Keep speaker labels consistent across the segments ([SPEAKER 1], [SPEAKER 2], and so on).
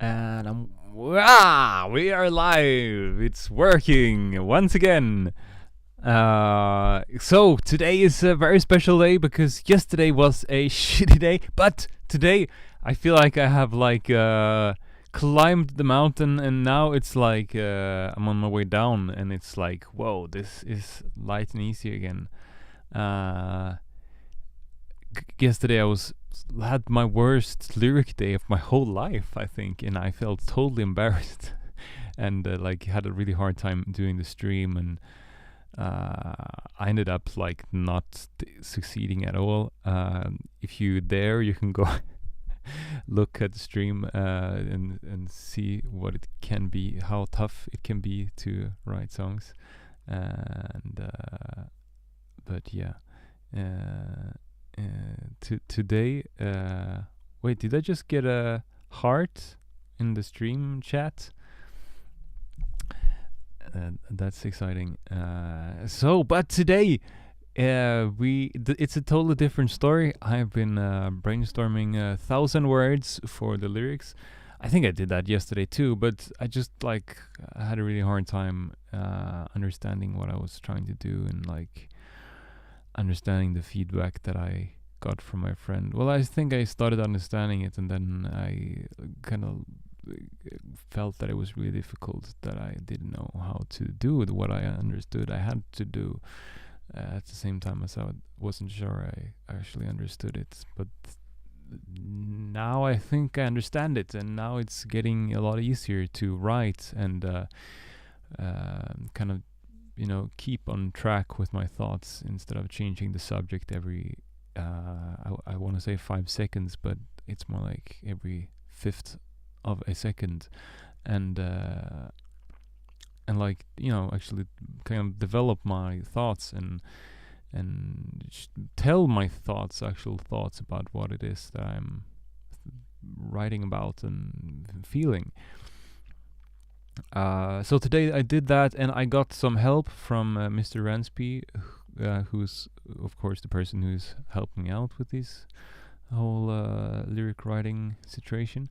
[SPEAKER 1] And we are live. It's working once again. So today is a very special day because yesterday was a shitty day, but today I feel like I have climbed the mountain, and now it's like I'm on my way down, and it's like, whoa, this is light and easy again. Yesterday I had my worst lyric day of my whole life, I think, and I felt totally embarrassed and had a really hard time doing the stream, and I ended up not succeeding at all. If you dare, you can go look at the stream and see what it can be, how tough it can be to write songs, and but yeah. Today, wait, did I just get a heart in the stream chat? That's exciting. But today, it's a totally different story. I've been brainstorming 1,000 words for the lyrics. I think I did that yesterday too, but I just I had a really hard time understanding what I was trying to do, and understanding the feedback that I got from my friend. Well, I think I started understanding it, and then I kind of felt that it was really difficult, that I didn't know how to do what I understood I had to do at the same time as I wasn't sure I actually understood it. But now I think I understand it, and now it's getting a lot easier to write and kind of keep on track with my thoughts instead of changing the subject every I want to say 5 seconds, but it's more like every fifth of a second, and actually kind of develop my thoughts and tell my actual thoughts about what it is that I'm writing about and feeling. So today I did that, and I got some help from Mr. Ransby, who's of course the person who's helping me out with this whole lyric writing situation.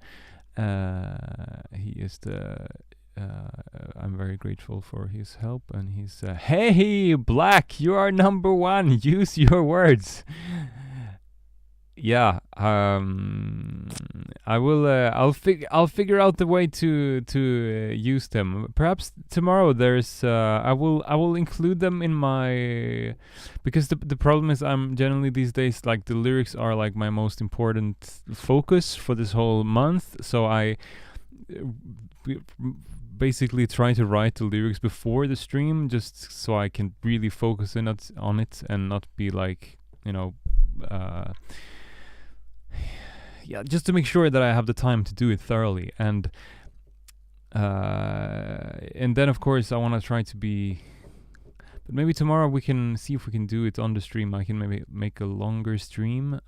[SPEAKER 1] He is I'm very grateful for his help, and he's hey Black, you are number one, use your words. Yeah, I will. I'll figure out the way to use them. Perhaps tomorrow. There's. I will include them in my, because the problem is I'm generally these days the lyrics are my most important focus for this whole month. So I basically try to write the lyrics before the stream, just so I can really focus on it and not be yeah, just to make sure that I have the time to do it thoroughly, and then of course I want to try to be. But maybe tomorrow we can see if we can do it on the stream. I can maybe make a longer stream.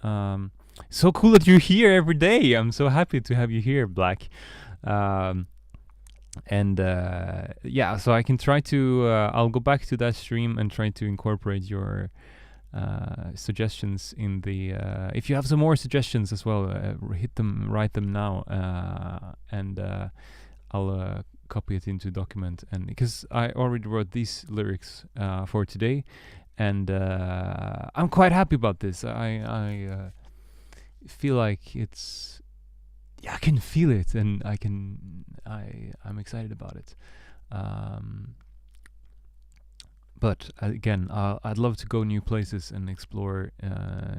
[SPEAKER 1] So cool that you're here every day. I'm so happy to have you here, Black. Yeah, so I can try to. I'll go back to that stream and try to incorporate your suggestions in the if you have some more suggestions as well, write them now, and I'll copy it into document, and because I already wrote these lyrics for today, and I'm quite happy about this. I feel like it's, yeah, I can feel it, and I'm excited about it. But again, I'd love to go new places and explore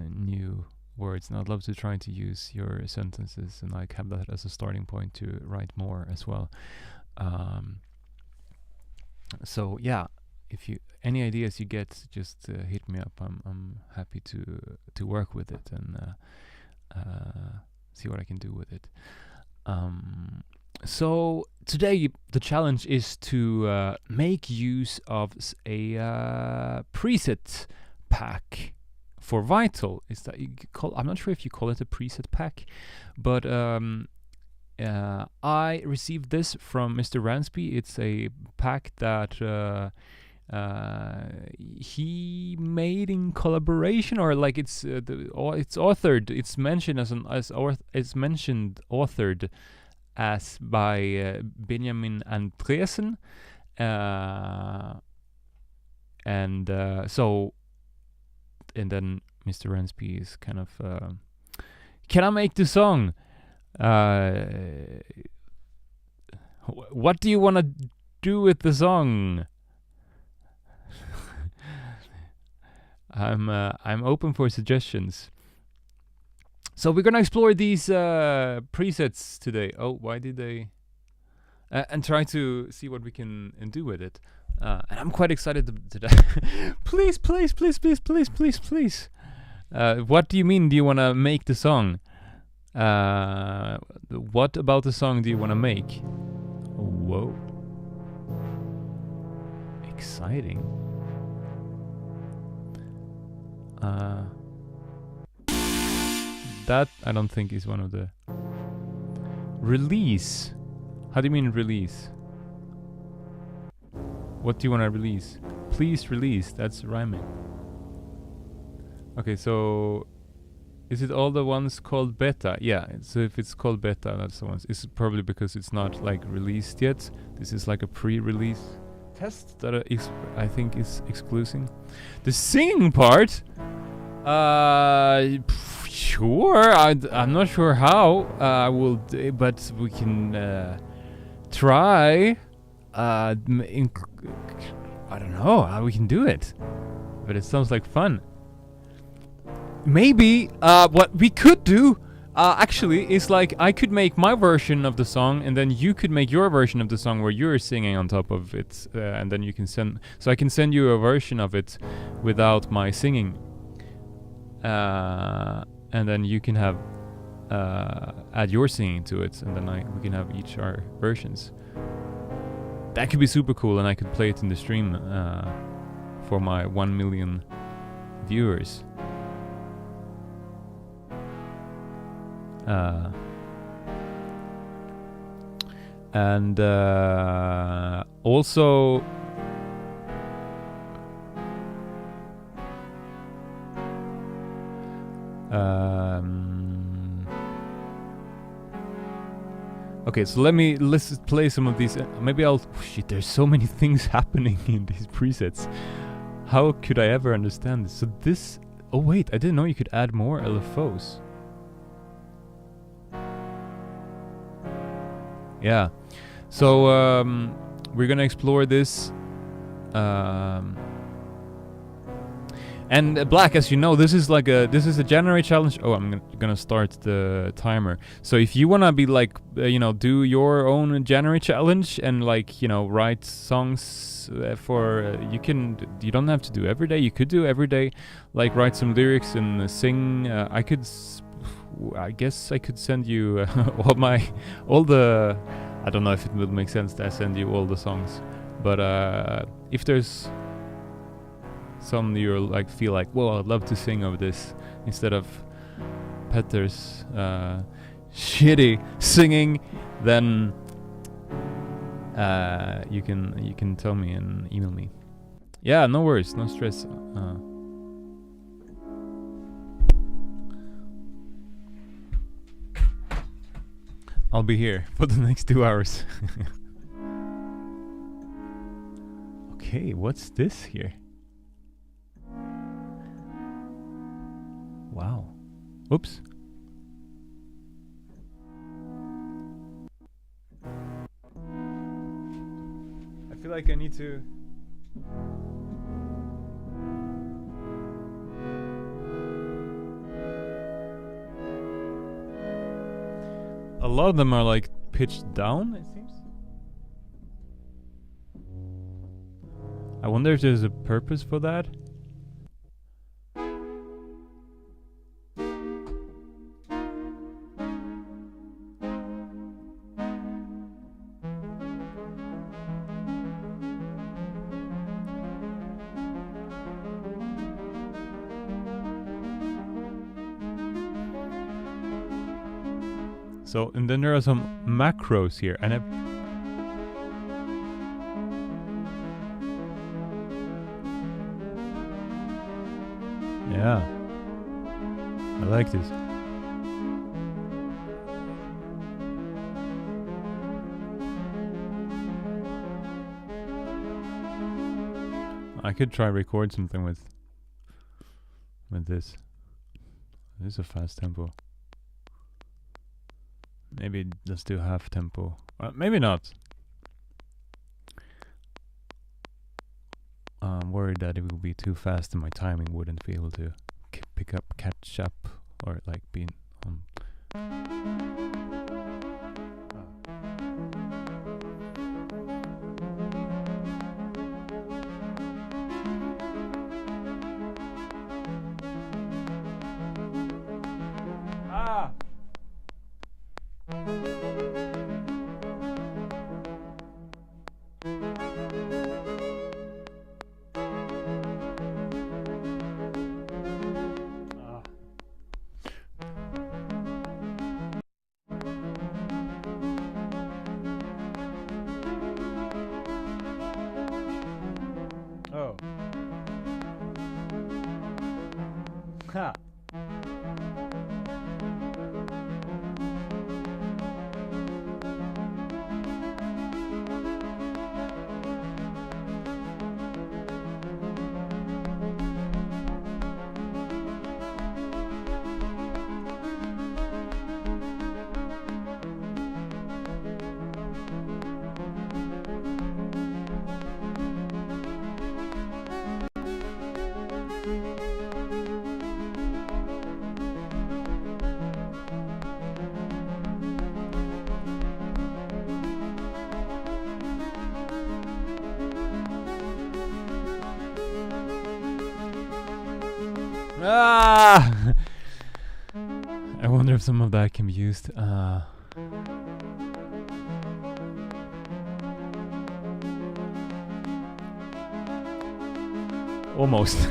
[SPEAKER 1] new words, and I'd love to try to use your sentences and have that as a starting point to write more as well. So yeah, if you any ideas you get, just hit me up. I'm happy to work with it and see what I can do with it. So today the challenge is to make use of a preset pack for Vital. Is that I'm not sure if you call it a preset pack, but I received this from Mr. Ransby. It's a pack that he made in collaboration, or it's authored. It's mentioned authored as by Benjamin Andresen. And then Mr. Ransby is kind of, can I make the song? What do you want to do with the song? I'm open for suggestions. So we're gonna explore these presets today. Oh, why did they? And try to see what we can do with it. And I'm quite excited today. Please. What do you mean? Do you want to make the song? What about the song do you want to make? Whoa. Exciting. That I don't think is one of the... Release. How do you mean release? What do you want to release? Please release. That's rhyming. Okay, so... Is it all the ones called beta? Yeah, so if it's called beta, that's the ones. It's probably because it's not like released yet. This is like a pre-release test that I think is exclusive. The singing part? Sure. I'm not sure how I will do, but we can try. I don't know how we can do it, but it sounds like fun. Maybe what we could do actually is like I could make my version of the song and then you could make your version of the song where you're singing on top of it, and then you can send. So I can send you a version of it without my singing, and then you can have add your singing to it, and then we can have each our versions. That could be super cool, and I could play it in the stream for my 1 million viewers. And also okay, so let's play some of these. Maybe I'll... shit, there's so many things happening in these presets. How could I ever understand this? So this... Oh wait, I didn't know you could add more LFOs. Yeah, so we're gonna explore this, and Black, as you know, this is a January challenge. Oh, I'm gonna start the timer. So if you wanna be like, do your own January challenge and write songs for, you don't have to do every day. You could do every day, like write some lyrics and sing. I guess I could send you all the... I don't know if it would make sense that I send you all the songs, but if there's some you feel like, well, I'd love to sing of this instead of Petter's shitty singing, then you can tell me and email me. Yeah, no worries, no stress. I'll be here for the next 2 hours. Okay, what's this here? Wow. Oops. I feel like I need to... A lot of them are like pitched down, it seems. I wonder if there's a purpose for that. So, and then there are some macros here, and yeah, I like this. I could try record something with this. This is a fast tempo. Maybe let's do half tempo. Maybe not. I'm worried that it would be too fast and my timing wouldn't be able to catch up, or like be on. Oh. Ha. Ah! I wonder if some of that can be used. Almost.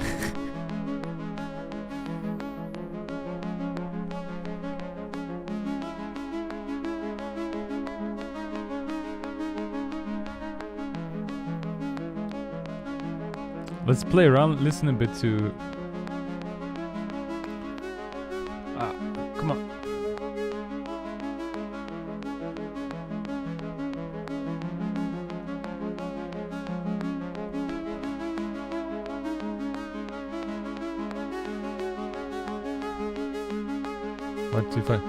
[SPEAKER 1] Let's play around, listen a bit to... come on. One, two, five.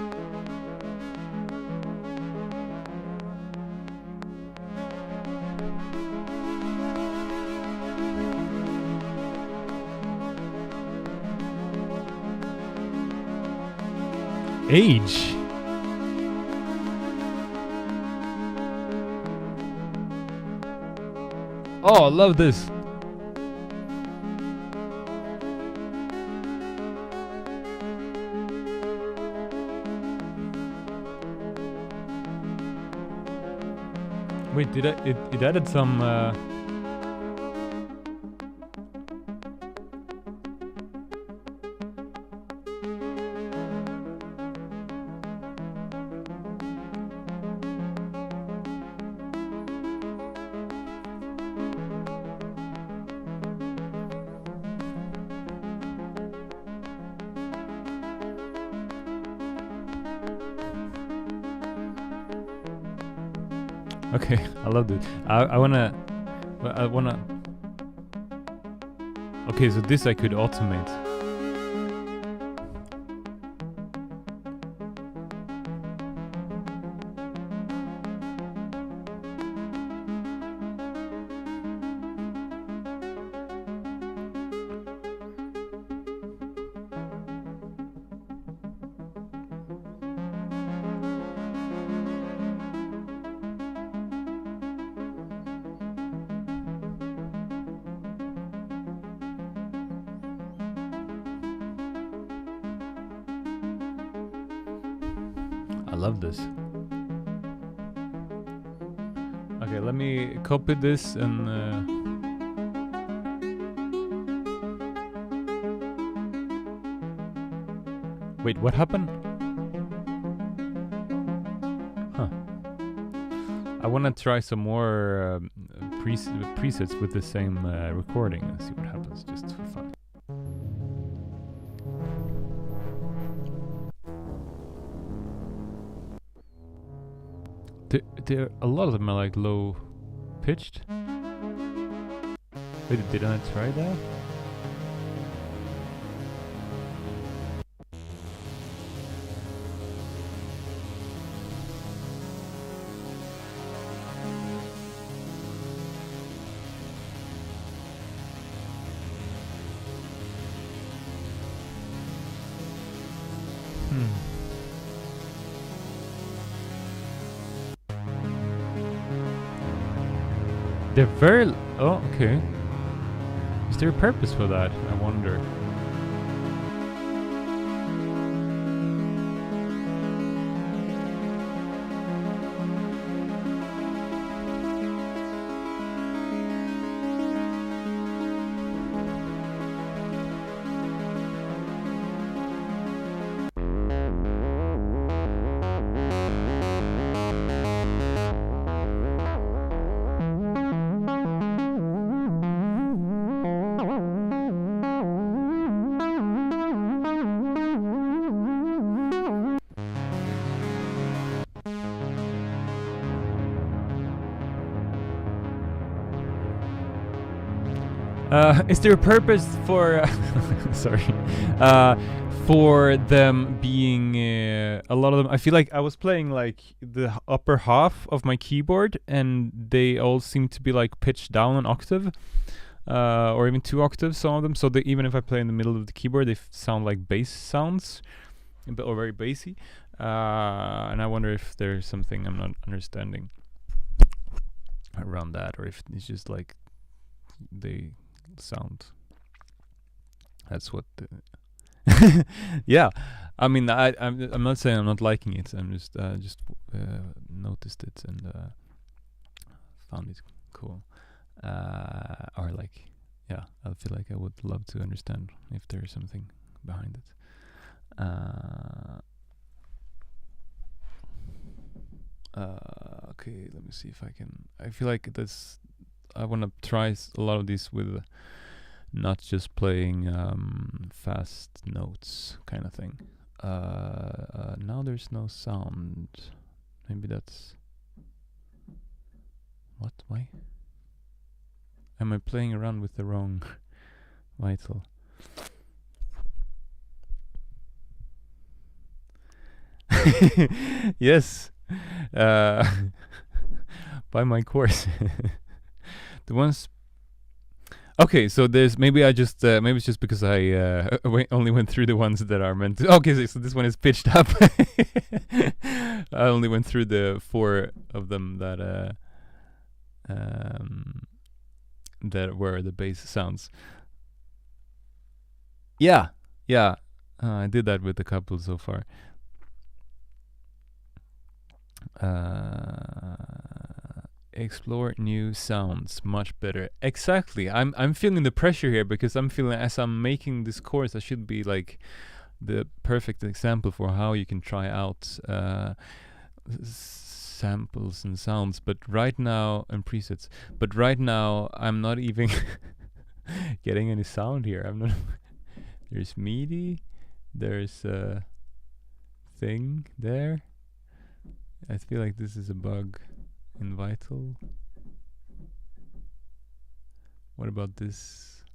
[SPEAKER 1] Age. Oh, I love this. Wait, did it added some Okay, I love this. I wanna. Okay, so this I could automate. I love this. Okay, let me copy this and wait, what happened? Huh. I wanna try some more presets with the same recording and see what happens, just for fun. A lot of them are like low pitched. Wait, didn't I try that? They're very... Oh, okay. Is there a purpose for that? I wonder. Is there a purpose for sorry, for them being a lot of them? I feel like I was playing like the upper half of my keyboard, and they all seem to be like pitched down an octave, or even 2 octaves. Some of them, so that even if I play in the middle of the keyboard, they sound like bass sounds, or very bassy. And I wonder if there's something I'm not understanding around that, or if it's just like they sound. That's what yeah, I mean, I'm not saying I'm not liking it. I'm just noticed it and found it cool, or like, yeah, I feel like I would love to understand if there's something behind it. Okay, let me see if I can. I feel like this. I want to try a lot of these with not just playing fast notes kind of thing. Now there's no sound. Maybe that's... What? Why? Am I playing around with the wrong vital? Yes. Buy my course. The ones... Okay, so there's... Maybe I just... maybe it's just because I only went through the ones that are meant to... Okay, so this one is pitched up. I only went through the 4 of them that... that were the bass sounds. Yeah, yeah. I did that with a couple so far. Explore new sounds, much better. Exactly. I'm feeling the pressure here, because I'm feeling, as I'm making this course, I should be like the perfect example for how you can try out samples and sounds. But right now, and presets. But right now, I'm not even getting any sound here. I'm not. There's MIDI. There's a thing there. I feel like this is a bug in Vital. What about this?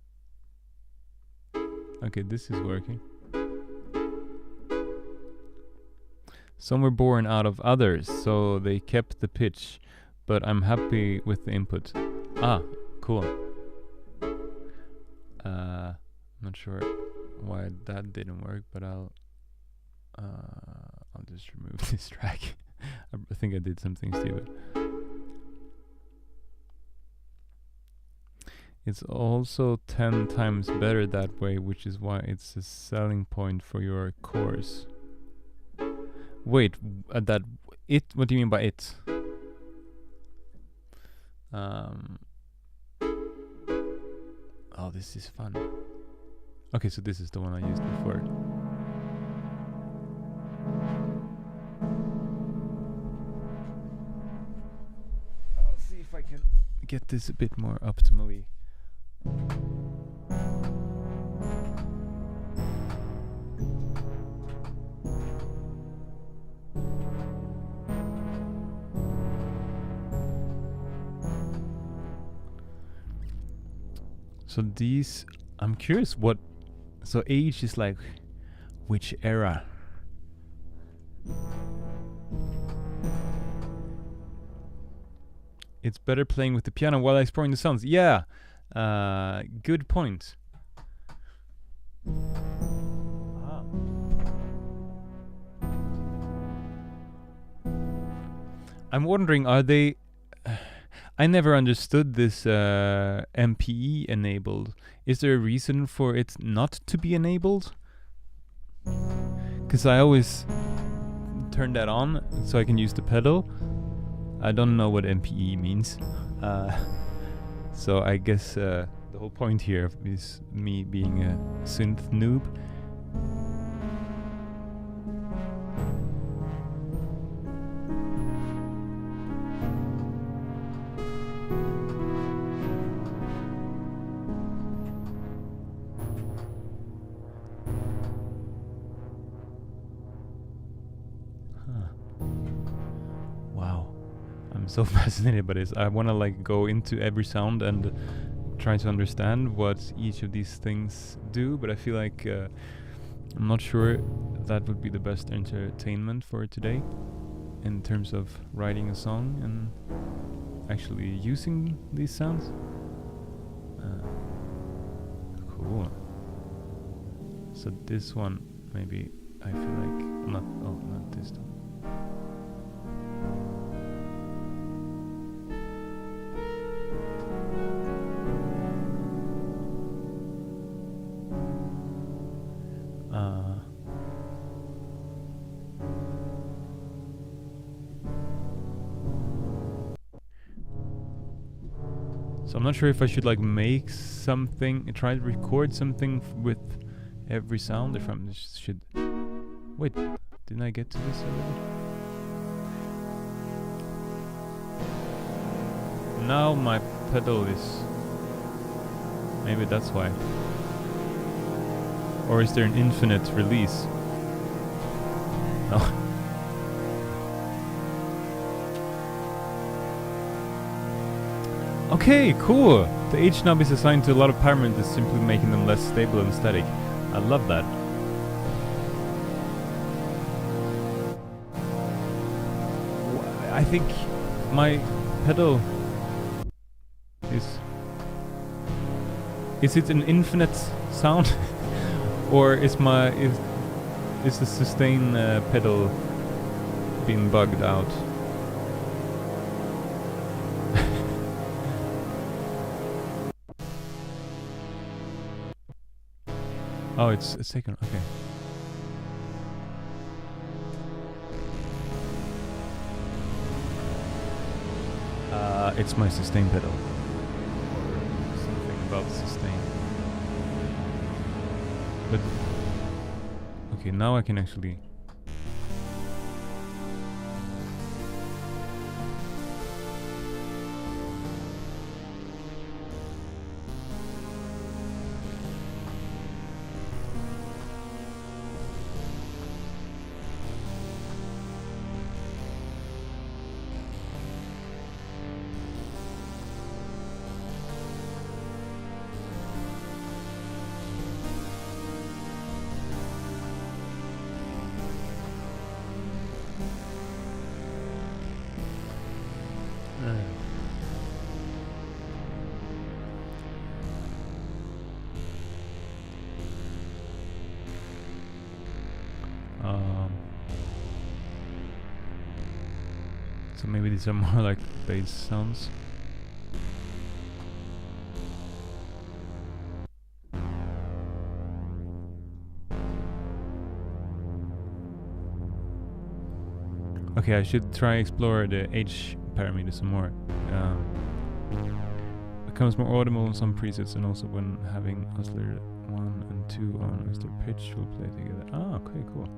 [SPEAKER 1] Okay, this is working. Some were born out of others, so they kept the pitch, but I'm happy with the input. Ah, cool. Not sure why that didn't work, but I'll just remove this track. I think I did something stupid. It's also 10 times better that way, which is why it's a selling point for your course. Wait, that it? What do you mean by it? Oh, this is fun. Okay, so this is the one I used before. I'll see if I can get this a bit more optimally. So these, I'm curious what. So age is like which era? It's better playing with the piano while exploring the sounds. Yeah, good point. I'm wondering, are they? I never understood this MPE enabled. Is there a reason for it not to be enabled? Because I always turn that on so I can use the pedal. I don't know what MPE means. So I guess the whole point here is me being a synth noob. I'm so fascinated by this. I want to like go into every sound and try to understand what each of these things do, but I feel like I'm not sure that would be the best entertainment for today in terms of writing a song and actually using these sounds. Cool. So this one, maybe I feel like not this one. So I'm not sure if I should like make something, try to record something with every sound, if I'm just should. Wait, didn't I get to this already? Now my pedal is. Maybe that's why. Or is there an infinite release? No. Okay, cool. The H knob is assigned to a lot of parameters, simply making them less stable and static. I love that. I think my pedal is it an infinite sound? Or is the sustain pedal being bugged out? Oh, it's a second. Okay. It's my sustain pedal. Or something about sustain. But okay, now I can actually. So maybe these are more like bass sounds. Okay, I should try explore the H parameter some more. Becomes more audible in some presets, and also when having oscillator 1 and 2 on as the pitch will play together. Ah, okay, cool.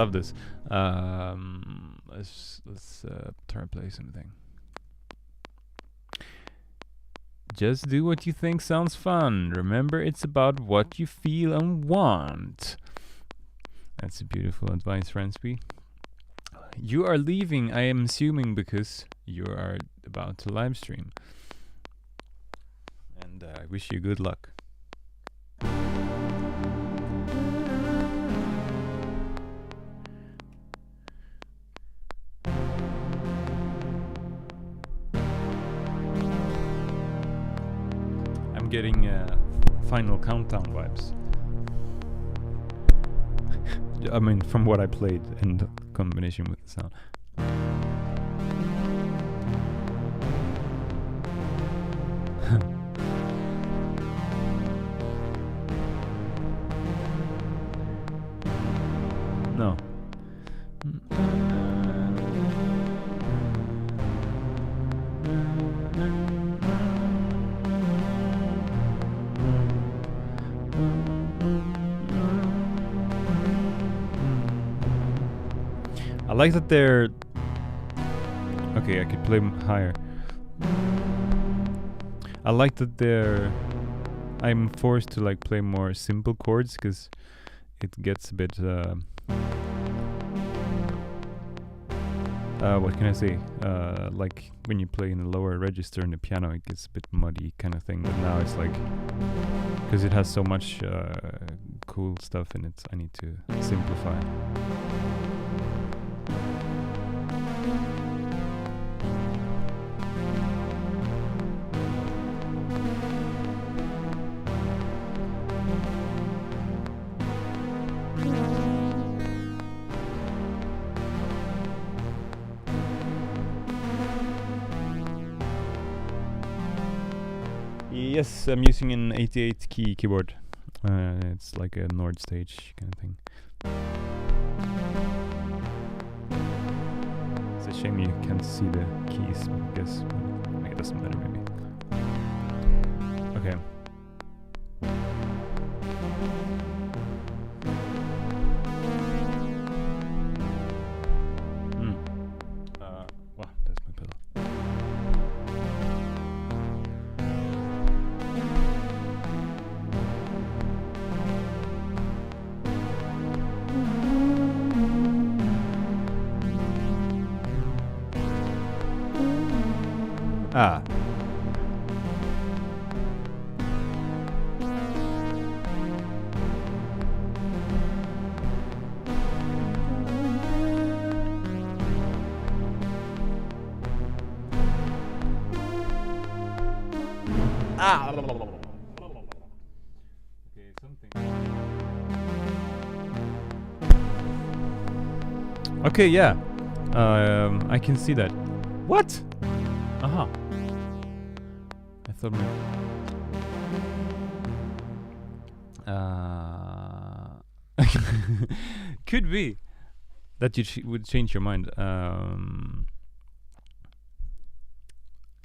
[SPEAKER 1] love this. Let's try to play something. Just do what you think sounds fun. Remember, it's about what you feel and want. That's a beautiful advice, Ransby. You are leaving, I am assuming, because you are about to live stream. And I wish you good luck. I'm getting Final Countdown vibes. I mean, from what I played in combination with the sound. No. I like that they're... Okay, I could play higher. I like that they're... I'm forced to like play more simple chords because it gets a bit... what can I say? Like when you play in a lower register in the piano, it gets a bit muddy kind of thing. But now it's like... Because it has so much cool stuff in it, I need to simplify. Yes, I'm using an 88 key keyboard. It's like a Nord stage kind of thing. It's a shame you can't see the keys, I guess. It doesn't matter, maybe. Okay. Wow, that's my pillow. Ah. Ah. Okay, something. Okay, yeah. I can see that. What? Aha. I thought maybe... could be that you would change your mind.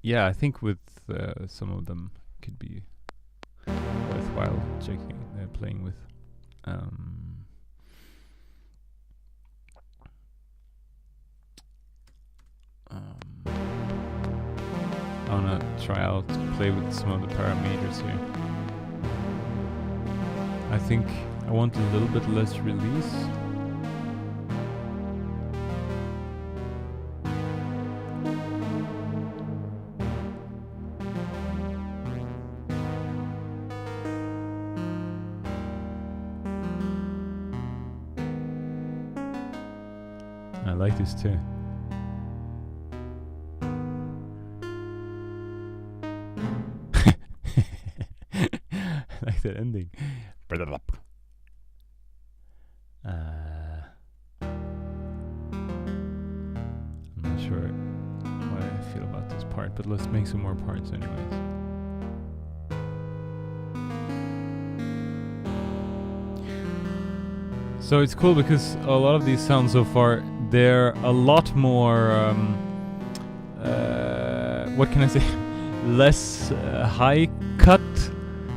[SPEAKER 1] Yeah, I think with some of them could be worthwhile checking, playing with. I wanna try out to play with some of the parameters here. I think I want a little bit less release. I like this too. I like that ending. I'm not sure what I feel about this part, but let's make some more parts anyways. So it's cool because a lot of these sounds so far, they're a lot more, what can I say, less high cut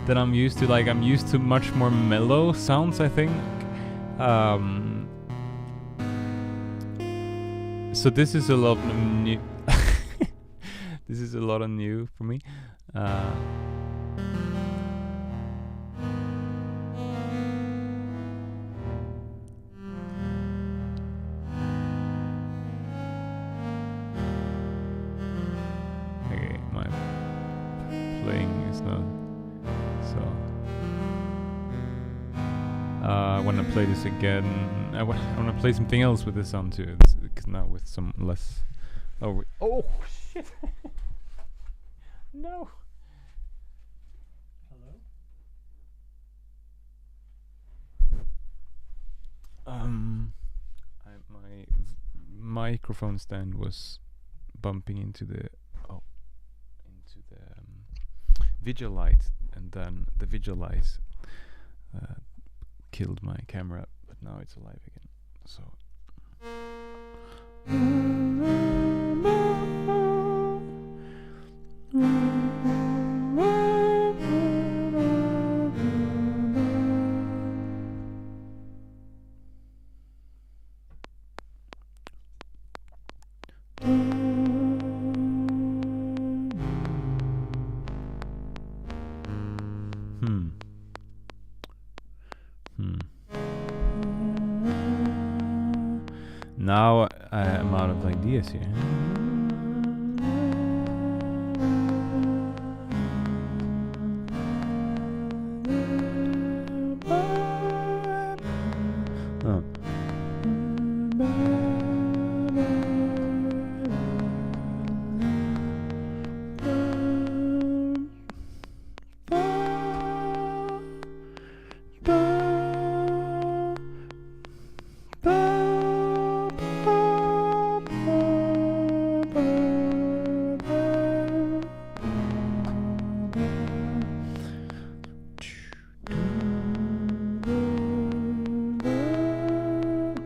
[SPEAKER 1] than I'm used to. Like, I'm used to much more mellow sounds, I think. So this is a lot of new. This is a lot of new for me. Okay, my playing is not so. I want to play this again. I want to play something else with this sound too. Because now with some less. Oh shit! No. Hello. My microphone stand was bumping into the visual light, and then the visual light killed my camera, but now it's alive again. So. Now I'm out of ideas here. Oh.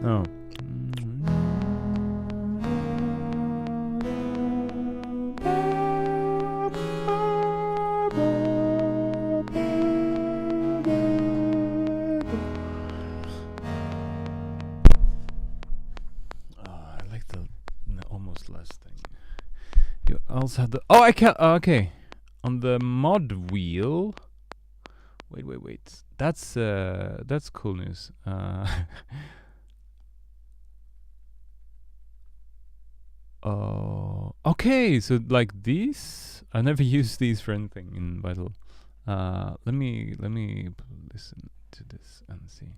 [SPEAKER 1] Oh. I like the almost last thing. You also had the. Oh, I can't. Okay. On the mod wheel. Wait. That's cool news. Oh, okay. So like these, I never used these for anything in Vital. Let me listen to this and see.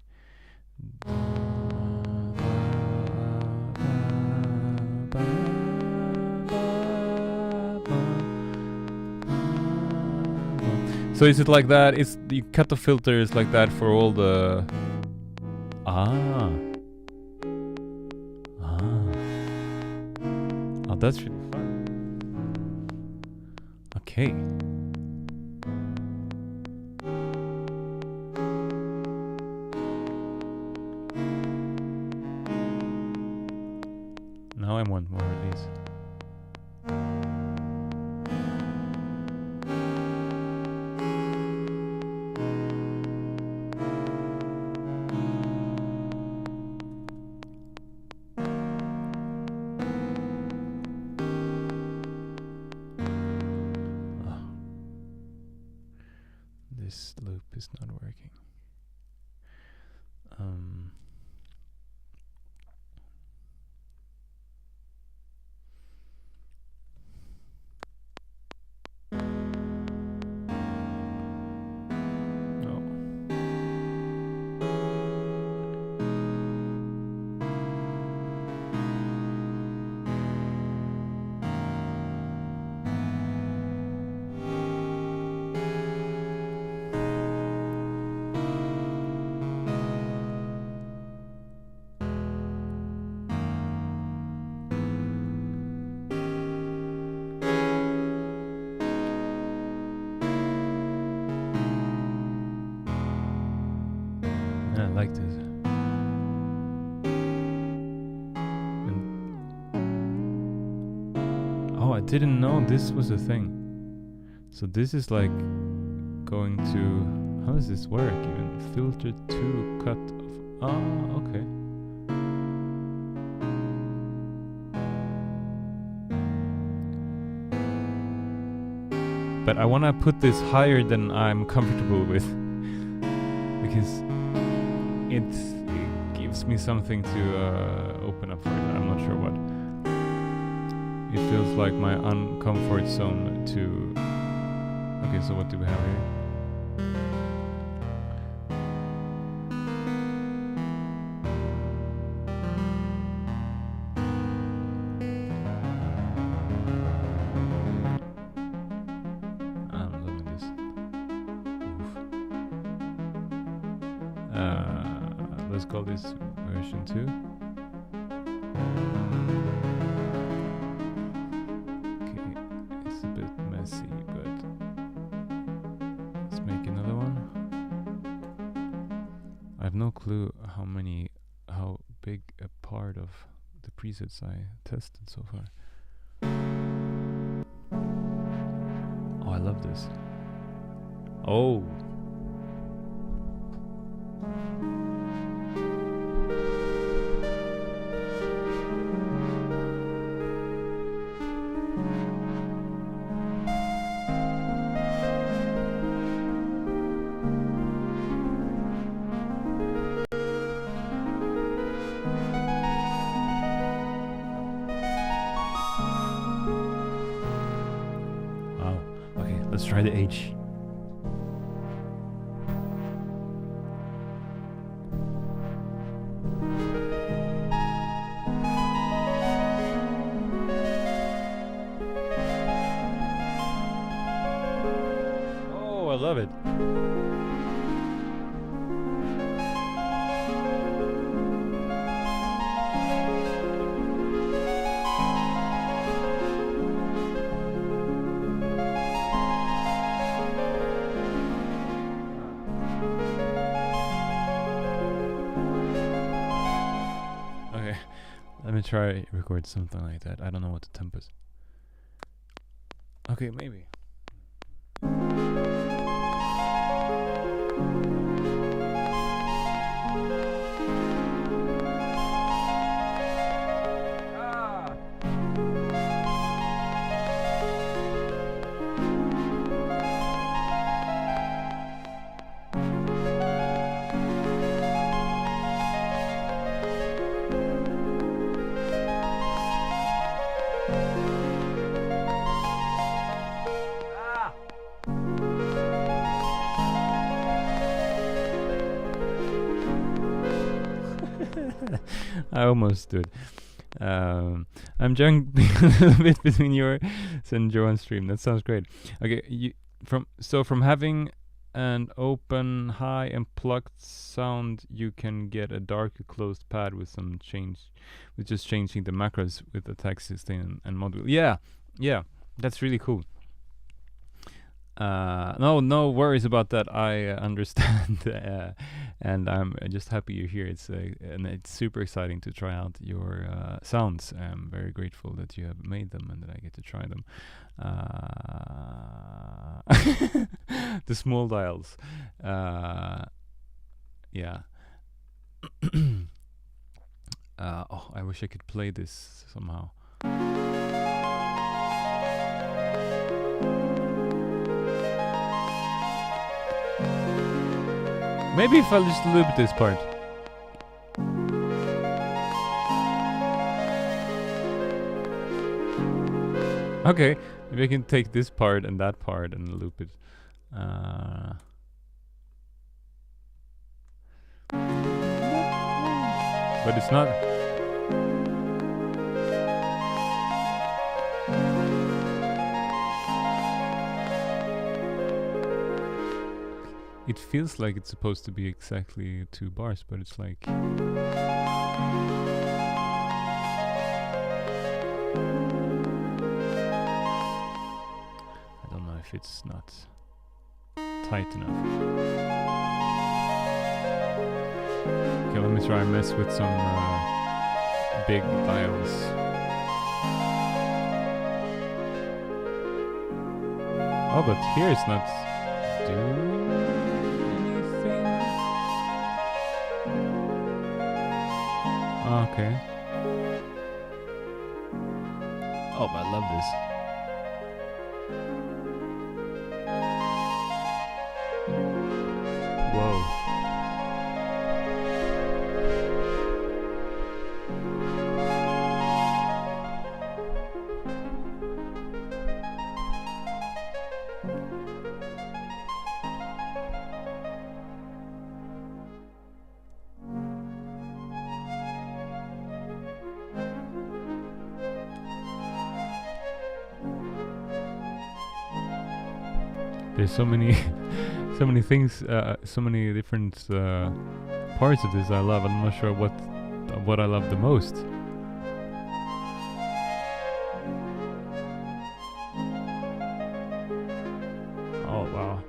[SPEAKER 1] So is it like that? It's you cut the filters like that for all the. Oh, that's really fun. Okay. Now I want more of these. This loop is not working. I like this. Oh, I didn't know this was a thing. So this is like going to. How does this work even? Filter to cut off. Oh, okay. but I want to put this higher than I'm comfortable with, because it gives me something to open up for. I'm not sure what. It feels like my uncomfort zone to... Okay, so what do we have here? I'm loving this. Oof. Let's call this version 2. No clue how big a part of the presets I tested so far. Oh, I love this. Oh. Let's try the H. Oh, I love it. Let me try record something like that. I don't know what the tempo is. Okay, maybe. I almost did. I'm jumping a little bit between yours and Joan's stream. That sounds great. Okay, from having an open, high, and plucked sound, you can get a darker closed pad with some change, with just changing the macros with attack sustain and module. Yeah, that's really cool. No worries about that. I understand, and I'm just happy you're here. And it's super exciting to try out your sounds. I'm very grateful that you have made them and that I get to try them. The small dials, yeah. Oh, I wish I could play this somehow. Maybe if I just loop this part. Okay, maybe I can take this part and that part and loop it. But it's not... It feels like it's supposed to be exactly 2 bars, but it's like... I don't know if it's not tight enough. Okay, let me try and mess with some big dials. Oh, but here it's not doing... Okay. Oh, but I love this. There's so many, so many things, so many different parts of this I love. I'm not sure what I love the most. Oh wow.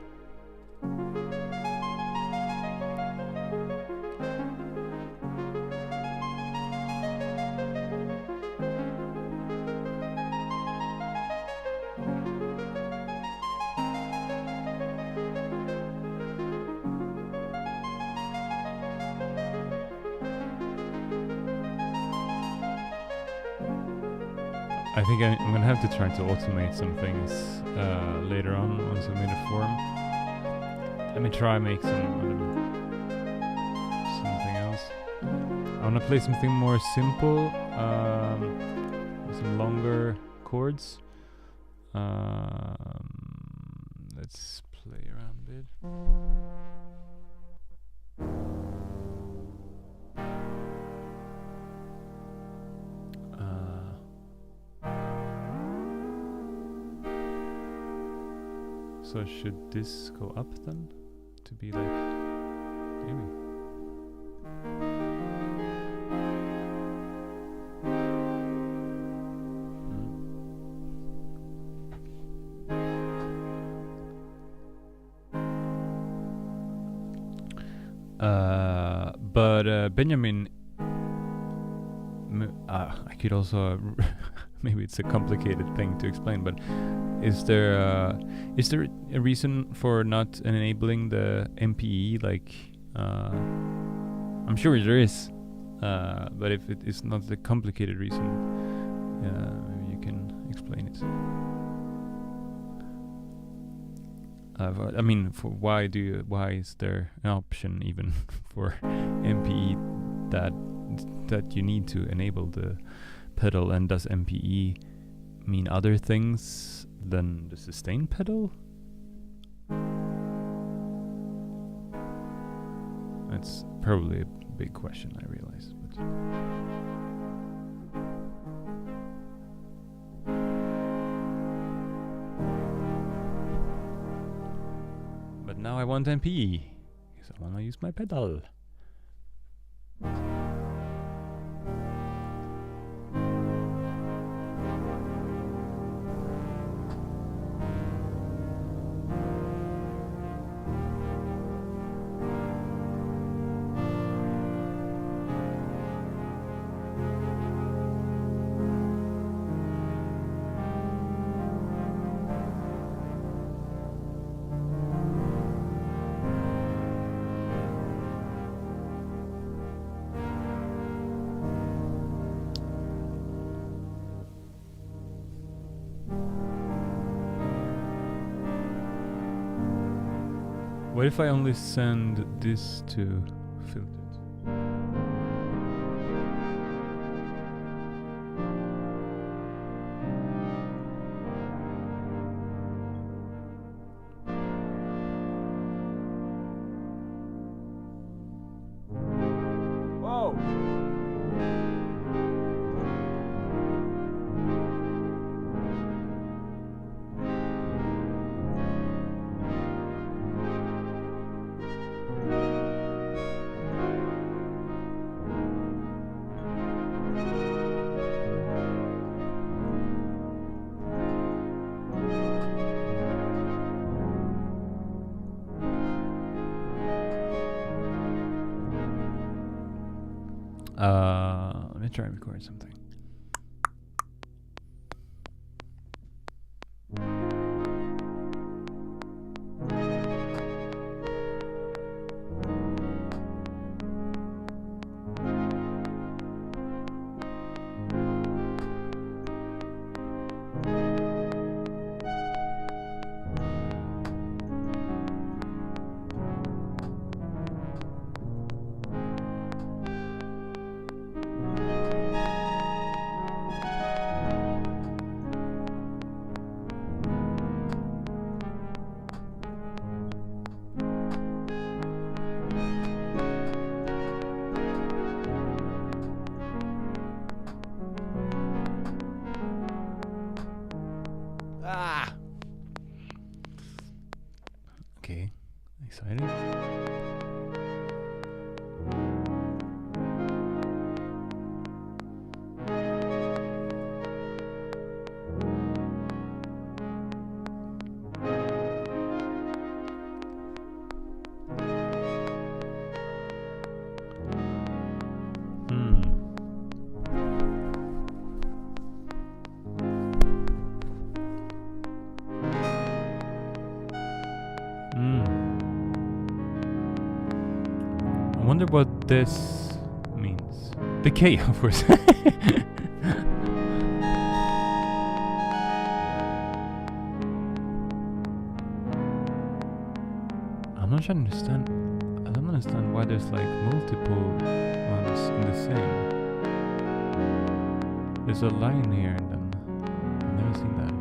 [SPEAKER 1] I think I'm gonna have to try to automate some things later on once I made a form. Let me try make something else. I wanna play something more simple, some longer chords. Let's play around a bit. So should this go up then? To be like, maybe. But Benjamin, I could also maybe it's a complicated thing to explain, but is there a reason for not enabling the MPE? Like, I'm sure there is, but if it is not a complicated reason, maybe you can explain it. I mean, for why is there an option even for MPE that you need to enable the pedal, and does MPE mean other things than the sustain pedal? That's probably a big question, I realize, but now I want MPE because I want to use my pedal. What if I only send this to filtered? Whoa! Let me try and record something. Okay, excited. I wonder what this means. The K, of course. I'm not trying to understand. I don't understand why there's like multiple ones in the same. There's a line here and then I've never seen that.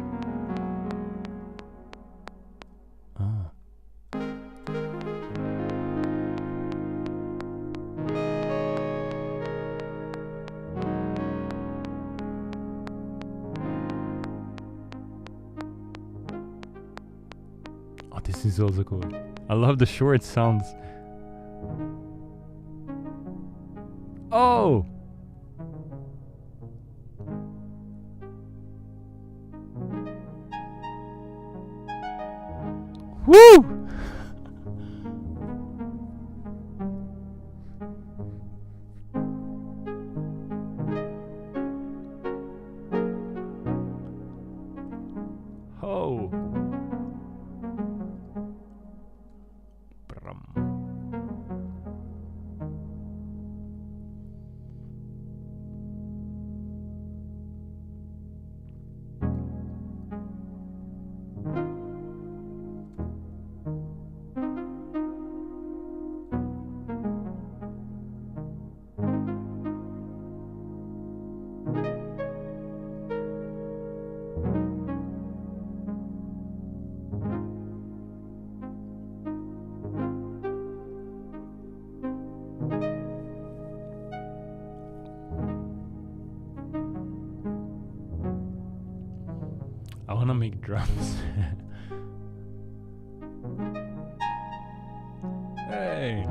[SPEAKER 1] Ah. Oh, this is also cool. I love the short sounds. Oh! Woo! Oh! Brum. I wanna make drums. Hey!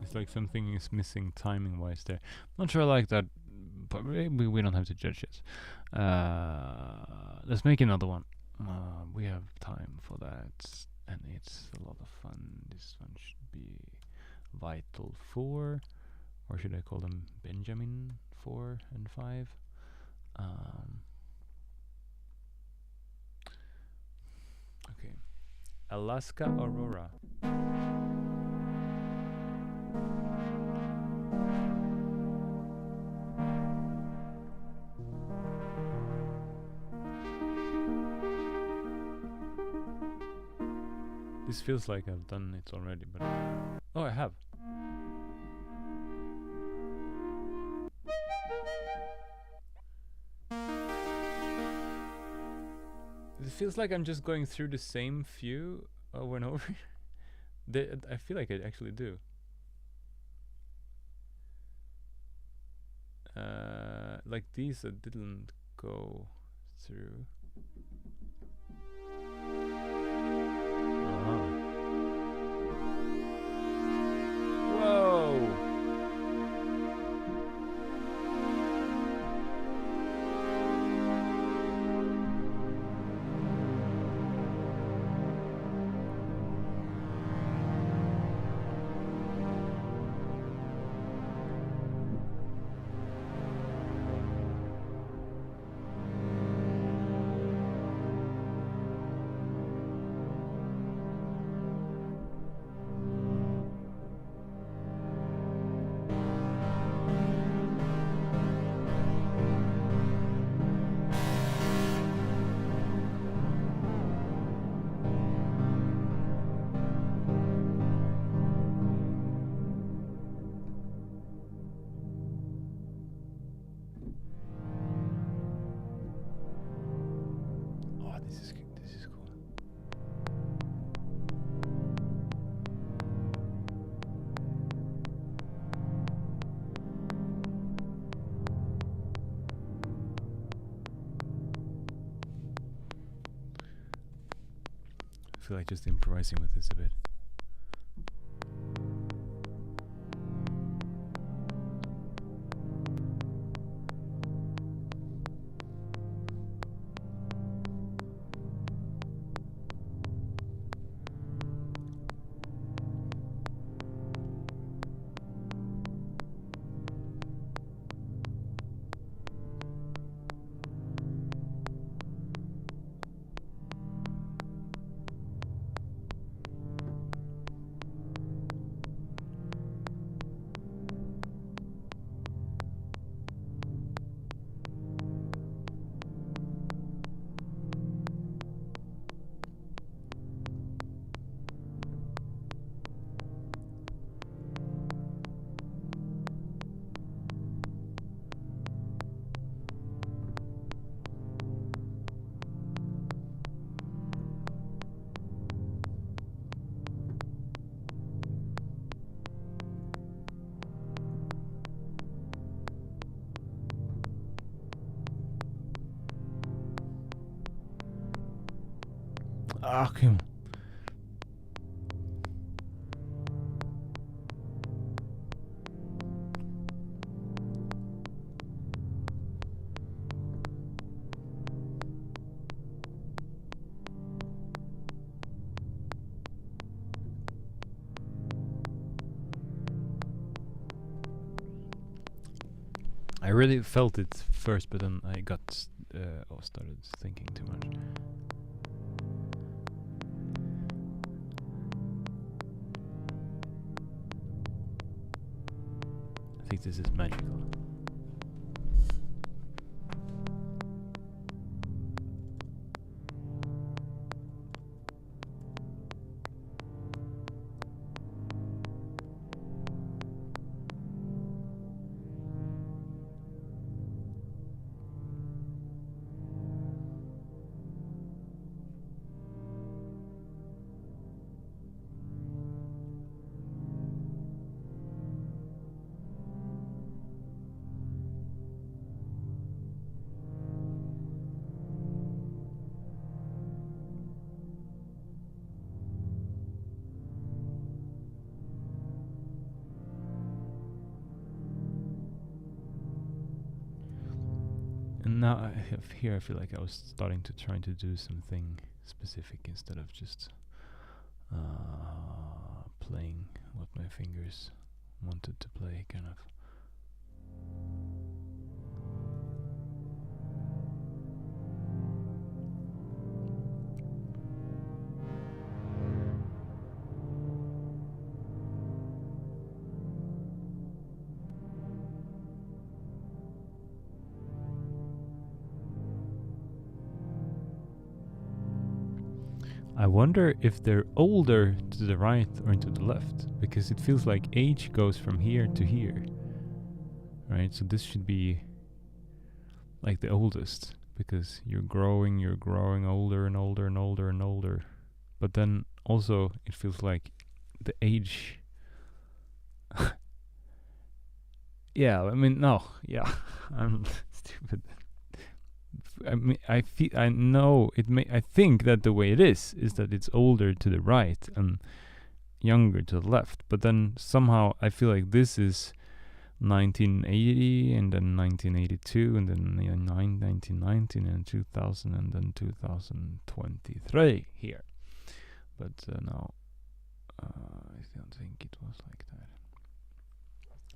[SPEAKER 1] It's like something is missing timing wise there. Not sure I like that, but maybe we don't have to judge it. Let's make another one. We have time for that, and it's a lot of fun. This one should be Vital 4, or should I call them Benjamin 4 and 5? Okay, Alaska Aurora. This feels like I've done it already, but oh, I have. It feels like I'm just going through the same few over and over. I feel like I actually do. Like these that didn't go through. Whoa! feel like just improvising with this a bit. Okay. I really felt it first, but then I got started thinking too much. I think this is magical. And now I feel like I was starting to try to do something specific instead of just playing what my fingers wanted to play, kind of. I wonder if they're older to the right or to the left, because it feels like age goes from here to here, right? So this should be like the oldest, because you're growing older and older and older and older. But then also it feels like the age. Yeah, I mean, no, yeah, I'm stupid. I mean, I think that the way it is that it's older to the right and younger to the left. But then somehow I feel like this is 1980 and then 1982 and then 1919 and 2000 and then 2023 here. But no, I don't think it was like that.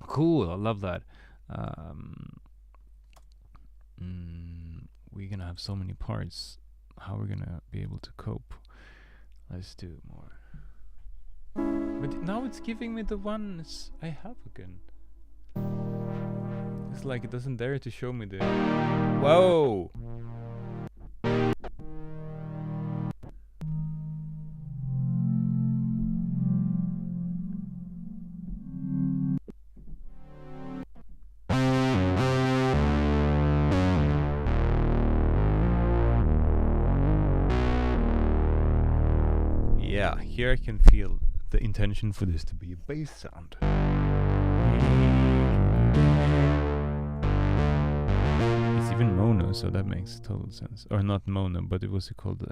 [SPEAKER 1] Cool, I love that. We're gonna have so many parts. How we're gonna be able to cope? Let's do more. But now it's giving me the ones I have again. It's like it doesn't dare to show me the. Whoa! Yeah, here I can feel the intention for this to be a bass sound. It's even monos. so that makes total sense. Or not mono, but it was called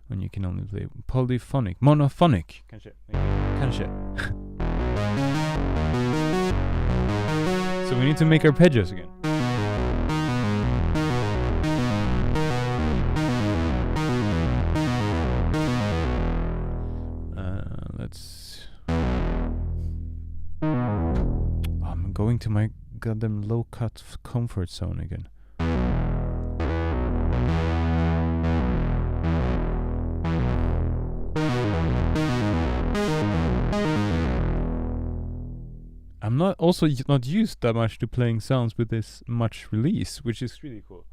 [SPEAKER 1] when you can only play polyphonic, monophonic. Kanske. So we need to make arpeggios again. Let's. I'm going to my goddamn low cut comfort zone again. I'm not used that much to playing sounds with this much release, which is really cool.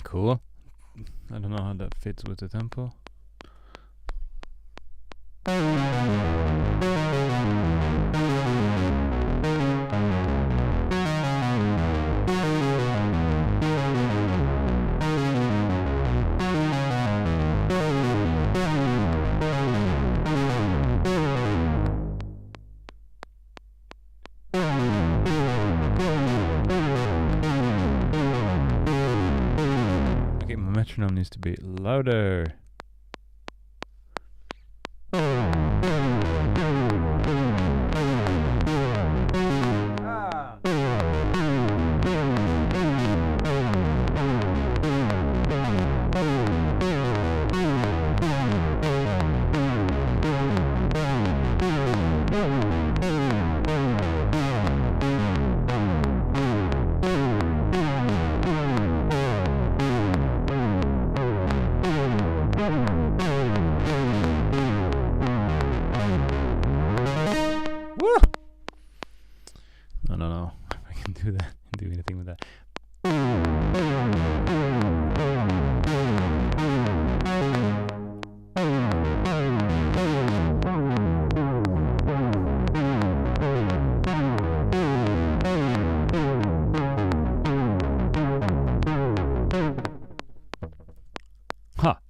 [SPEAKER 1] Cool. I don't know how that fits with the tempo. Metronome needs to be louder. I don't know if I can do that, do anything with that. Ha!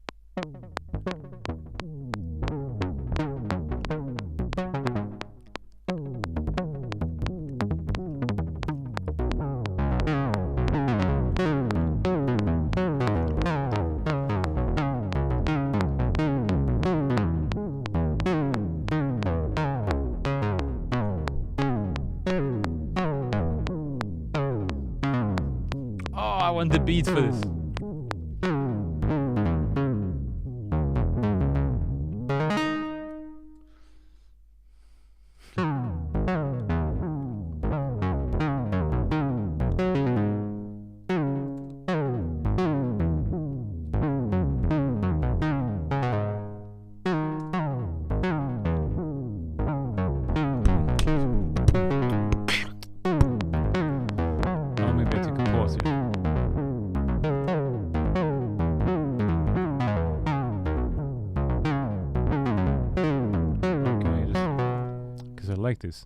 [SPEAKER 1] I want the beats for this. Oh, maybe I take a pause here. I like this.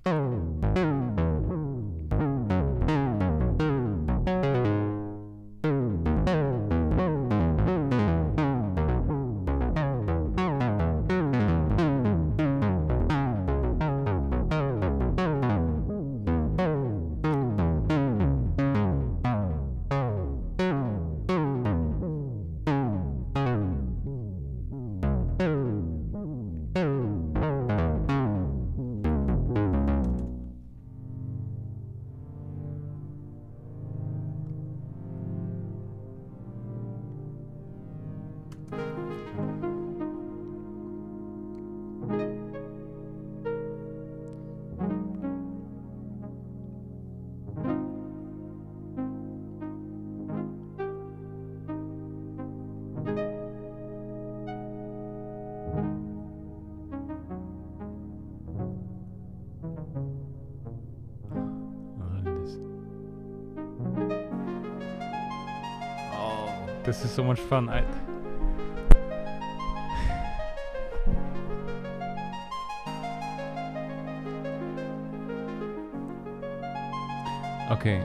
[SPEAKER 1] This is so much fun. Okay,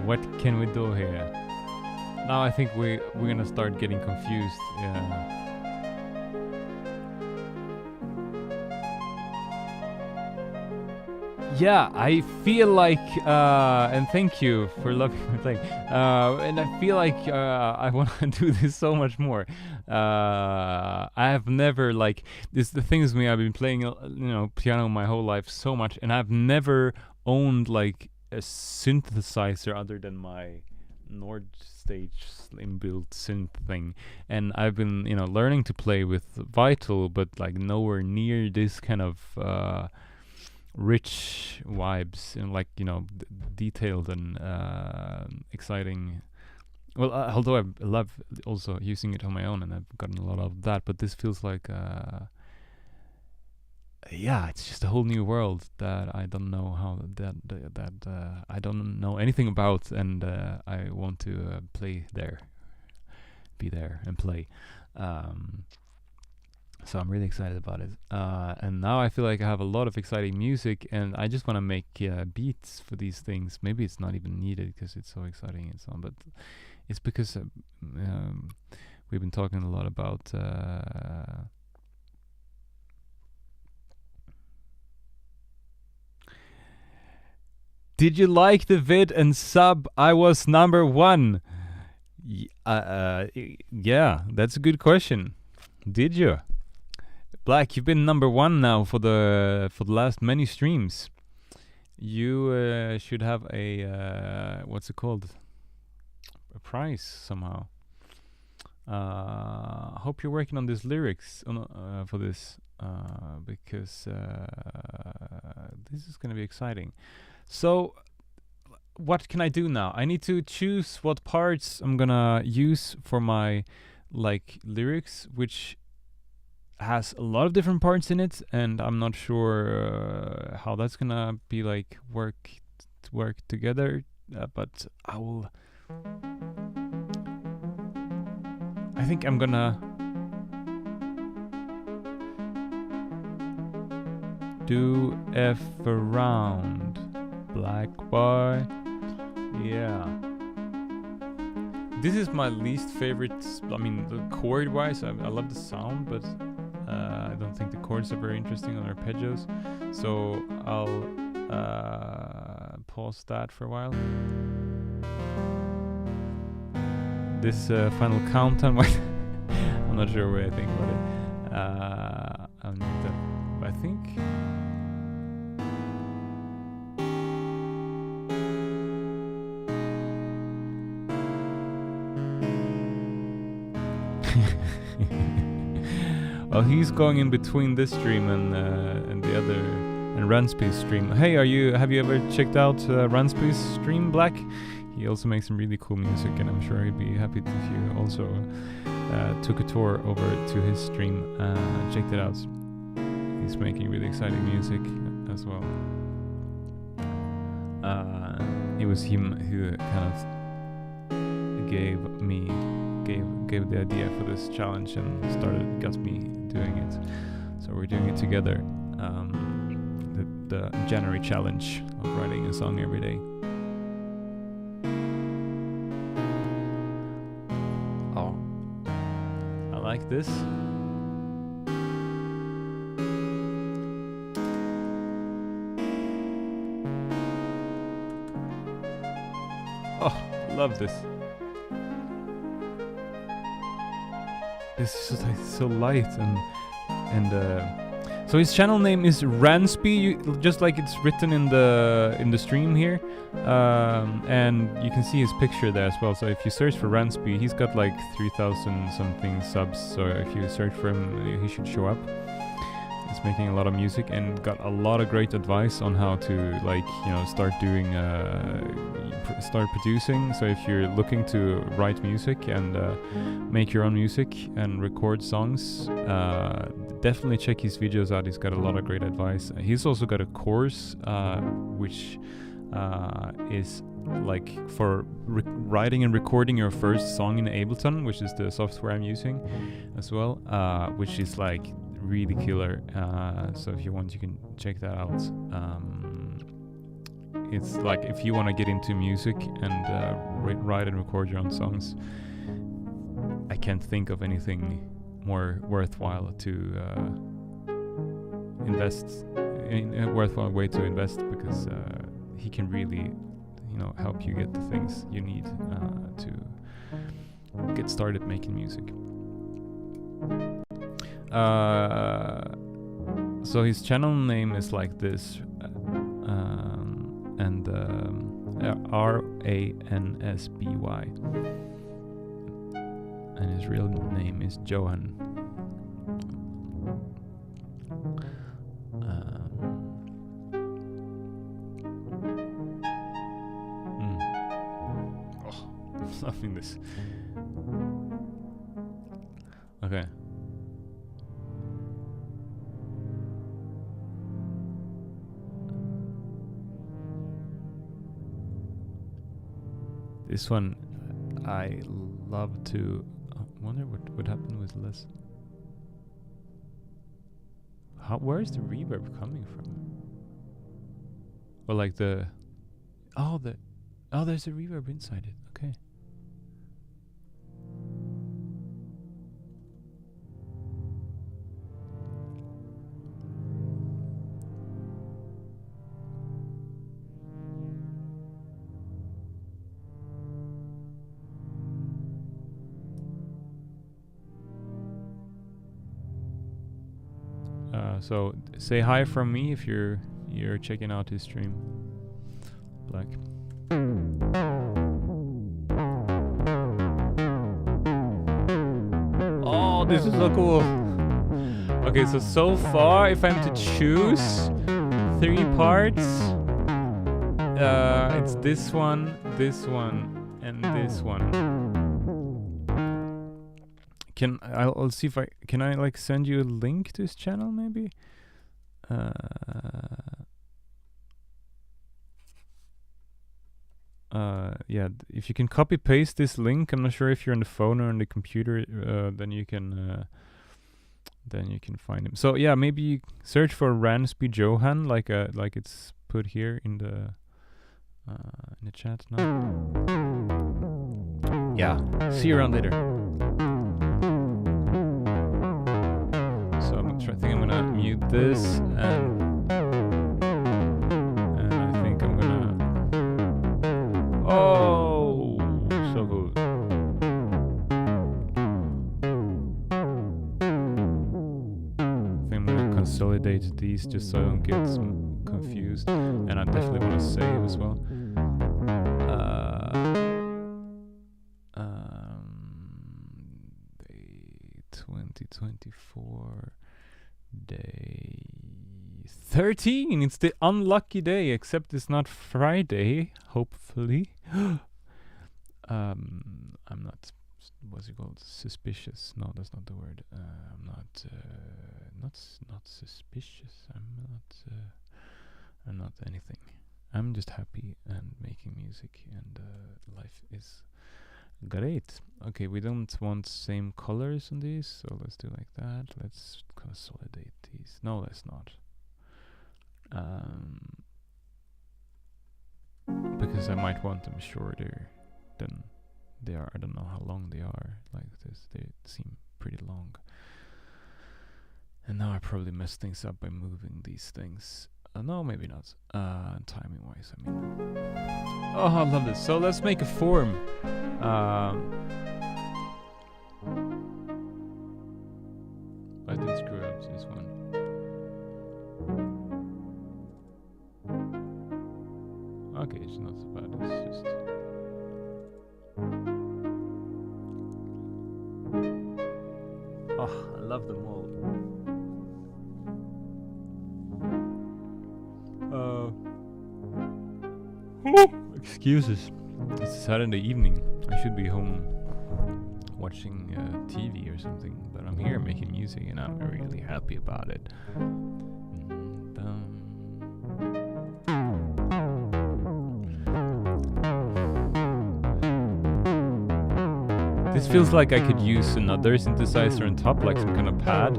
[SPEAKER 1] what can we do here? Now I think we're gonna start getting confused. Yeah. Yeah, I feel like, and thank you for loving my playing. And I feel like I want to do this so much more. I have never like this. The thing is, me, I've been playing, piano my whole life so much, and I've never owned like a synthesizer other than my Nord Stage inbuilt synth thing, and I've been learning to play with Vital, but like nowhere near this kind of rich vibes and like detailed and exciting. Well, although I love also using it on my own, and I've gotten a lot of that, but this feels like it's just a whole new world that I don't know how that I don't know anything about, and I want to be there and play. So I'm really excited about it. And now I feel like I have a lot of exciting music, and I just want to make beats for these things. Maybe it's not even needed because it's so exciting and so on, but it's because we've been talking a lot about did you like the vid and sub? I was number 1. Yeah, that's a good question. Did you? Black, you've been number 1 now for the last many streams. You should have a what's it called? A prize somehow. I hope you're working on these lyrics for this because this is gonna be exciting. So, what can I do now? I need to choose what parts I'm gonna use for my lyrics, which has a lot of different parts in it, and I'm not sure how that's gonna be work together. But I think I'm gonna do F around. Black boy. Yeah. This is my least favorite. I mean, the chord wise, I love the sound, but I don't think the chords are very interesting on arpeggios. So I'll pause that for a while. This final countdown. I'm not sure what I think about it. I think. Well, he's going in between this stream and the other and Ranspy's stream. Hey, have you ever checked out Ranspy's stream, Black? He also makes some really cool music, and I'm sure he'd be happy if you also took a tour over to his stream. Checked it out. He's making really exciting music as well. It was him who kind of gave the idea for this challenge and got me doing it. So we're doing it together. The January challenge of writing a song every day. Oh, I like this. Oh, love this. This is so light and so his channel name is Ranspy, just like it's written in the stream here, and you can see his picture there as well. So if you search for Ranspy, he's got like 3,000 something subs. So if you search for him, he should show up. He's making a lot of music and got a lot of great advice on how to start producing. So if you're looking to write music and make your own music and record songs, definitely check his videos out. He's got a lot of great advice. He's also got a course which is like for writing and recording your first song in Ableton, which is the software I'm using as well, which is like really killer. So if you want, you can check that out. It's like if you want to get into music and write and record your own songs, I can't think of anything more worthwhile to invest in, a worthwhile way to invest, because he can really, help you get the things you need to get started making music. So his channel name is like this, and RANSBY, and his real name is Johan. I'm loving this. Okay. This one I love to. Wonder what would happen with less. Where's the reverb coming from? Or like there's a reverb inside it. Okay. So say hi from me if you're checking out his stream. Black. Oh, this is so cool. Okay, so far, if I'm to choose 3 parts, it's this one, and this one. I'll see if can I like send you a link to his channel maybe? Yeah, if you can copy paste this link, I'm not sure if you're on the phone or on the computer, then you can find him. So yeah, maybe you search for Ransby Johan, like it's put here in the chat now. Yeah, see you around later. So I think I'm gonna mute this, and I think I'm gonna. Oh, so good. I think I'm gonna consolidate these just so I don't get confused, and I definitely want to save as well. Day 2024. Day 13. It's the unlucky day, except it's not Friday, hopefully. I'm not, what's it called, suspicious. No, that's not the word. I'm not suspicious. I'm not anything. I'm just happy and making music, and life is great. Okay, we don't want same colors on these, so let's do like that. Let's consolidate these. No, let's not. Because I might want them shorter than they are. I don't know how long they are. Like this, they seem pretty long. And now I probably messed things up by moving these things. No, maybe not. Timing wise, I mean. Oh, I love this. So let's make a form. I did screw up this one. Okay, it's not so bad. It's just. Oh, I love them all. Excuses. It's Saturday evening. I should be home watching TV or something, but I'm here making music and I'm really happy about it. This feels like I could use another synthesizer on top, like some kind of pad.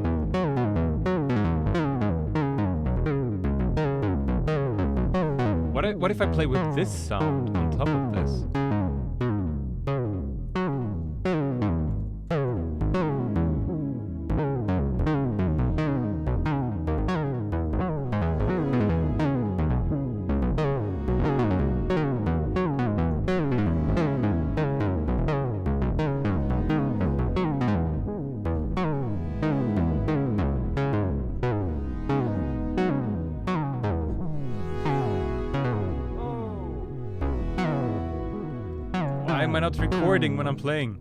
[SPEAKER 1] What if I play with this sound on top of this? Why am I not recording when I'm playing?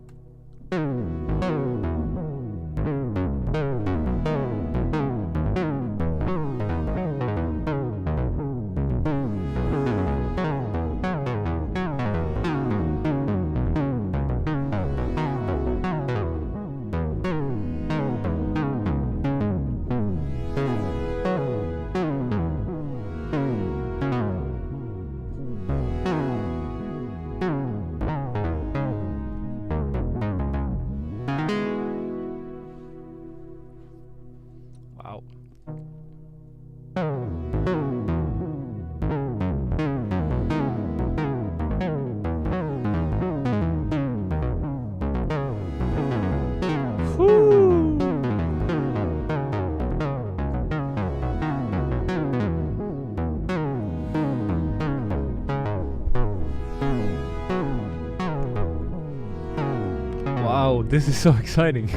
[SPEAKER 1] Wow. Wow, this is so exciting.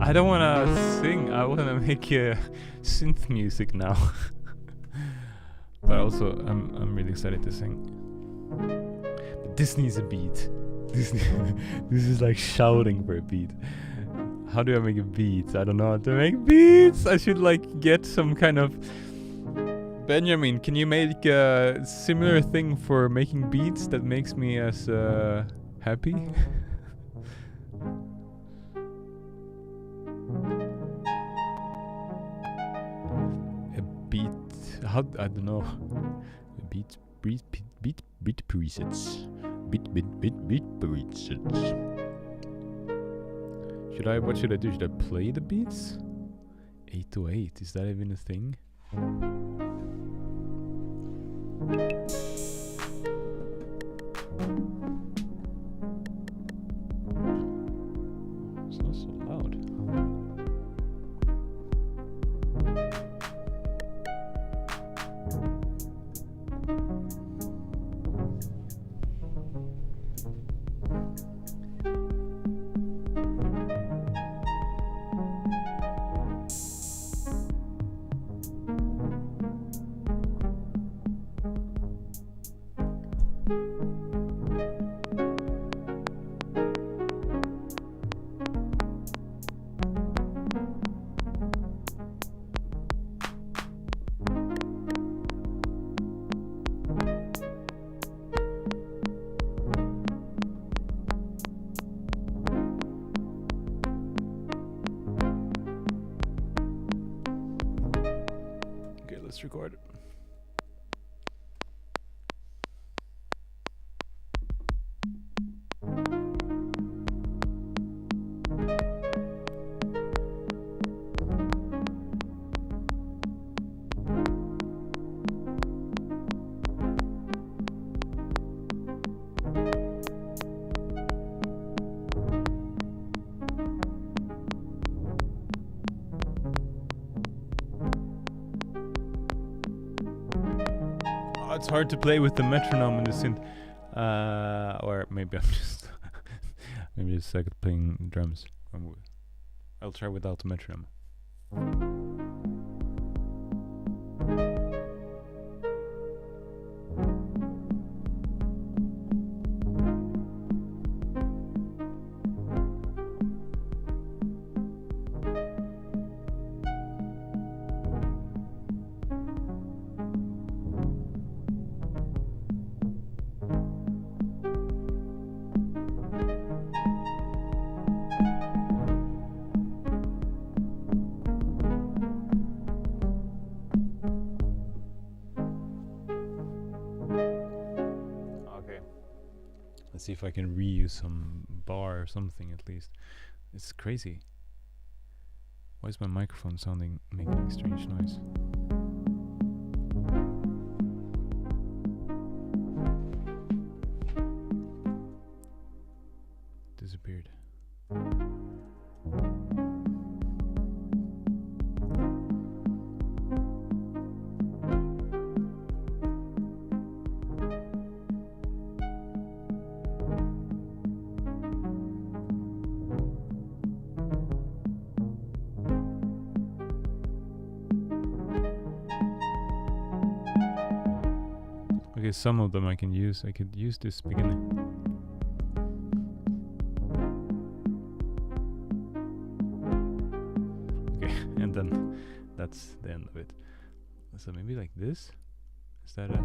[SPEAKER 1] I don't wanna sing, I wanna make synth music now. But also, I'm really excited to sing. But this needs a beat. This is like shouting for a beat. How do I make a beat? I don't know how to make beats. I should like get some kind of... Benjamin, can you make a similar thing for making beats that makes me as happy? Beat, how, I don't know. Beat presets. Beat presets. What should I do? Should I play the beats? 808, is that even a thing? It's not so loud. Let's record it. It's hard to play with the metronome and the synth, or maybe I'm just maybe it's like playing drums. I'll try without the metronome. Let's see if I can reuse some bar or something at least. It's crazy. Why is my microphone making strange noise? Disappeared. Okay, some of them I can use. I could use this beginning. Okay, and then that's the end of it. So maybe like this? Is that it?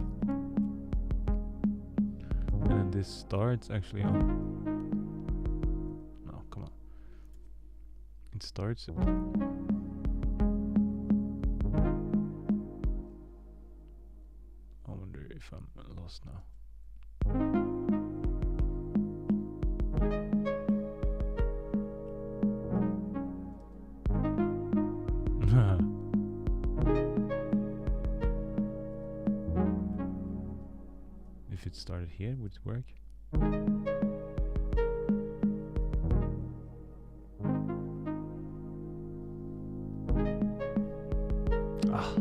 [SPEAKER 1] And then this starts actually on. No, come on. It starts. If I'm lost now. If it started here, would it work? Ah.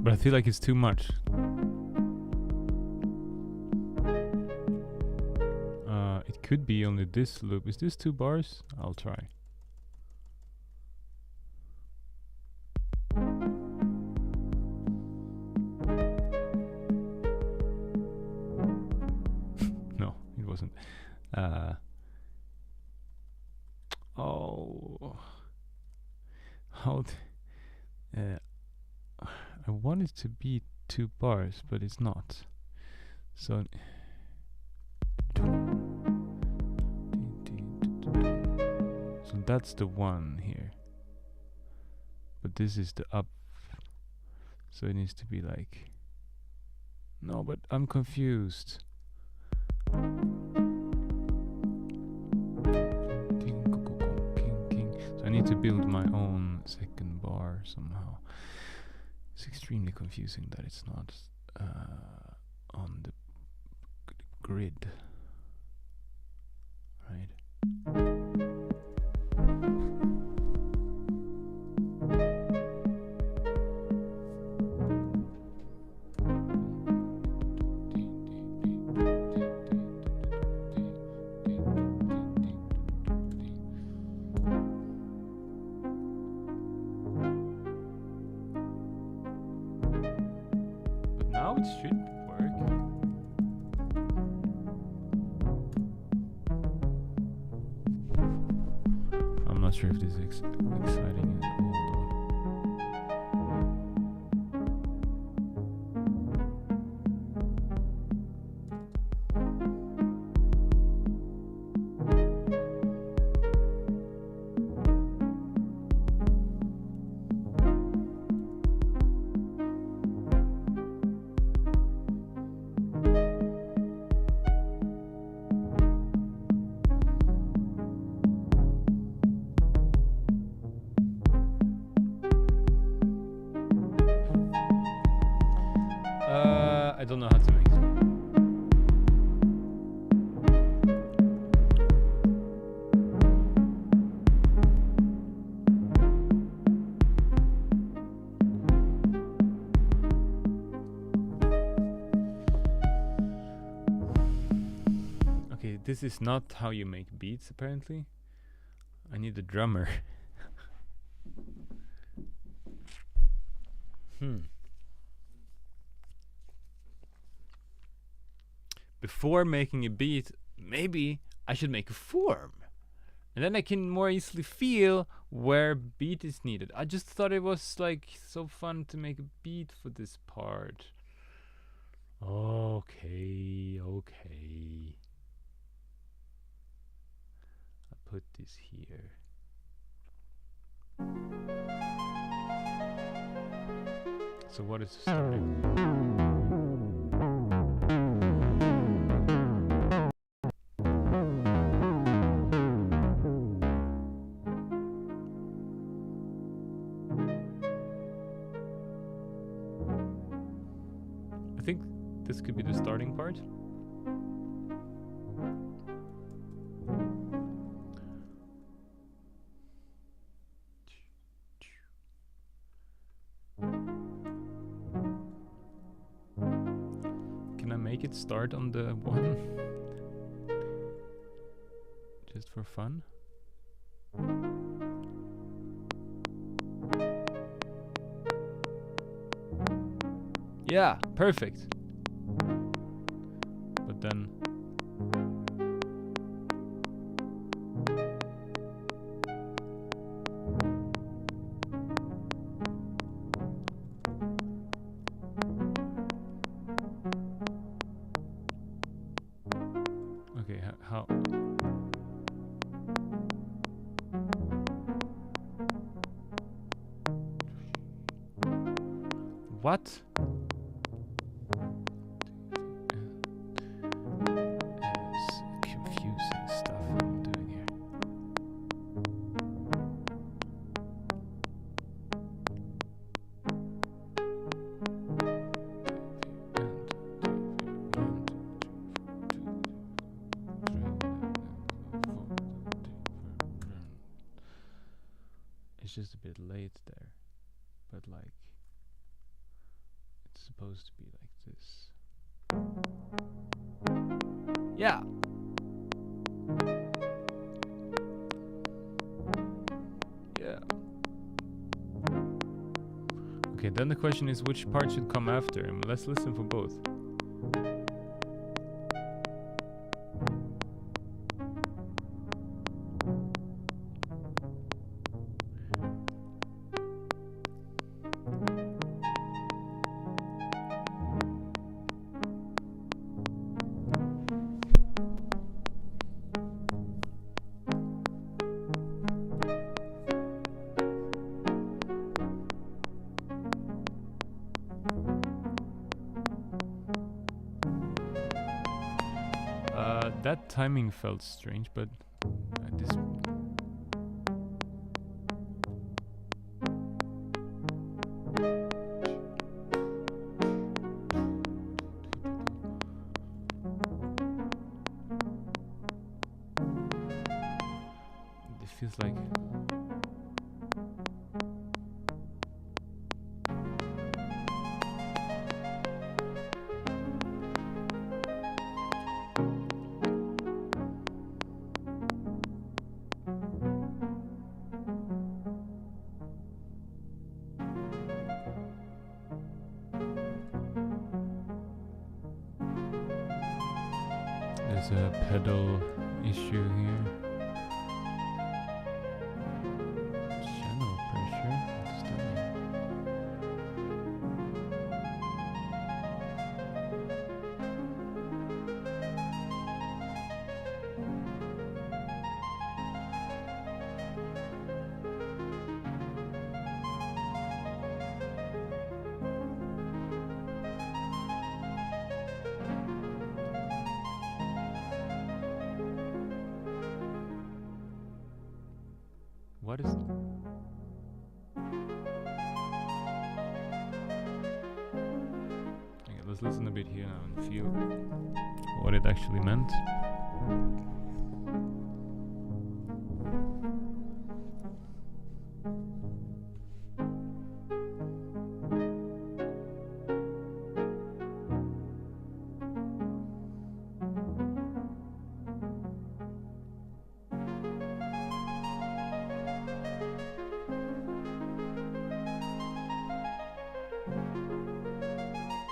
[SPEAKER 1] But I feel like it's too much. It could be only this loop. Is this 2 bars? I'll try. No, it wasn't. Oh. How... I want it to be 2 bars, but it's not. So that's the one here. But this is the up. So it needs to be like... No, but I'm confused. So I need to build my own second bar somehow. It's extremely confusing that it's not on the grid, right? Now it should work. I'm not sure if this is exciting at all though. I don't know how to make it. Okay, this is not how you make beats, apparently. I need a drummer. Before making a beat, maybe I should make a form. And then I can more easily feel where beat is needed. I just thought it was like so fun to make a beat for this part. Okay. I put this here. So what is the starting? I think this could be the starting part. Can I make it start on the 1? Just for fun? Yeah, perfect. But then okay, how? What? It's confusing stuff I'm doing here. It's just a bit late there, but like it's supposed to be like this. Yeah. Yeah. Okay, then the question is which part should come after, and let's listen for both. That timing felt strange, but this. It feels like. There's a pedal issue here. Channel pressure. What's that mean? What is... Okay, let's listen a bit here now and feel what it actually meant.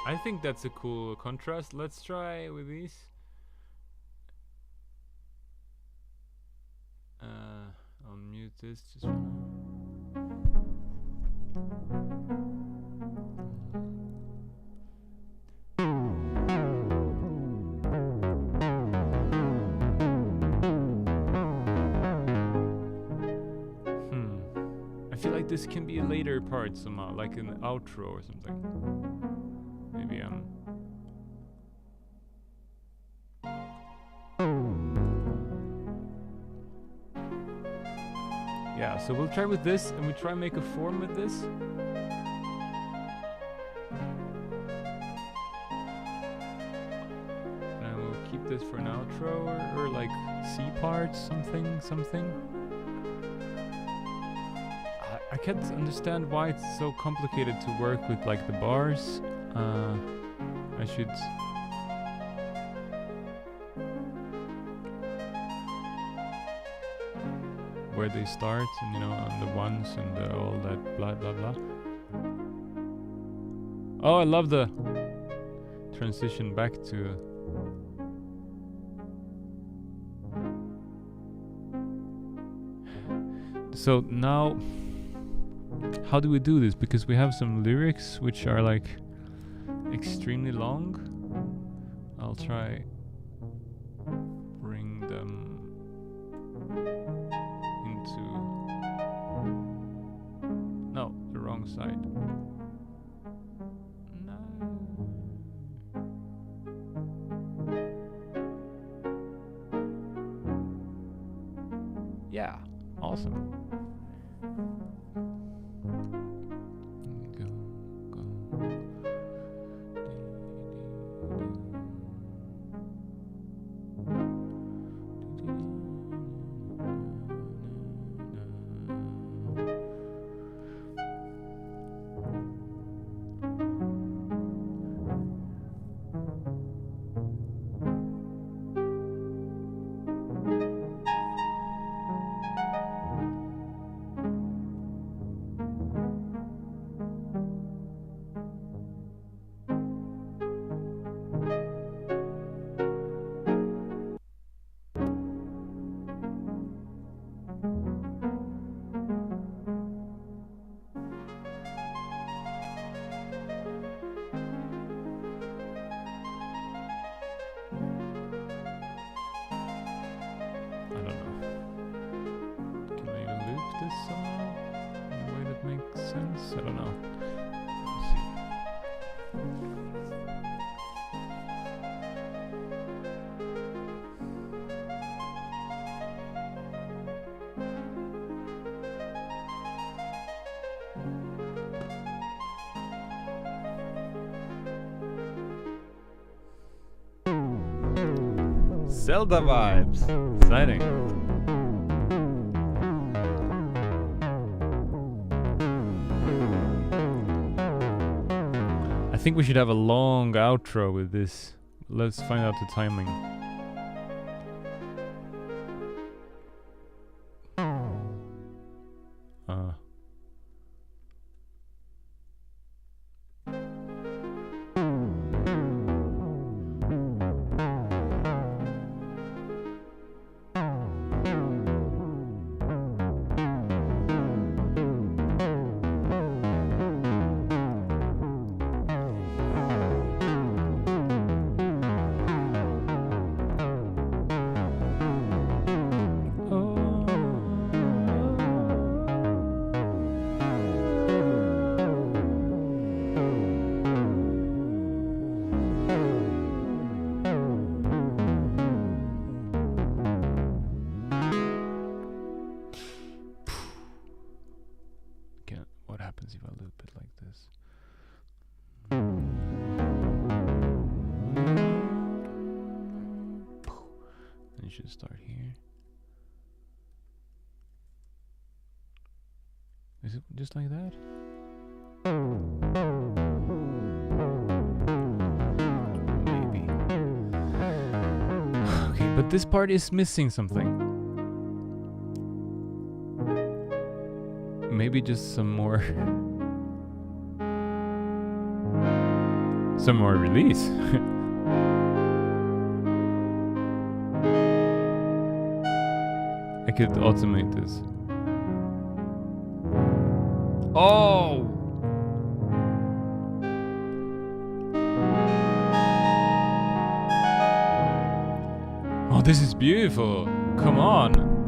[SPEAKER 1] I think that's a cool contrast. Let's try with these. I'll mute this just for now. I feel like this can be a later part somehow, like an outro or something. Maybe yeah, so we'll try with this, and we try make a form with this. And we'll keep this for an outro, or like C part, something. I can't understand why it's so complicated to work with like the bars. I should... where they start, and you know, on the ones and all that blah blah blah. Oh, I love the transition back to... So now, how do we do this? Because we have some lyrics which are like extremely long. I'll try bring them into... No, the wrong side. No. Yeah, awesome. I don't know. Let's see. Zelda vibes. Exciting. I think we should have a long outro with this. Let's find out the timing. If I loop it like this. And you should start here. Is it just like that? Maybe. Okay, but this part is missing something. Maybe just some more. custom or release. I could automate this. Oh! Oh, this is beautiful. Come on.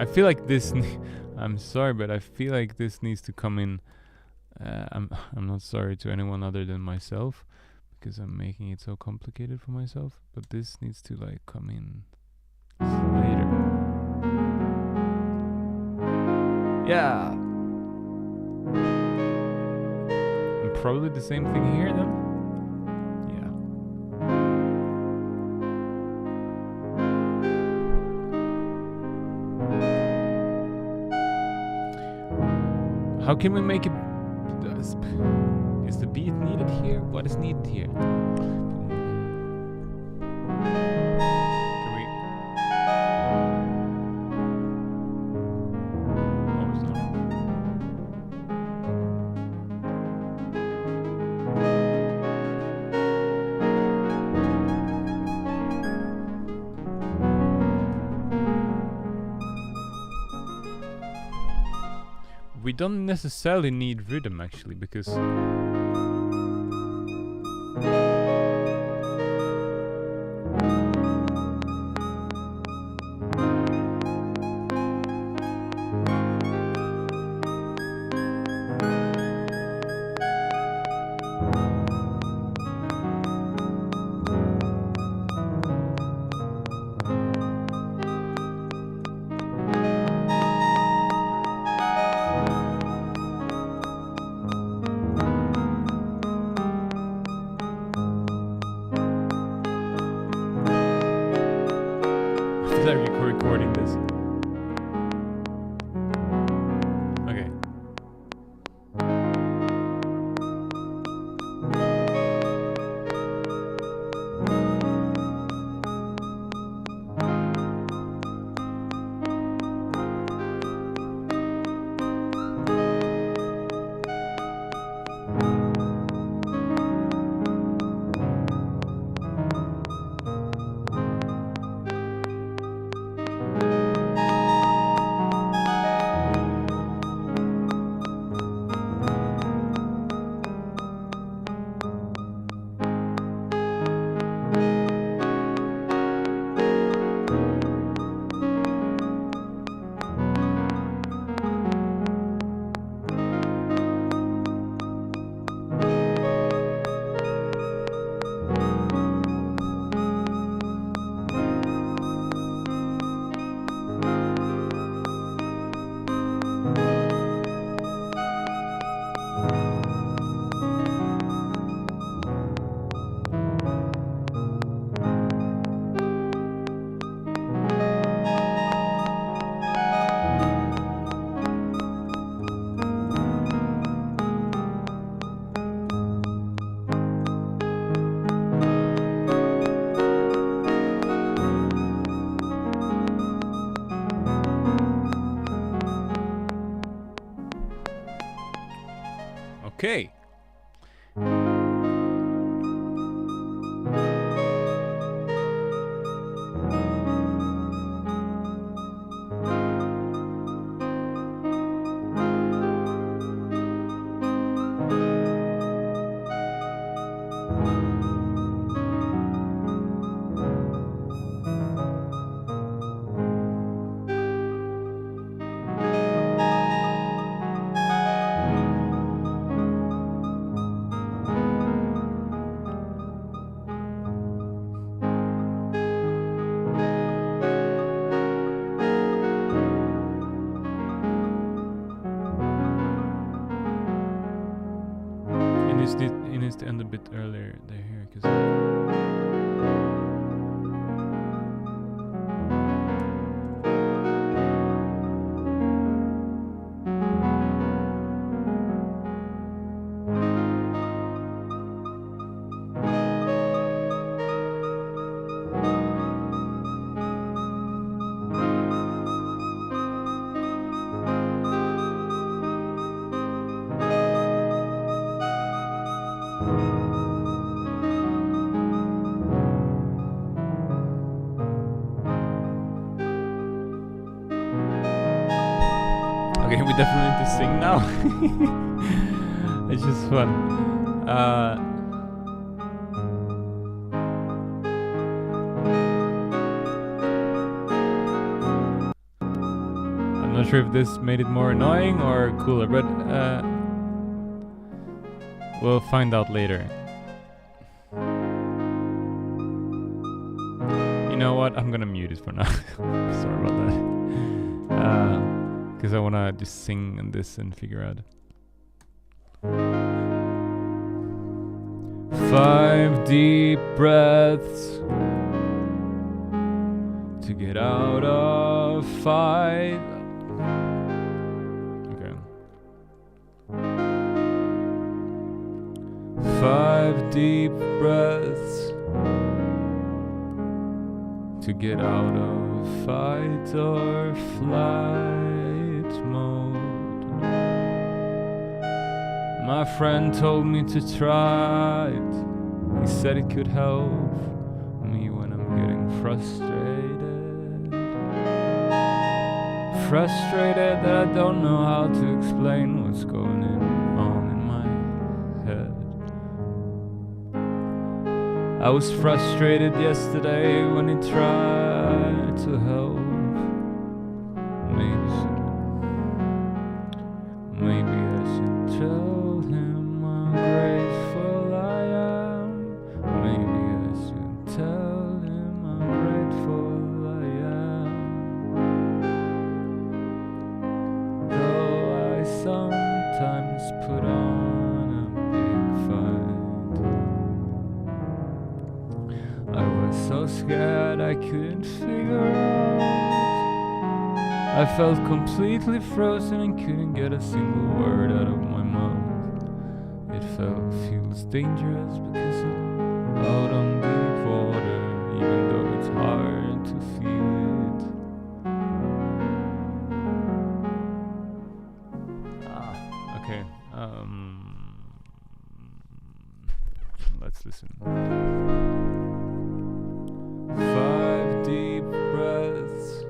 [SPEAKER 1] I feel like this. I'm sorry, but I feel like this needs to come in. I'm not sorry to anyone other than myself, because I'm making it so complicated for myself. But this needs to like come in later. Yeah. And probably the same thing here then. How can we make it? Is the beat needed here? What is needed here? Can we? Oh, it's not. We don't necessarily need rhythm actually, because recording this. Okay. Okay. It needs to end a bit earlier there here, because Okay, we definitely need to sing now. It's just fun. I'm not sure if this made it more annoying or cooler, but we'll find out later. You know what? I'm gonna mute it for now. Sorry about that. Because I wanna just sing on this and figure out. 5 deep breaths to get out of fight. Okay. 5 deep breaths to get out of fight or flight mode. My friend told me to try it. He said it could help me when I'm getting frustrated. Frustrated that I don't know how to explain what's going on in my head. I was frustrated yesterday when he tried to help. Maybe I should tell him how grateful I am. Maybe I should tell him how grateful I am. Though I sometimes put on a big fight. I was so scared I couldn't figure out. I felt completely frozen and couldn't get a single word out of my mouth. It feels dangerous because I'm out on deep water, even though it's hard to feel it. Okay. Let's listen. 5 deep breaths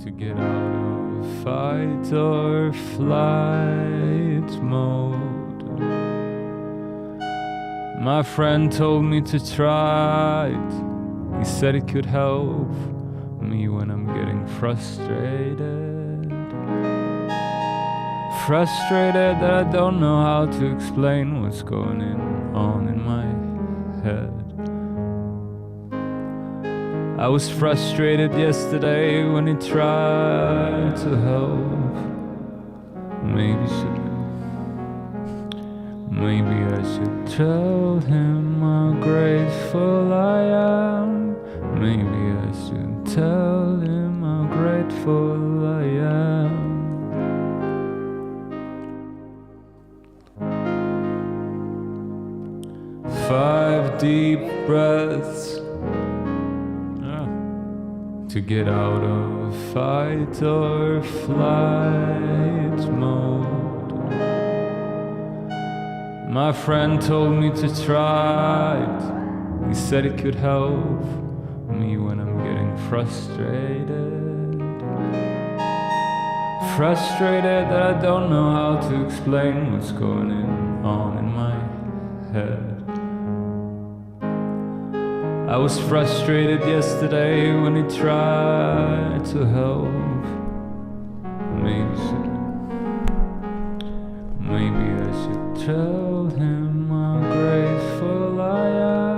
[SPEAKER 1] to get out of fight or flight mode. My friend told me to try it. He said it could help me when I'm getting frustrated. Frustrated that I don't know how to explain what's going on in my head. I was frustrated yesterday when he tried to help. Maybe I should tell him how grateful I am. Maybe I should tell him how grateful I am. Five deep breaths to get out of fight or flight mode. My friend told me to try it. He said it could help me when I'm getting frustrated. Frustrated that I don't know how to explain what's going on in my head. I was frustrated yesterday when he tried to help. Maybe I should tell him how grateful I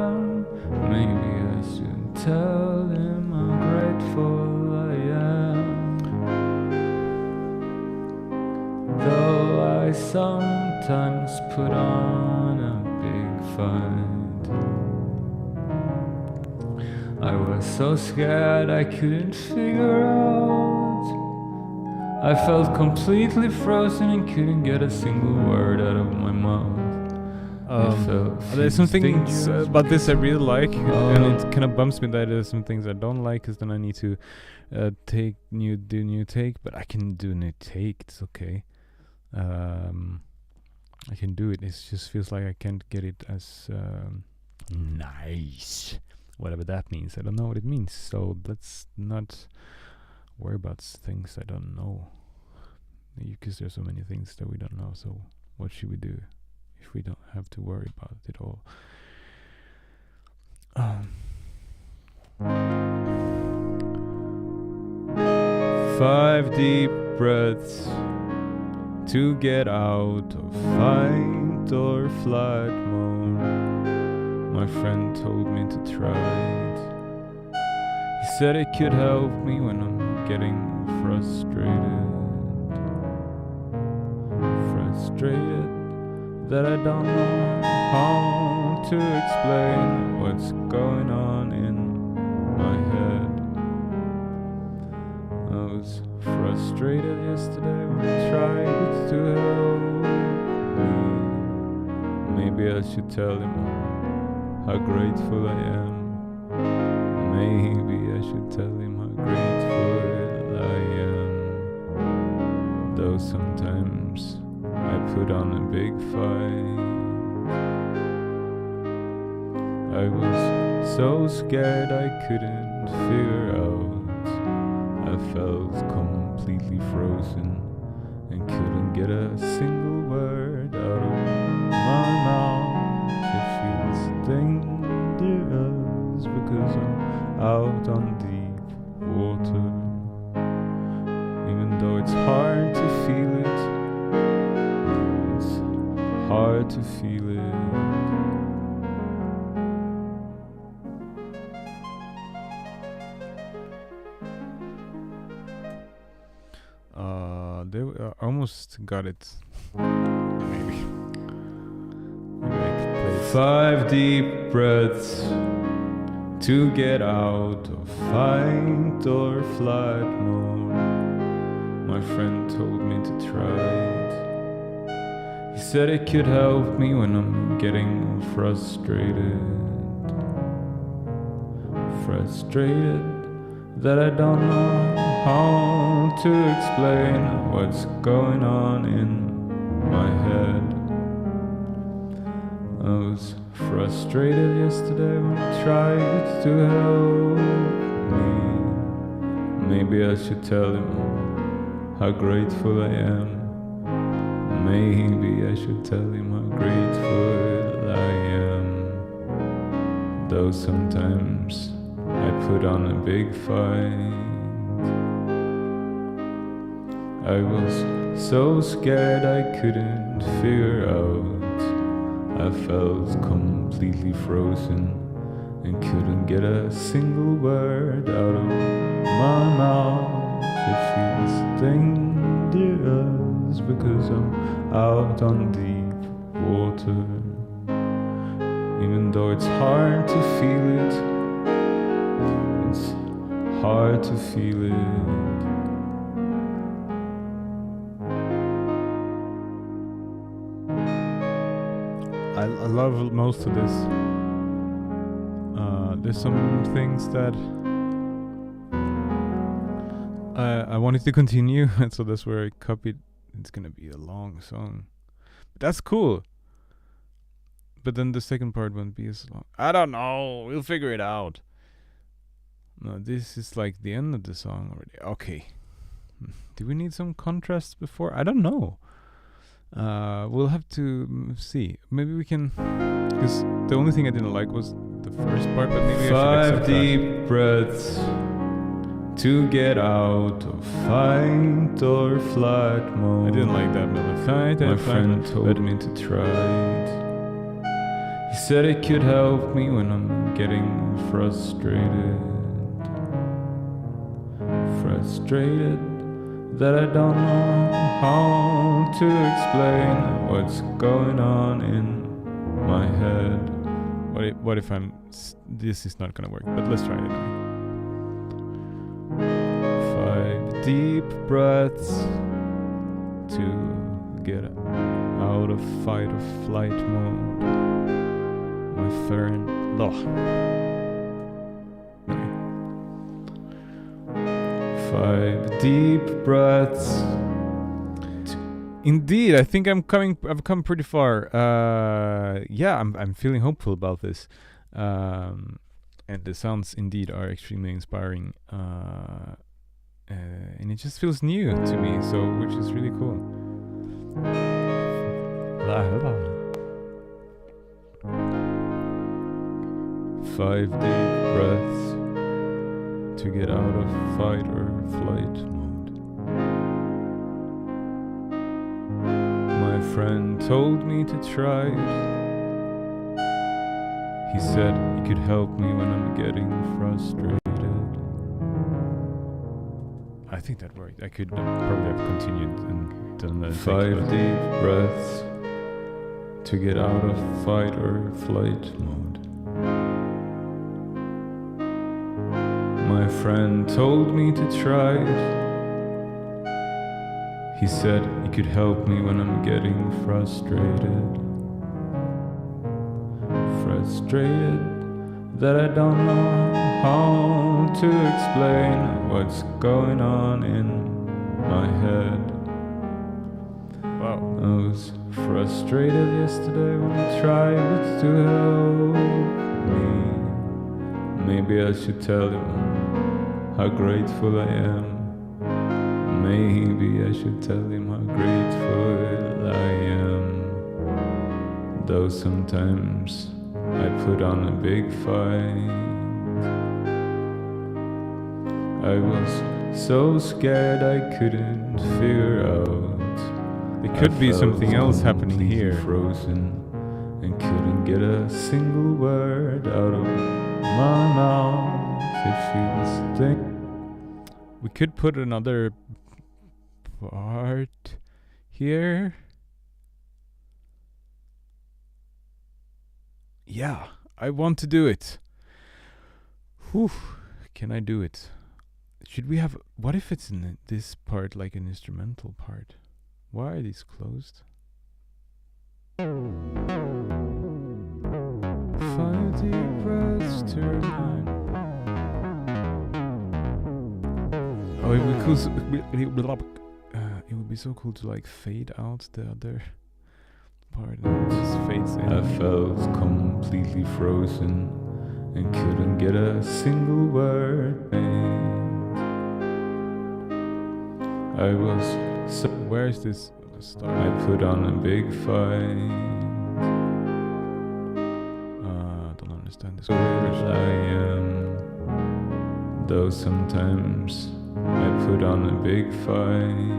[SPEAKER 1] am. Maybe I should tell him how grateful I am. Though I sometimes put on a big fight. I was so scared I couldn't figure out. I felt completely frozen and couldn't get a single word out of my mouth.
[SPEAKER 2] There's some things about this I really like, and it kind of bumps me that there's some things I don't like, because then I need to do new take, but I can do new take, it's okay. I can do it, it just feels like I can't get it as nice. Whatever that means, I don't know what it means, so let's not
[SPEAKER 1] worry about things I don't know. Because there's so many things that we don't know. So what should we do if we don't have to worry about it all? 5 deep breaths to get out of fight or flight mode. My friend told me to try it. He said it could help me when I'm getting frustrated. Frustrated that I don't know how to explain what's going on in my head. I was frustrated yesterday when I tried to help me. Maybe I should tell him how grateful I am. Maybe I should tell him how grateful I am. Though sometimes I put on a big fight. I was so scared I couldn't figure out. I felt completely frozen and couldn't get a single word out of my mouth. It feels dangerous because I'm out on deep water. Even though it's hard to feel it, it's hard to feel it. Almost got it. Maybe. I could play it. 5 deep breaths to get out of fight or flight mode. My friend told me to try it. He said it could help me when I'm getting frustrated. Frustrated that I don't know how to explain what's going on in my head. I was frustrated yesterday when I tried to help me. Maybe I should tell him how grateful I am. Maybe I should tell him how grateful I am. Though sometimes I put on a big fight. I was so scared I couldn't figure out. I felt completely frozen and couldn't get a single word out of my mouth. It feels dangerous because I'm out on deep water. Even though it's hard to feel it, it's hard to feel it. I love most of this. There's some things that I wanted to continue, and so that's where I copied. It's gonna be a long song. But that's cool. But then the second part won't be as long. I don't know. We'll figure it out. No, this is like the end of the song already. Okay. Do we need some contrasts before? I don't know. We'll have to see. Maybe we can, because the only thing I didn't like was the first part, but maybe 5 deep breaths to get out of fight or flight mode. I didn't like that melody. My friend told me to try it. He said it could help me when I'm getting frustrated. Frustrated that I don't know how to explain what's going on in my head. What if I'm... this is not gonna work, but let's try it anyway. 5 deep breaths to get out of fight or flight mode. My friend... Okay. 5 deep breaths. Indeed, I think I've come pretty far. Yeah, I'm feeling hopeful about this. And the sounds indeed are extremely inspiring.
[SPEAKER 2] and it just feels new to me, so which is really cool. La la. 5 deep breaths to get out of fight or flight mode. My friend told me to try it. He said he could help me when I'm getting frustrated. I think that worked. I could probably have continued and done that. 5 deep breaths to get out of fight or flight mode. My friend told me to try it. He said he could help me when I'm getting frustrated. Frustrated that I don't know how to explain what's going on in my head. Wow. I was frustrated yesterday when I tried to help me. Maybe I should tell him how grateful I am. Maybe I should tell him how grateful I am. Though sometimes I put on a big fight. I was so scared I couldn't figure out. There could be something else happening here. Frozen and couldn't get a single word out of my mouth. It feels thick. We could put another part here. Yeah, I want to do it. Whew, can I do it? Should we have... What if it's in this part like an instrumental part? Why are these closed? 5 deep breaths to remind. Oh, it would be so cool to like fade out the other part and it just fades in. I felt completely frozen and couldn't get a single word made. I was so... Where's this start? I put on a big fight. Don't understand this. I am. Though sometimes I put on a big fight.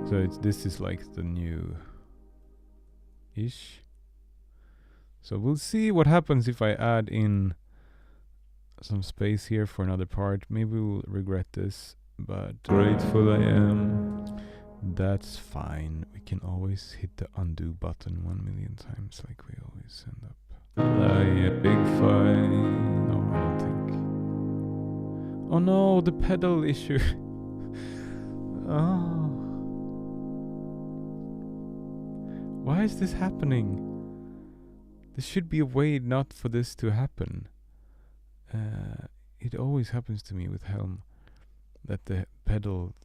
[SPEAKER 2] So this is like the new-ish. So we'll see what happens if I add in some space here for another part. Maybe we'll regret this, but grateful I am. That's fine. We can always hit the undo button 1,000,000 times like we always end up. A big fight. No, I don't think. Oh no, the pedal issue. Oh. Why is this happening? There should be a way not for this to happen. It always happens to me with Helm that the pedal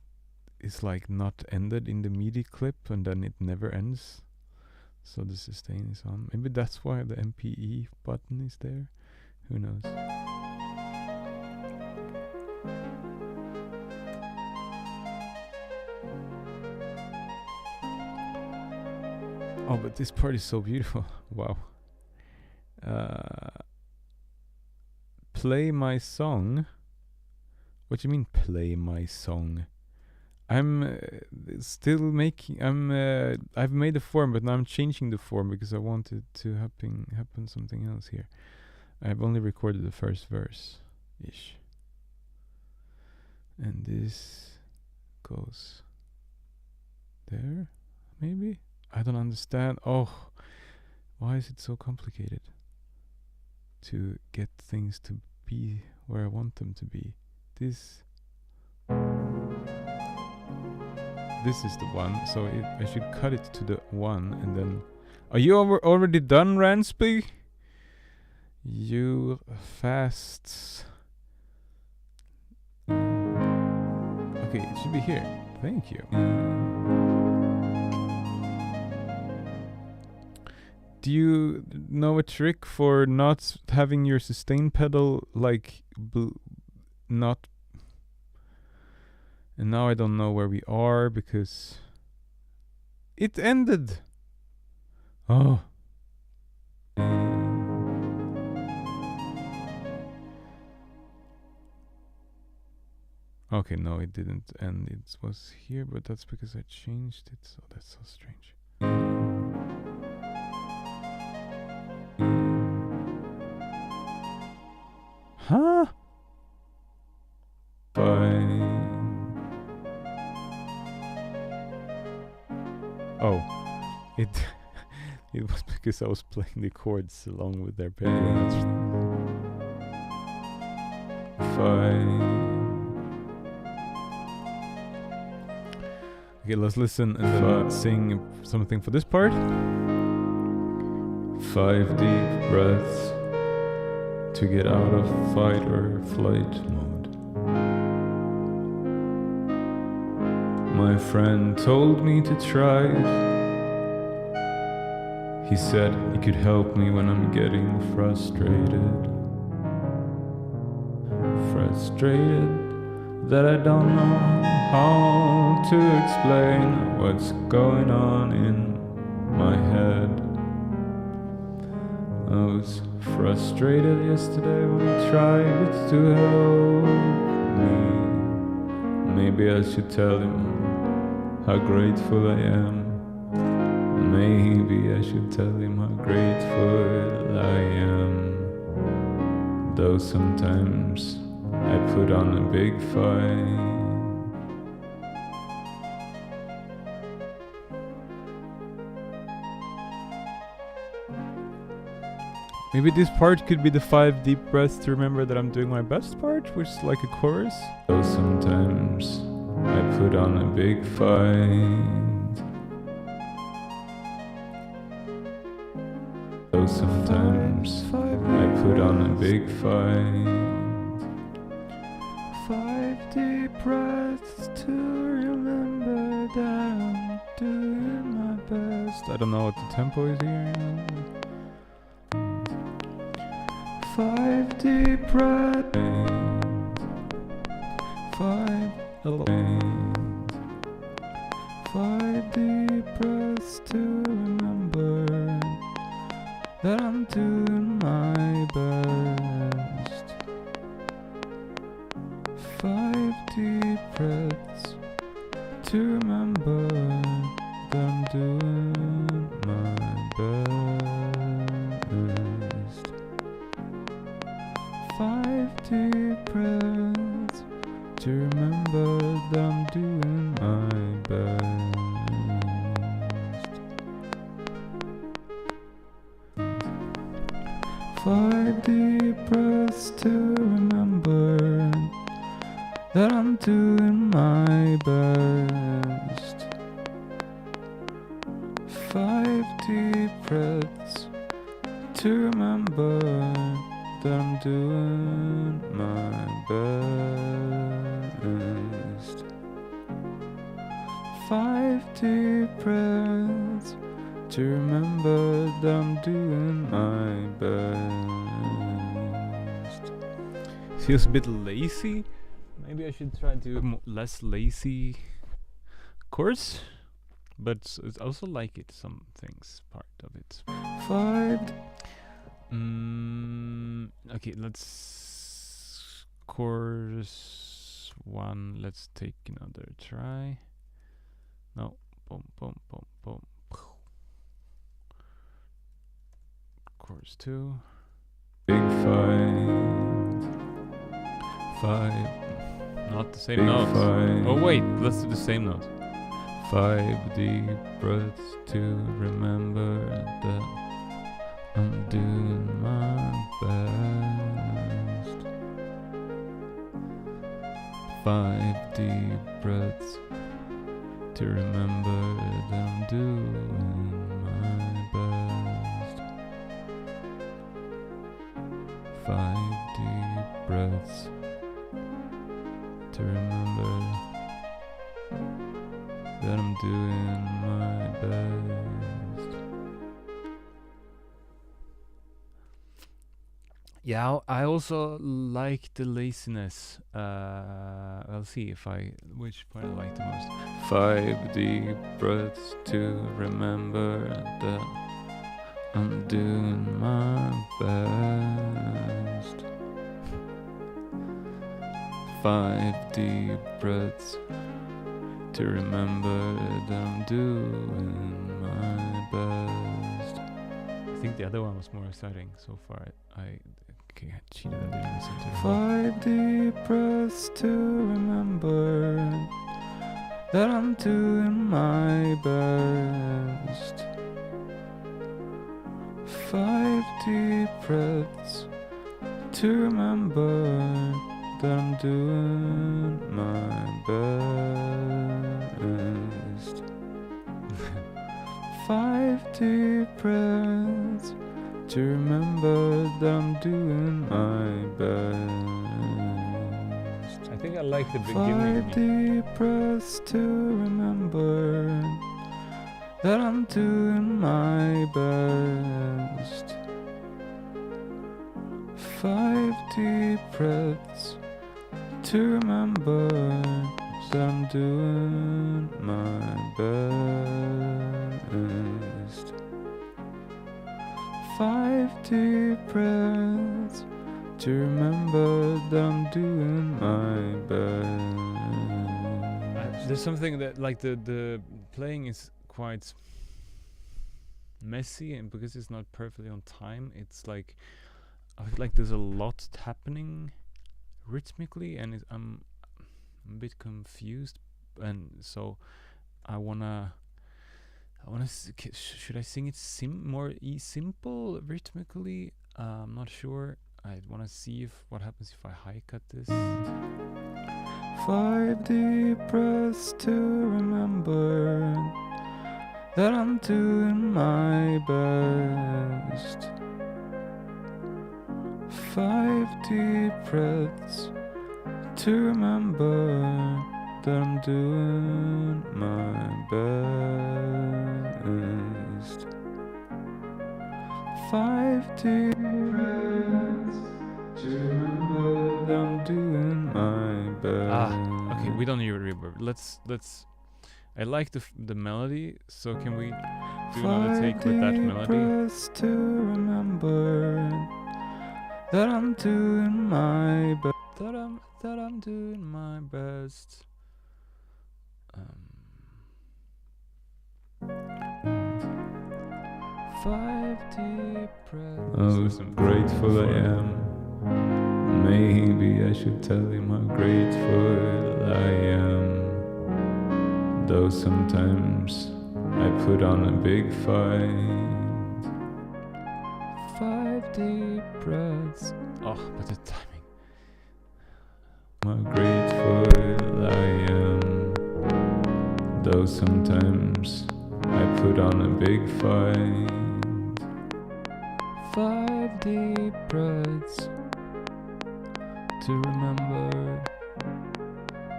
[SPEAKER 2] is like not ended in the MIDI clip and then it never ends. So the sustain is on. Maybe that's why the MPE button is there. Who knows? Oh, but this part is so beautiful. Wow. Play my song. What do you mean play my song? I'm still making... I've made a form, but now I'm changing the form because I wanted to happen something else here. I've only recorded the first verse-ish. And this goes there, maybe? I don't understand. Oh, why is it so complicated to get things to be where I want them to be? This is the one, so I should cut it to the one and then... Are you already done, Ransby? You fasts. Okay, it should be here. Thank you. Do you know a trick for not having your sustain pedal like not. And now I don't know where we are because it ended. Oh. Okay, no, it didn't end. It was here, but that's because I changed it, so that's so strange. Huh? Fine. Oh, it it was because I was playing the chords along with their piano. That's fine. Okay, let's listen and then sing something for this part. 5 deep breaths to get out of fight or flight mode. My friend told me to try it. He said he could help me when I'm getting frustrated. Frustrated that I don't know how to explain what's going on in my head. I was frustrated yesterday when I tried to help me. Maybe I should tell him how grateful I am. Maybe I should tell him how grateful I am. Though sometimes I put on a big fight. Maybe this part could be the 5 deep breaths to remember that I'm doing my best part, which is like a chorus. Though sometimes I put on a big fight. Though sometimes I put on a big fight. 5 deep breaths to remember that I'm doing my best. I don't know what the tempo is here. 5 deep breaths. 5 deep breaths to remember that I'm doing my best. 5 deep breaths to remember that I'm doing my best. 5 deep breaths to remember that I'm doing my best. 5 deep breaths to remember that I'm doing my best. 5 deep breaths to remember that I'm doing my best. 5 deep breaths to remember that I'm doing my best. Feels a bit lazy. Maybe I should try to less lazy chorus, but I also like it. Some things part of it. 5. Okay, let's chorus 1. Let's take another try. No, boom, boom, boom, boom. Chorus 2. Big 5. 5. Not the same note. 5. Oh wait, let's do the same note. 5 deep breaths to remember that I'm doing my best. 5 deep breaths to remember that I'm doing my best. 5 deep breaths to remember that I'm doing my best.
[SPEAKER 1] Yeah, I also like the laziness. I'll see if which part I like the most. 5 deep breaths to remember that I'm doing my best. 5 deep breaths to remember that I'm doing my best. I think the other one was more exciting so far. I cheated. I didn't listen to it. 5 deep breaths to remember that I'm doing my best. 5 deep breaths to remember that I'm doing my best. 5 deep breaths to remember that I'm doing my best. I think I like the beginning. 5 deep breaths to remember that I'm doing my best. 5 deep breaths to remember that I'm doing my best. 5 deep breaths to remember that I'm doing my best. There's something that like the playing is quite messy, and because it's not perfectly on time, it's like I feel like there's a lot happening rhythmically, and I'm a bit confused, and so I wanna should I sing it more simple rhythmically? I'm not sure. I wanna see what happens if I high cut this. 5 deep breaths to remember that I'm doing my best. 5 deep breaths to remember that I'm doing my best. 5 deep breaths to remember that I'm doing my best. Okay, we don't need a reverb. Let's. I like the melody, so can we do another take with that melody? 5 deep breaths to remember that I'm doing my best. That I'm doing my best. 5 deep breaths. Oh, so grateful I am. Maybe I should tell him how grateful I am. Though sometimes I put on a big fight. 5 deep breaths. Oh, but the timing. How grateful I am. Though sometimes I put on a big fight. 5 deep breaths to remember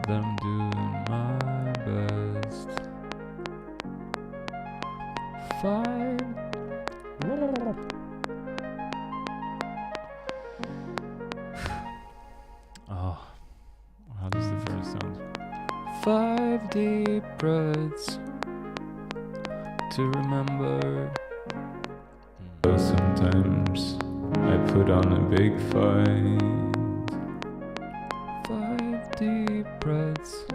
[SPEAKER 1] that I'm doing my best. 5. Oh, how does the first sound? 5 deep breaths to remember. Though sometimes I put on a big fight. 5 deep breaths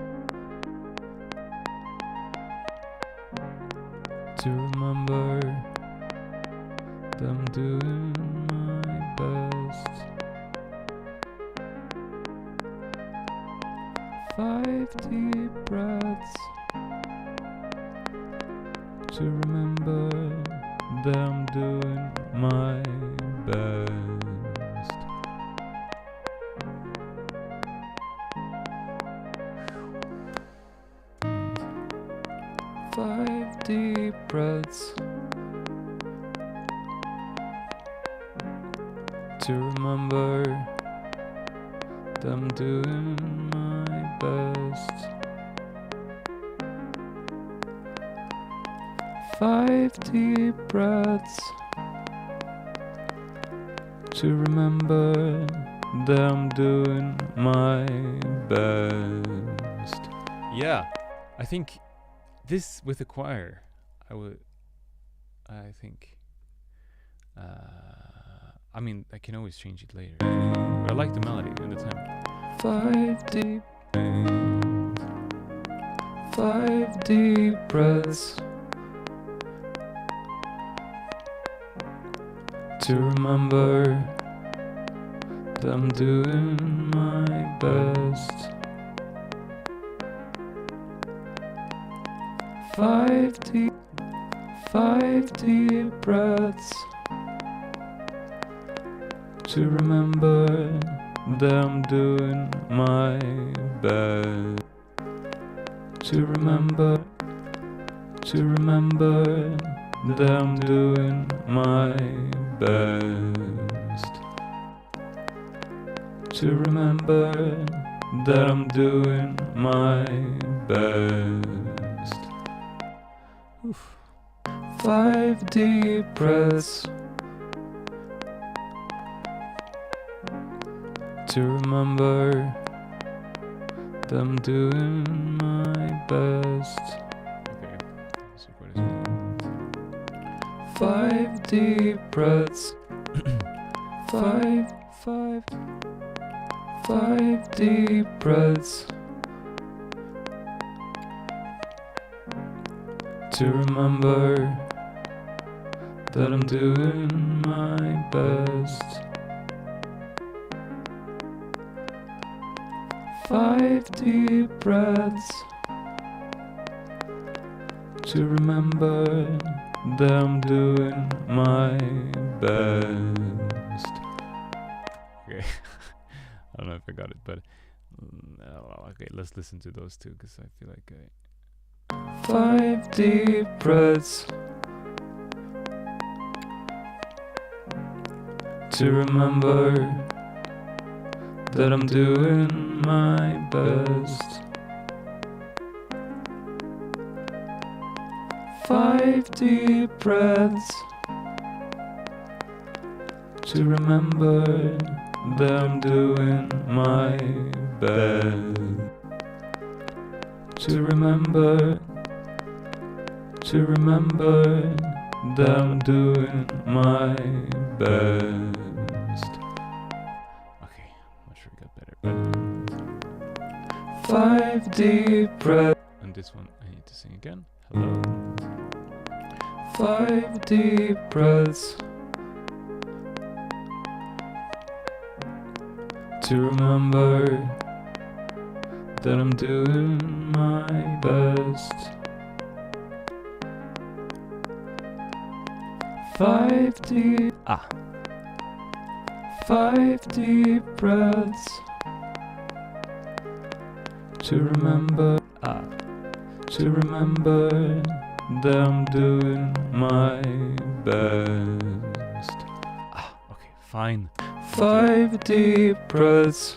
[SPEAKER 1] to remember that I'm doing my best. 5 deep breaths to remember that I'm doing my best. 5 deep breaths to remember that I'm doing my best. 5 deep breaths to remember that I'm doing my best. Yeah, I think this with the choir, I think, I mean, I can always change it later. But I like the melody at the time. 5 deep breaths, 5 deep breaths, to remember that I'm doing my best. 5 deep breaths, to remember that I'm doing my best. To remember that I'm doing my best. To remember that I'm doing my best. Oof. 5 deep breaths, to remember that I'm doing my best. Okay, let's record this. 5 deep breaths. 5 deep breaths, to remember that I'm doing my best. 5 deep breaths, to remember that I'm doing my best. Okay, I don't know if I got it, but okay, let's listen to those two, because I feel like 5 deep breaths, to remember that I'm doing my best. 5 deep breaths, to remember that I'm doing my best. To remember that I'm doing my best. Okay, I'm not sure it got better, but 5 deep breaths. And this one I need to sing again. Hello. 5 deep breaths, to remember that I'm doing my best. 5 deep 5 deep breaths, to remember that I'm doing my best. Okay, fine. 5 deep breaths,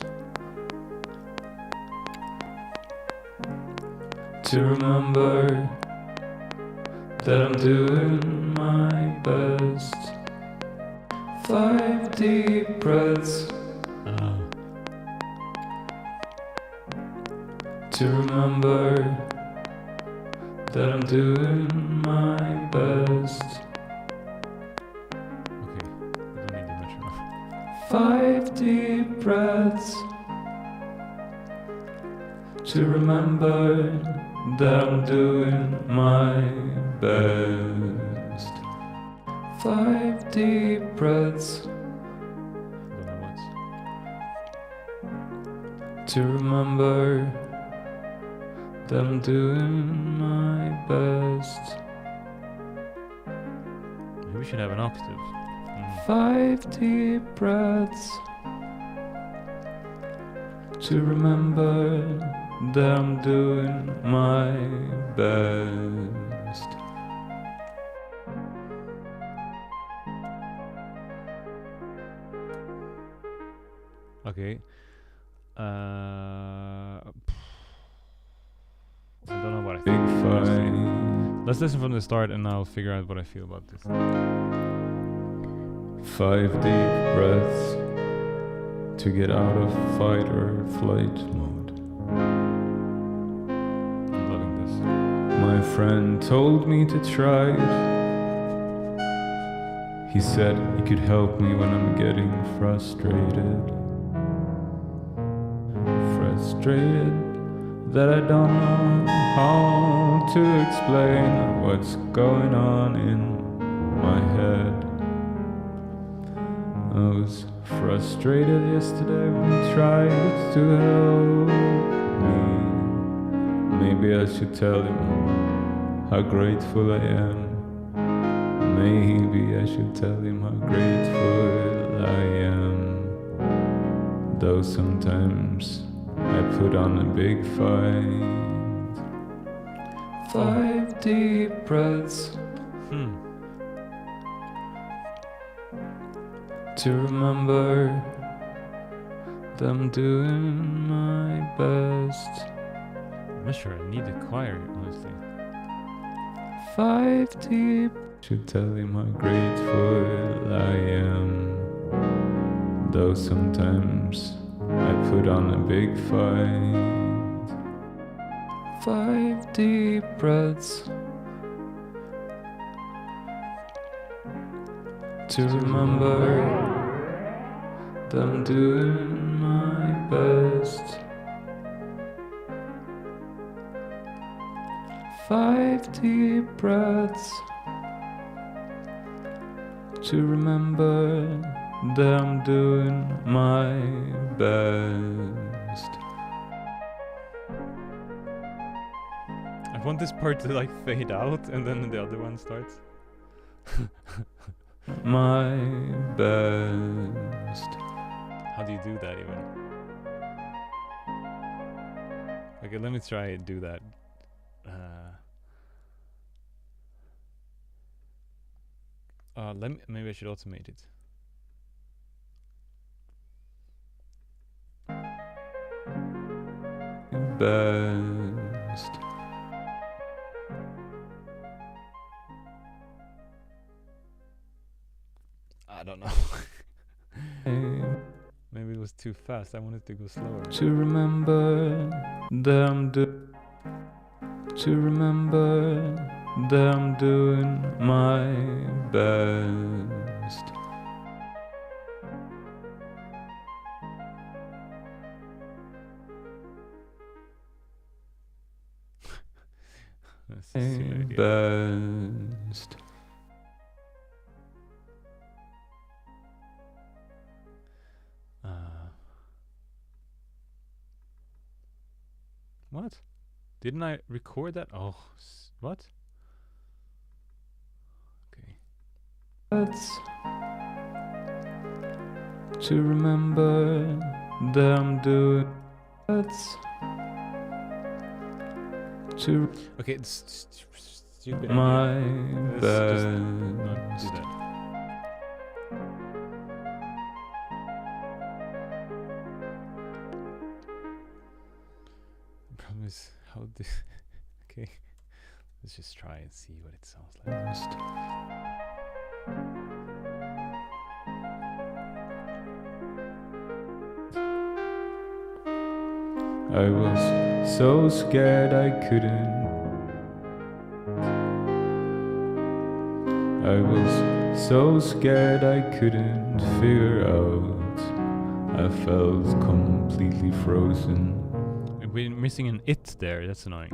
[SPEAKER 1] to remember that I'm doing my best. 5 deep breaths, to remember that I'm doing my best. Okay, I don't need the metronome. 5 deep breaths, to remember that I'm doing my best. 5 deep breaths, to remember that I'm doing my best. Maybe we should have an octave. 5 deep breaths, to remember that I'm doing my best. Okay. I don't know what I think. Fine. Let's listen from the start and I'll figure out what I feel about this.
[SPEAKER 2] 5 deep breaths to get out of fight or flight mode.
[SPEAKER 1] I'm loving this.
[SPEAKER 2] My friend told me to try it. He said he could help me when I'm getting frustrated. Frustrated that I don't know how to explain what's going on in my head. I was frustrated yesterday when he tried to help me. Maybe I should tell him how grateful I am. Maybe I should tell him how grateful I am. Though sometimes I put on a big fight. 5 deep breaths to remember that I'm doing my best.
[SPEAKER 1] I'm not sure I need a choir, honestly.
[SPEAKER 2] 5 deep. Should tell him how grateful I am. Though sometimes I put on a big fight. 5 deep breaths to remember that I'm doing my best. 5 deep breaths to remember that I'm doing my best.
[SPEAKER 1] I want this part to like fade out and then the other one starts.
[SPEAKER 2] My best.
[SPEAKER 1] How do you do that even? Okay, let me try and do that. Maybe I should automate it.
[SPEAKER 2] Best.
[SPEAKER 1] I don't know. Maybe it was too fast. I wanted to go slower.
[SPEAKER 2] To remember that I'm doing my best.
[SPEAKER 1] That's a silly idea.
[SPEAKER 2] Best.
[SPEAKER 1] What? Didn't I record that? Oh, what? Okay.
[SPEAKER 2] That's to remember that I'm doing. That's to.
[SPEAKER 1] Okay, it's stupid.
[SPEAKER 2] My
[SPEAKER 1] Let's
[SPEAKER 2] best.
[SPEAKER 1] just not do that. Problem is how this. Okay, let's just try and see what it sounds like.
[SPEAKER 2] I was so scared I couldn't. I was so scared I couldn't figure out. I felt completely frozen.
[SPEAKER 1] We're missing an it there. That's annoying.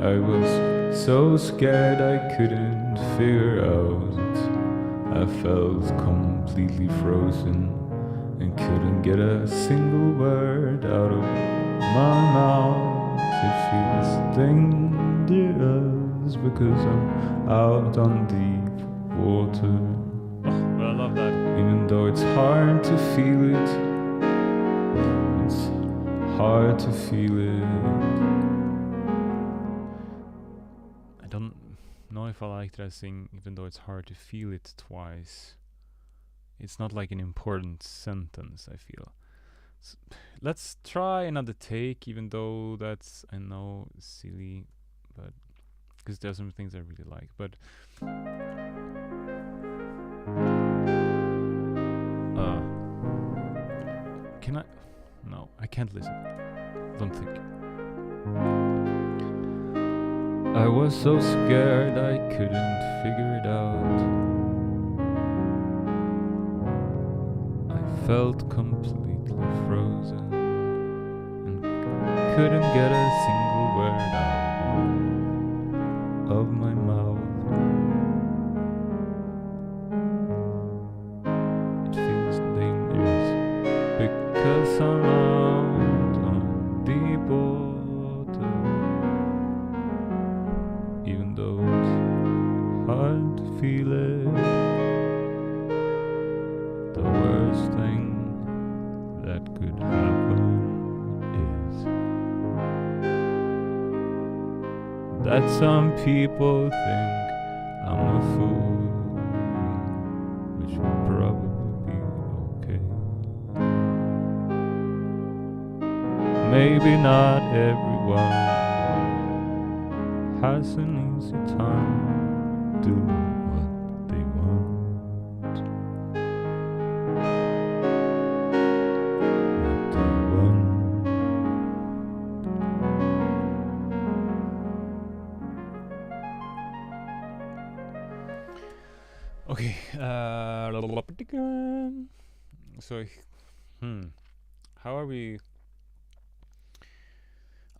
[SPEAKER 2] I was so scared I couldn't figure out. I felt completely frozen and couldn't get a single word out of my mouth. It feels dangerous because I'm out on deep water.
[SPEAKER 1] Oh, well, I love that.
[SPEAKER 2] Even though it's hard to feel it, it's hard to feel it.
[SPEAKER 1] I don't know if I like that I sing, even though it's hard to feel it twice. It's not like an important sentence, I feel. Let's try another take, even though that's, I know, silly, but because there are some things I really like. But I can't listen. Don't think. I was so scared I couldn't figure it out. I felt completely frozen and couldn't get a single word out of my mouth. It feels dangerous because I'm out on deep water, even though it's hard to feel it. The worst thing that could happen is that some people think I'm a fool, which would probably be okay. Maybe not everyone has an easy time doing what they want. What they want. Okay, so, how are we?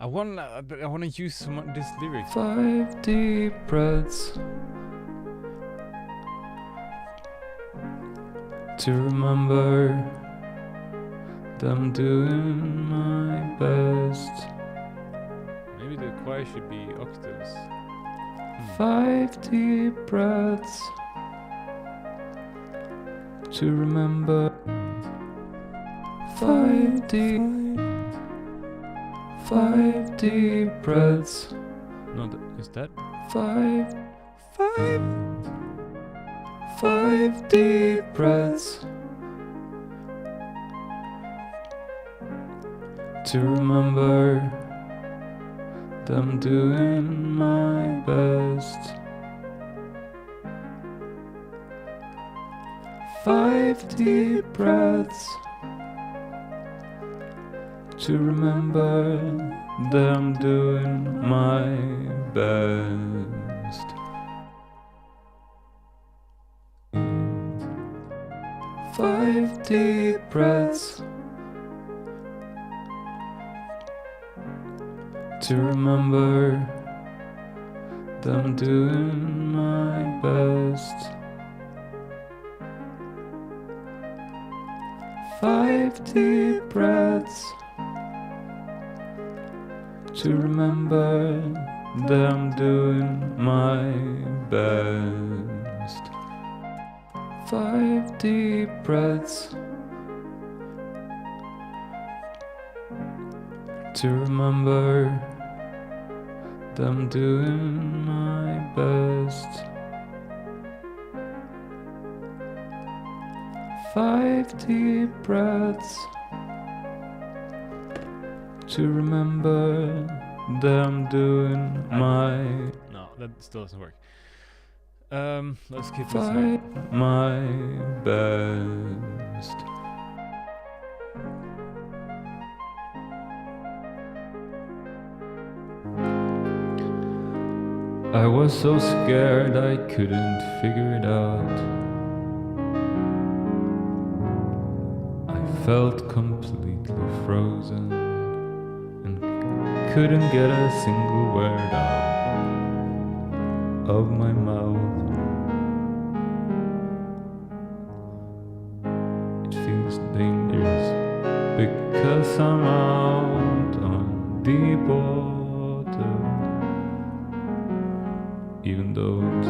[SPEAKER 1] I wanna use some of this lyric. 5 deep breaths to remember that I'm doing my best. Maybe the choir should be octaves. 5 deep breaths to remember. 5 deep breaths. No, is that 5 deep breaths to remember that I'm doing my best. 5 deep breaths to remember that I'm doing my best. 5 deep breaths to remember that I'm doing my best. 5 deep breaths to remember that I'm doing my best. 5 deep breaths to remember that I'm doing my best. 5 deep breaths to remember that I'm doing my... No, that still doesn't work. Let's keep listening. My best. I was so scared I couldn't figure it out. I felt completely frozen and couldn't get a single word out of my mouth. It feels dangerous because I'm out on deep water, even though it's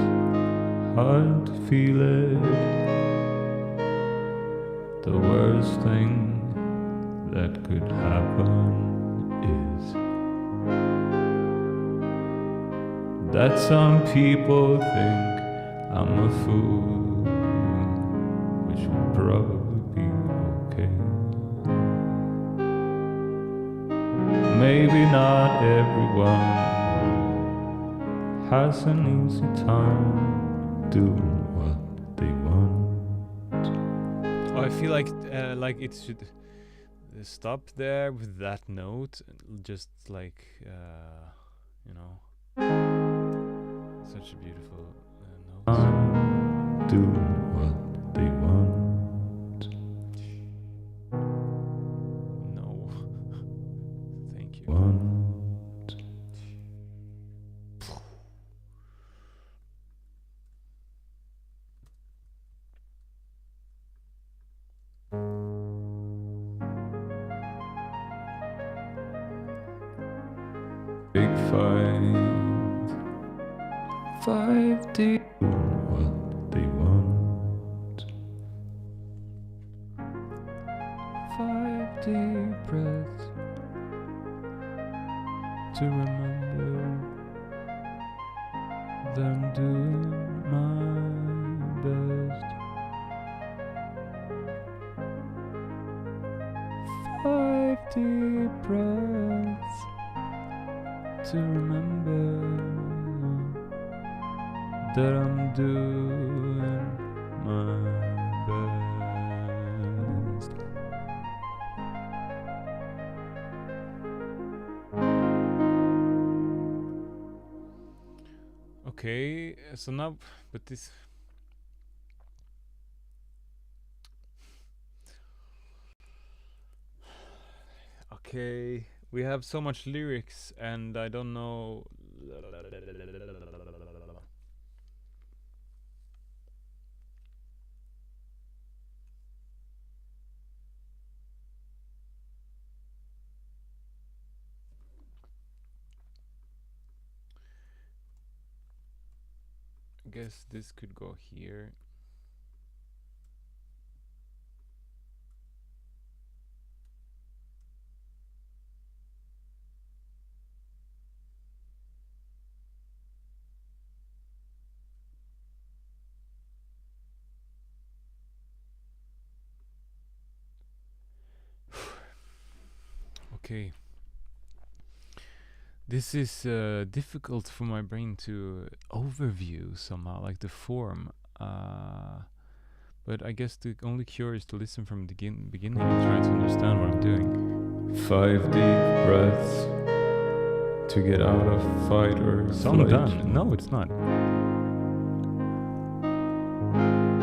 [SPEAKER 1] hard to feel it. The worst thing that could happen is that some people think I'm a fool, which would probably be okay. Maybe not everyone has an easy time doing what they want. Oh, I feel like it should. stop there with that note, just like you know, such a beautiful note.
[SPEAKER 2] Do what they want.
[SPEAKER 1] No, thank you.
[SPEAKER 2] Want. Big fight. 5D. What they want.
[SPEAKER 1] 5 deep breaths to remember that I'm doing my best. 5 deep breaths to remember that I'm doing my best. Okay, so now, but this. Okay, we have so much lyrics, and I don't know. I guess this could go here. Okay. This is difficult for my brain to overview somehow, like the form. But I guess the only cure is to listen from the beginning and try to understand what I'm doing.
[SPEAKER 2] 5 deep breaths to get out of fight or
[SPEAKER 1] Song
[SPEAKER 2] flight.
[SPEAKER 1] done. No, it's not.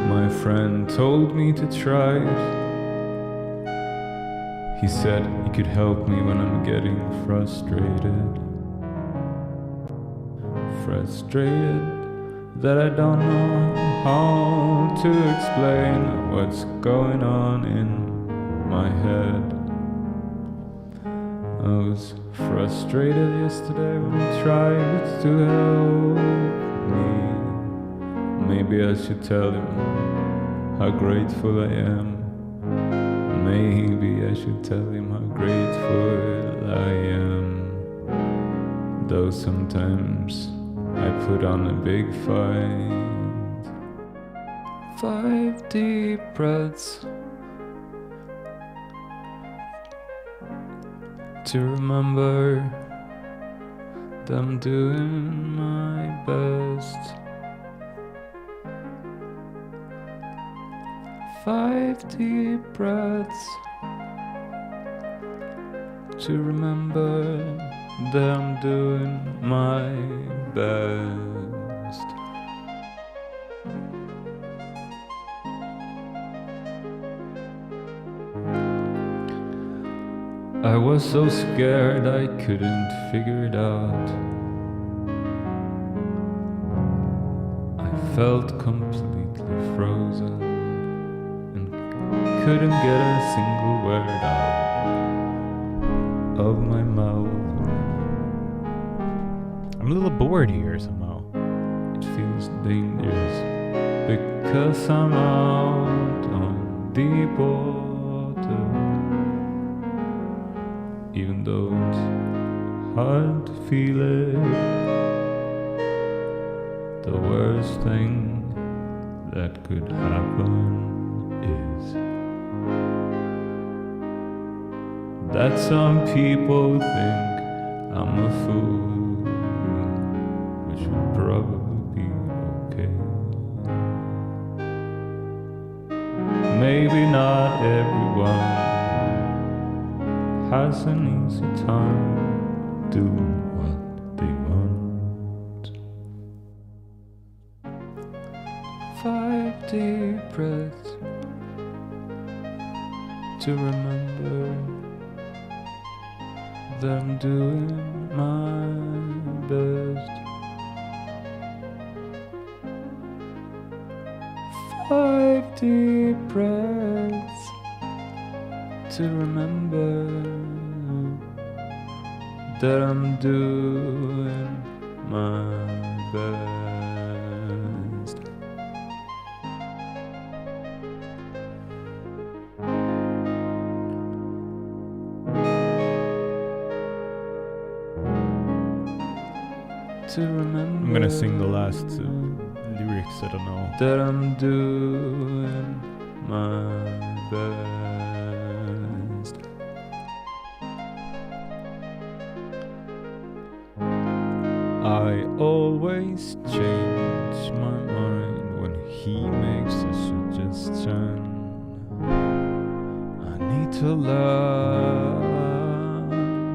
[SPEAKER 2] My friend told me to try it. He said he could help me when I'm getting frustrated. Frustrated that I don't know how to explain what's going on in my head. I was frustrated yesterday when he tried to help me. Maybe I should tell him how grateful I am. Maybe I should tell him how grateful I am. Though sometimes I put on a big fight. 5 deep breaths to remember that I'm doing my best. 5 deep breaths to remember that I'm doing my best. I was so scared I couldn't figure it out. I felt completely frozen and couldn't get a single word out of my mouth.
[SPEAKER 1] I'm a little bored here somehow.
[SPEAKER 2] It feels dangerous because I'm out on deep water. Even though it's hard to feel it, the worst thing that could happen is that some people think I'm a fool, which would probably be okay. Maybe not everyone
[SPEAKER 1] has an easy time doing what they want. 5 deep breaths to remember that I'm doing my best. 5 deep breaths to remember that I'm doing my best. To remember,
[SPEAKER 2] I'm gonna sing the last lyrics, I don't know.
[SPEAKER 1] That I'm doing my best. I always change my mind when he makes a suggestion. I need to learn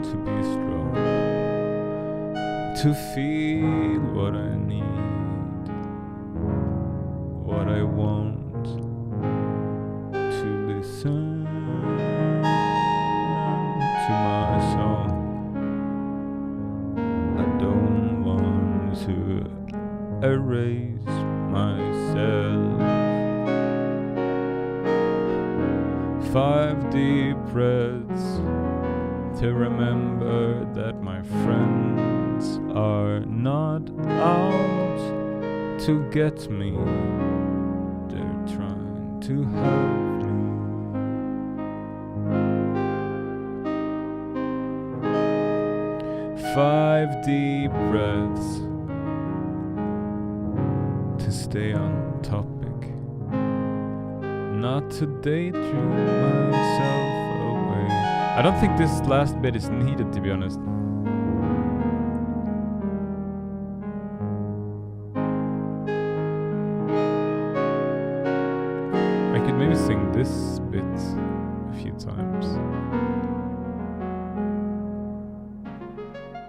[SPEAKER 1] to be strong, to feel what I need, what I want, to listen to my song. I don't want to erase myself. 5 deep breaths to remember that my friends are not out to get me. They're trying to help me. 5 deep breaths to stay on topic, not to daydream myself away. I don't think this last bit is needed, to be honest. I could maybe sing this bit a few times.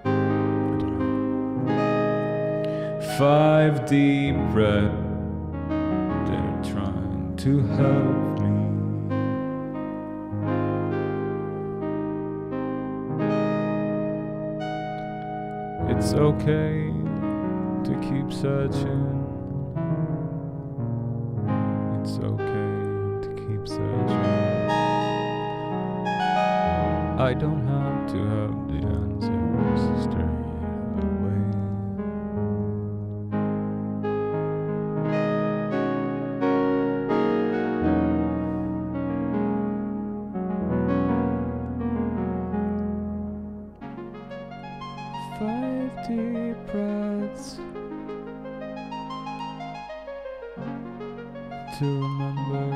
[SPEAKER 1] I don't know. 5 deep breaths. They're trying to help me. It's okay to keep searching. It's okay to keep searching. I don't have to have the answers straight away. 5 deep breaths to remember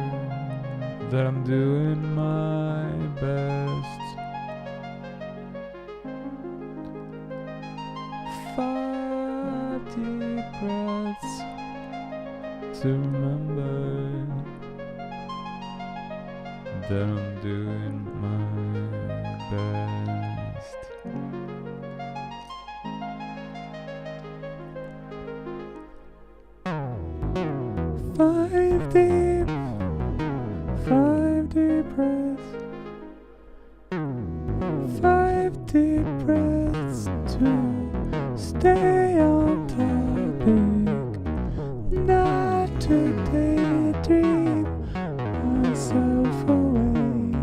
[SPEAKER 1] that I'm doing my best. 5 deep breaths to remember that I'm doing my best. 5 deep breaths. 5 deep breaths to stay on topic, not to daydream myself away.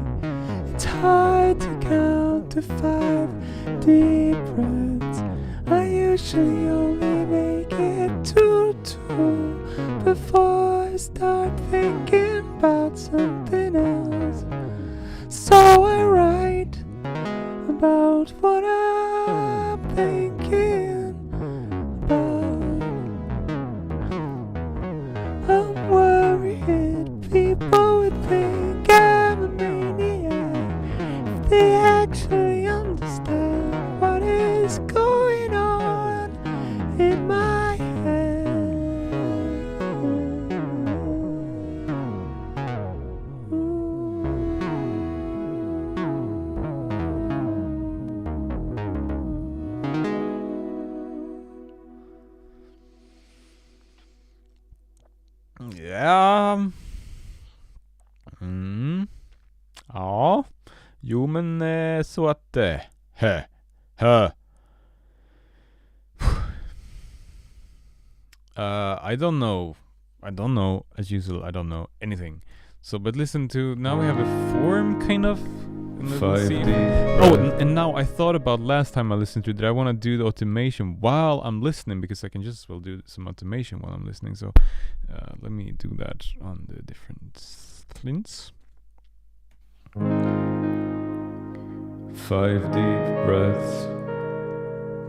[SPEAKER 1] It's hard to count to 5 deep breaths. I usually only make it to 2 before I start thinking about something else. So I write about what I'm thinking about. I'm worried people would think I'm a maniac if they actually understand what is going on in my head.
[SPEAKER 2] Ja. Ja. Jo, men så att... I don't know. As usual, I don't know anything. So, but listen to... Now we have a form, kind of. And now I thought about last time I listened to it that I want to do the automation while I'm listening, because I can just as well do some automation while I'm listening. So let me do that on the different flints. 5 deep breaths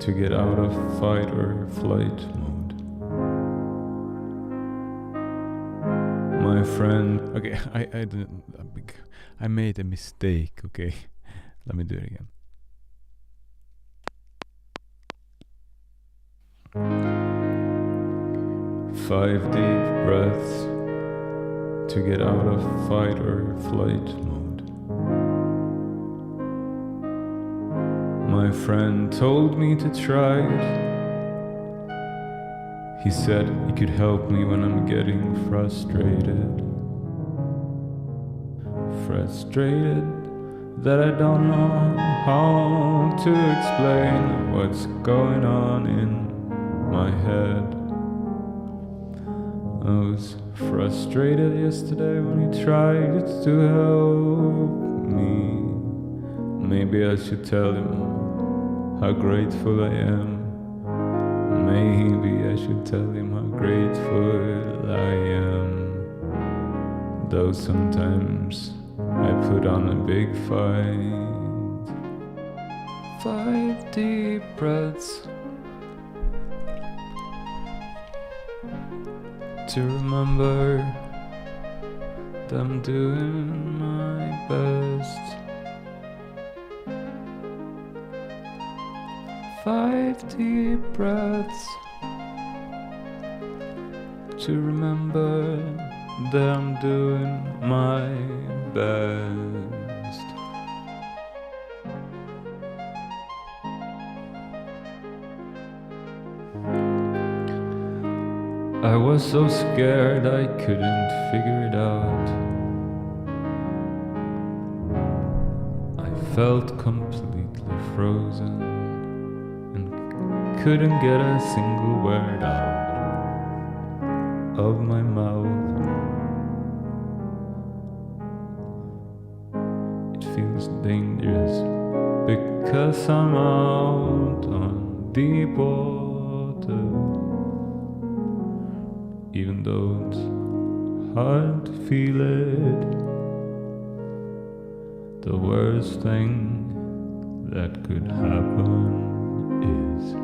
[SPEAKER 2] to get out of fight or flight mode. My friend... Okay, I made a mistake, okay? Let me do it again. Five deep breaths to get out of fight or flight mode. My friend told me to try it. He said he could help me when I'm getting frustrated. Frustrated that I don't know how to explain what's going on in my head. I was frustrated yesterday when he tried to help me. Maybe I should tell him how grateful I am. Maybe I should tell him how grateful I am. Though sometimes I put on a big fight. 5 deep breaths to remember that I'm doing my best. 5 deep breaths to remember that I'm doing my best. I was so scared I couldn't figure it out. I felt completely frozen and couldn't get a single word out of my mouth. It feels dangerous because I'm out on deep water. Even though it's hard to feel it, the worst thing that could happen is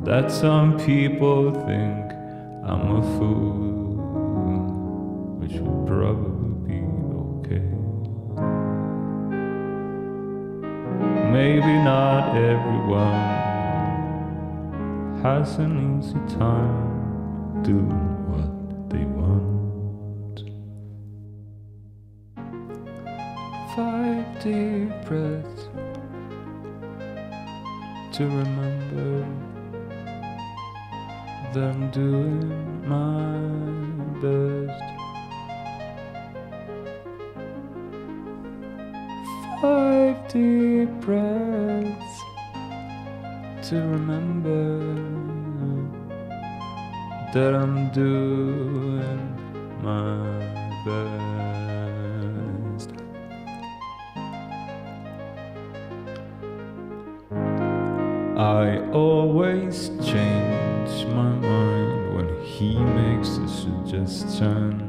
[SPEAKER 2] that some people think I'm a fool, which would probably be okay. Maybe not everyone has an easy time doing what they want. 5 deep breaths to remember that I'm doing my best. 5 deep breaths to remember that I'm doing my best. I always change my mind when he makes a suggestion.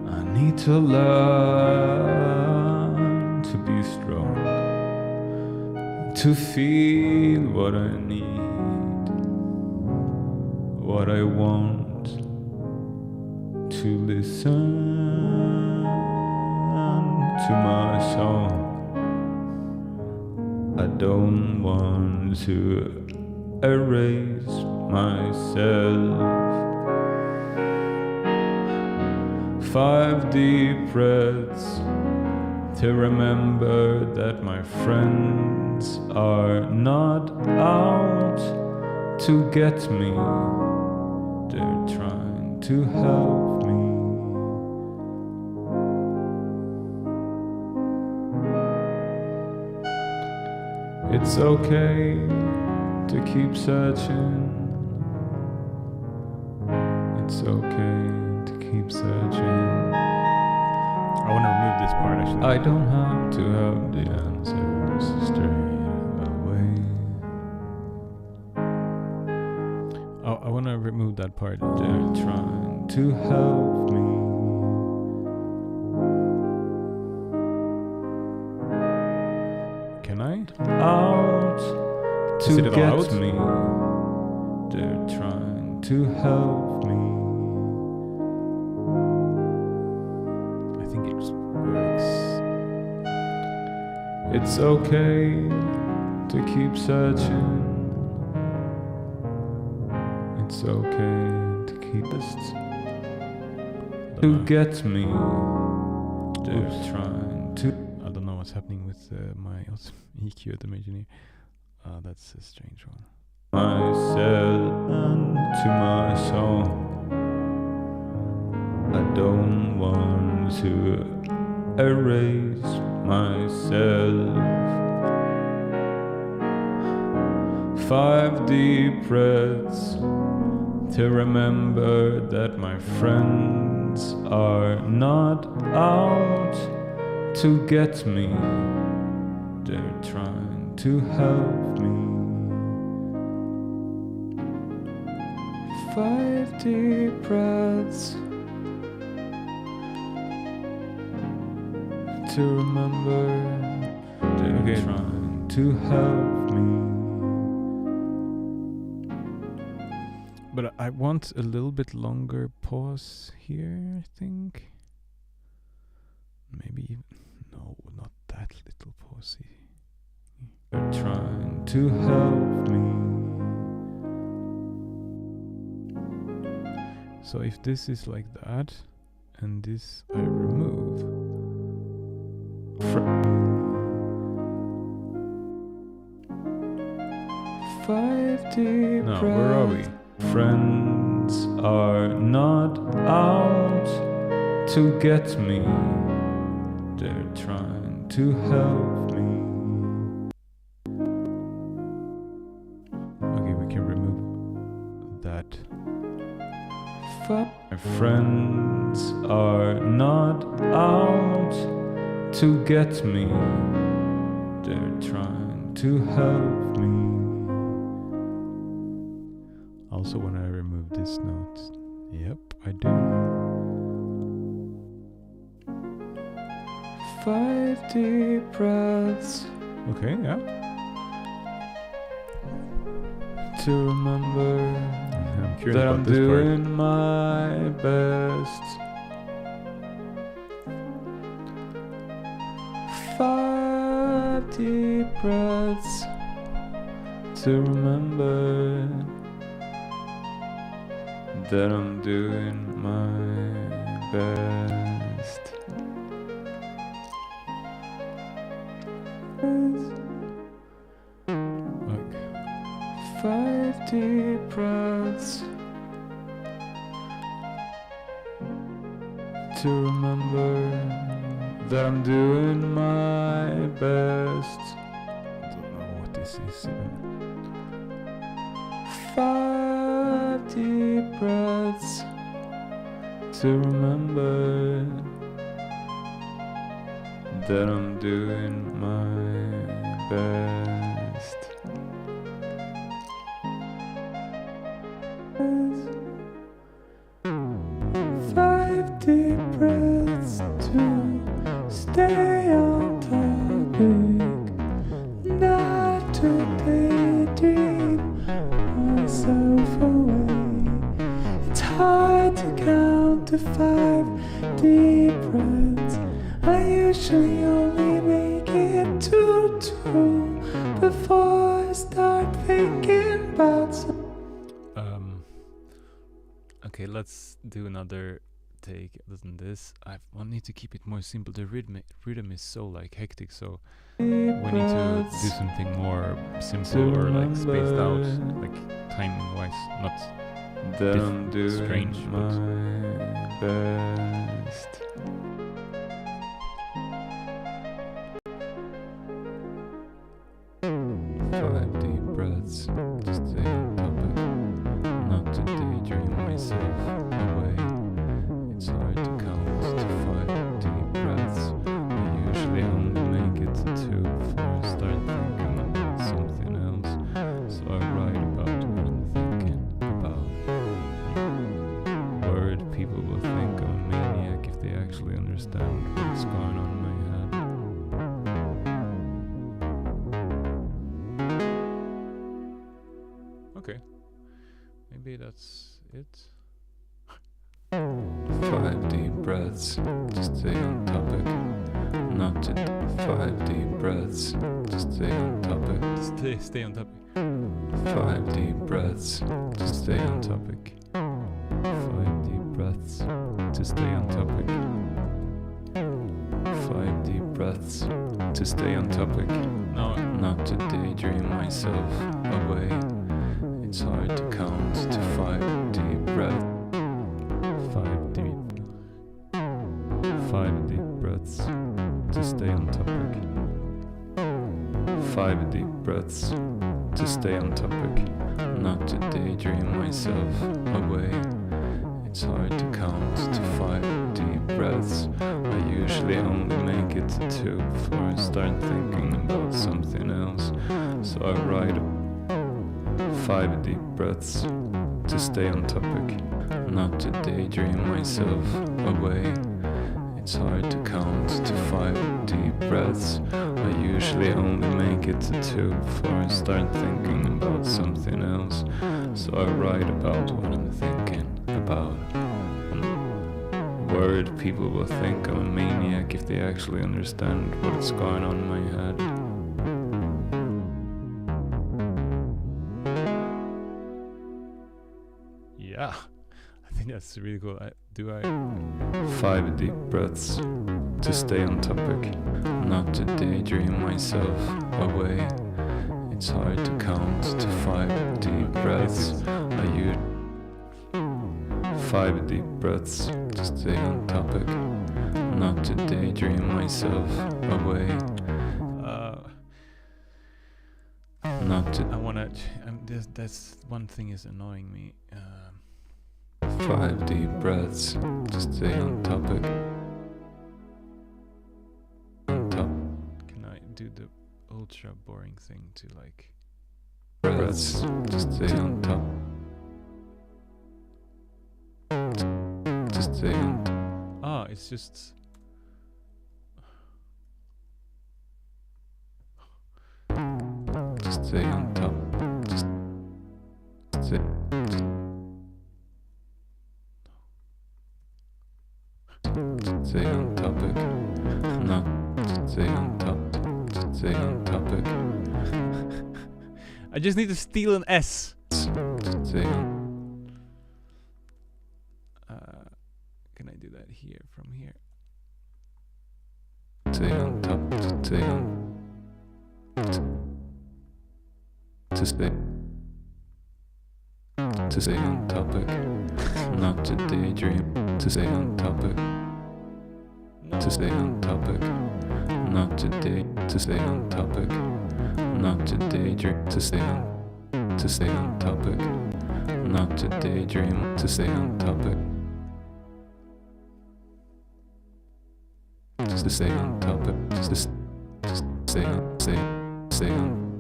[SPEAKER 2] I need to learn to be strong, to feel what I need, what I want, to listen to my song. I don't want to erase myself. 5 deep breaths to remember that my friends are not out to get me. They're trying to help me. It's okay to keep searching. It's okay to keep searching.
[SPEAKER 1] I want to remove this part actually.
[SPEAKER 2] I don't have to have the answers straight away.
[SPEAKER 1] Oh, I want to remove that part.
[SPEAKER 2] They're trying to help me.
[SPEAKER 1] Can I?
[SPEAKER 2] Out to
[SPEAKER 1] it
[SPEAKER 2] get
[SPEAKER 1] out?
[SPEAKER 2] me. They're trying to help me.
[SPEAKER 1] I think it works.
[SPEAKER 2] It's okay to keep searching. It's okay to keep to get me. They're trying to.
[SPEAKER 1] I don't know what's happening with my EQ at the engineer. That's a strange one.
[SPEAKER 2] Myself and to my soul. I don't want to erase myself. 5 deep breaths to remember that my friends are not out to get me. They're trying to help me. 5 deep breaths to remember they're trying to help me.
[SPEAKER 1] But I want a little bit longer pause here, I think. Maybe no, not that little pause.
[SPEAKER 2] They're trying to help me.
[SPEAKER 1] So if this is like that, and this I remove.
[SPEAKER 2] 5 deep
[SPEAKER 1] No,
[SPEAKER 2] breaths.
[SPEAKER 1] where are we?
[SPEAKER 2] Friends are not out to get me. They're trying to help me.
[SPEAKER 1] Okay, we can remove that.
[SPEAKER 2] My friends are not out to get me. They're trying to help me.
[SPEAKER 1] Also, when I remove this note, yep, I do.
[SPEAKER 2] 5 deep breaths
[SPEAKER 1] Okay, yeah.
[SPEAKER 2] to remember
[SPEAKER 1] I'm curious
[SPEAKER 2] that
[SPEAKER 1] about
[SPEAKER 2] I'm
[SPEAKER 1] this
[SPEAKER 2] doing my best. 5 deep breaths to remember that I'm doing my best.
[SPEAKER 1] Like,
[SPEAKER 2] 5 deep breaths to remember that I'm doing my best.
[SPEAKER 1] I don't know what this is even.
[SPEAKER 2] 5 deep breaths to remember that I'm doing my best. 5 deep breaths to stay on topic, not to daydream myself away. It's hard to count to 5 deep breaths. I usually only make it to 2 before I start thinking about some.
[SPEAKER 1] Okay, let's do another take other than this. I need to keep it more simple. The rhythm is so like hectic, so we need to do something more simple or like spaced out, like timing-wise, not
[SPEAKER 2] Don't do
[SPEAKER 1] strange,
[SPEAKER 2] my best. Five deep breaths to stay on topic, not to daydream myself away. It's hard to count to 5 deep breaths. I usually only make it to 2 before I start thinking about something else. So I write about what I'm thinking about. Worried people will think I'm a maniac if they actually understand what's going on in my head.
[SPEAKER 1] Okay. Maybe that's it.
[SPEAKER 2] 5 deep breaths to stay on topic, not to 5 deep breaths to stay on topic.
[SPEAKER 1] Stay on topic.
[SPEAKER 2] 5 deep breaths to stay on topic.
[SPEAKER 1] 5 deep breaths to stay on topic.
[SPEAKER 2] 5 deep breaths to stay on topic.
[SPEAKER 1] No.
[SPEAKER 2] Not to daydream myself away. It's hard to count to 5 deep breaths.
[SPEAKER 1] 5 deep breaths to stay on topic.
[SPEAKER 2] 5 deep breaths to stay on topic. Not to daydream myself away. It's hard to count to 5 deep breaths. I usually only make it to 2 before I start thinking about something else. So I write 5 deep breaths to stay on topic, not to daydream myself away. It's hard to count to 5 deep breaths. I usually only make it to 2 before I start thinking about something else. So I write about what I'm thinking about. Worried people will think I'm a maniac if they actually understand what's going on in my head.
[SPEAKER 1] Yeah. I think that's really cool. Do I
[SPEAKER 2] 5 deep breaths to stay on topic, not to daydream myself away. It's hard to count to 5 deep breaths. I use 5 deep breaths to stay on topic, not to daydream myself away. Not to
[SPEAKER 1] I wanna that's one thing is annoying me.
[SPEAKER 2] 5 deep breaths to stay on topic. On top.
[SPEAKER 1] Can I do the ultra boring thing to like
[SPEAKER 2] Breaths to stay on top. To stay on
[SPEAKER 1] it's just
[SPEAKER 2] to stay on top. To stay stay on topic. Not stay on top. Stay on topic.
[SPEAKER 1] I just need to steal an S.
[SPEAKER 2] Stay on.
[SPEAKER 1] Can I do that here from here?
[SPEAKER 2] Stay on top. Stay on. To stay. To stay on topic. Not to daydream. To stay on topic. To stay on topic. Not to day. To stay on topic. Not to daydream. To stay on. To stay on topic. Not to daydream. To stay on topic. To stay on topic. To stay on. Stay on.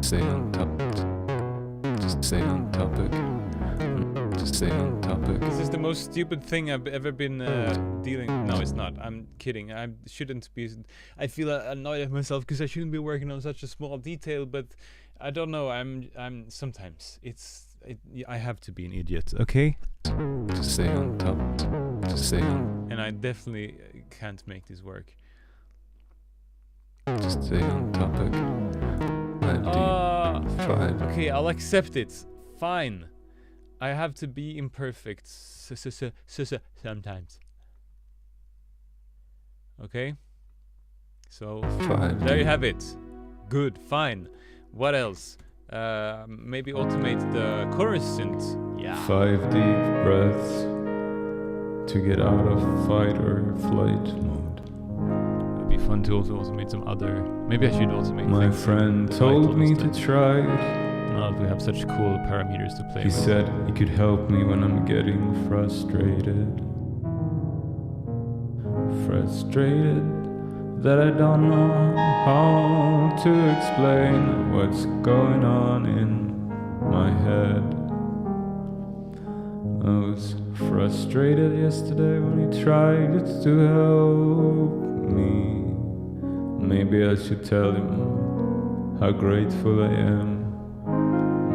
[SPEAKER 2] Stay on topic. Stay on topic. Stay on topic.
[SPEAKER 1] This is the most stupid thing I've ever been dealing. No, it's not. I'm kidding. I shouldn't be. I feel annoyed at myself because I shouldn't be working on such a small detail. But I don't know. I'm sometimes I have to be an idiot. Okay.
[SPEAKER 2] To stay on top. To stay on.
[SPEAKER 1] And I definitely can't make this work.
[SPEAKER 2] To stay on topic. 5.
[SPEAKER 1] Okay, I'll accept it. Fine. I have to be imperfect sometimes. Okay? So,
[SPEAKER 2] 5.
[SPEAKER 1] there you have it. Good, fine. What else? maybe automate the chorus synth. Yeah.
[SPEAKER 2] 5 deep breaths to get out of fight or flight mode.
[SPEAKER 1] It'd be fun to also automate some other. Maybe I should automate.
[SPEAKER 2] My friend told me to try it.
[SPEAKER 1] Now that we have such cool parameters to play
[SPEAKER 2] He
[SPEAKER 1] with.
[SPEAKER 2] said he could help me when I'm getting frustrated. Frustrated that I don't know how to explain what's going on in my head. I was frustrated yesterday when he tried to help me. Maybe I should tell him how grateful I am.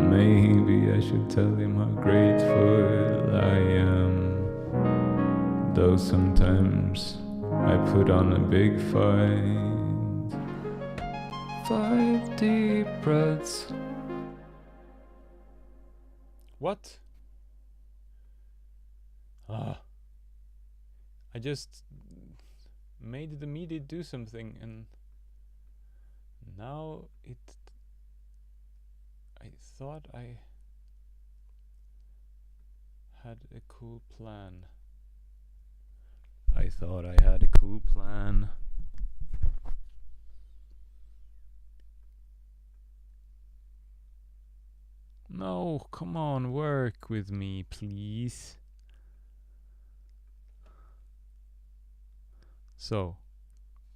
[SPEAKER 2] Maybe I should tell him how grateful I am. Though sometimes I put on a big fight. 5 deep breaths.
[SPEAKER 1] What? I just made the MIDI do something and now I thought I had a cool plan. I thought I had a cool plan. No, come on, work with me, please. So,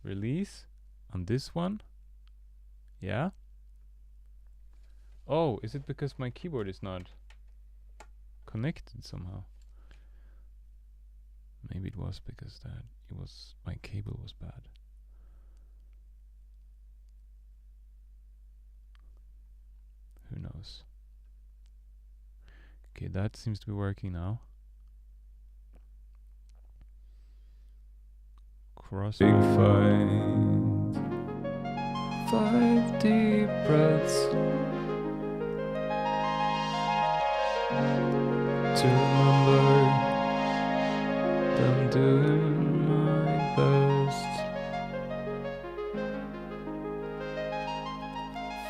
[SPEAKER 1] release on this one. Yeah. Oh, is it because my keyboard is not connected somehow? Maybe it was because that it was my cable was bad. Who knows? Okay, that seems to be working now. Cross.
[SPEAKER 2] Big fight. 5 deep breaths to remember that I'm doing my best.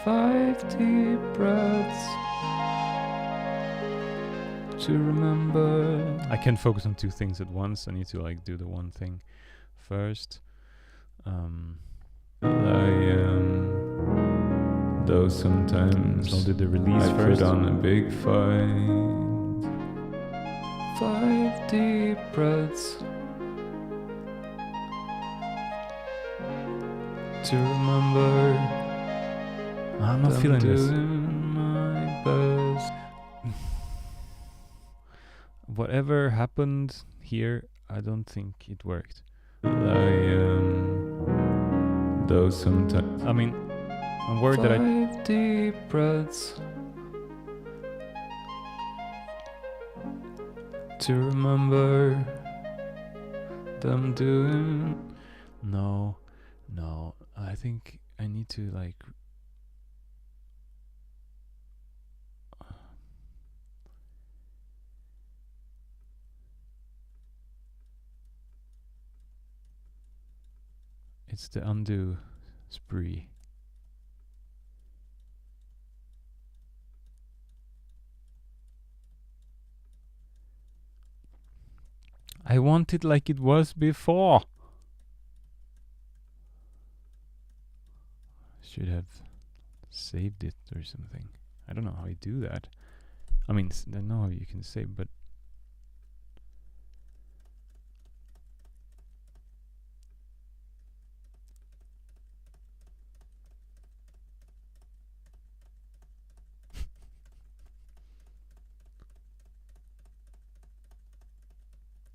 [SPEAKER 2] 5 deep breaths to remember.
[SPEAKER 1] I can't focus on 2 things at once. I need to like do the one thing first.
[SPEAKER 2] I am, though sometimes
[SPEAKER 1] I'll do the release
[SPEAKER 2] I
[SPEAKER 1] first.
[SPEAKER 2] put on a big fight. 5 deep breaths to remember
[SPEAKER 1] I'm not
[SPEAKER 2] that
[SPEAKER 1] feeling
[SPEAKER 2] I'm
[SPEAKER 1] this.
[SPEAKER 2] doing my best.
[SPEAKER 1] Whatever happened here, I don't think it worked.
[SPEAKER 2] I am, though sometimes.
[SPEAKER 1] I mean, I'm worried that I
[SPEAKER 2] 5 deep breaths to remember that I'm doing.
[SPEAKER 1] no, I think I need to like it's the undo spree. I want it like it was before. Should have saved it or something. I don't know how you do that. I mean, I know how you can save, but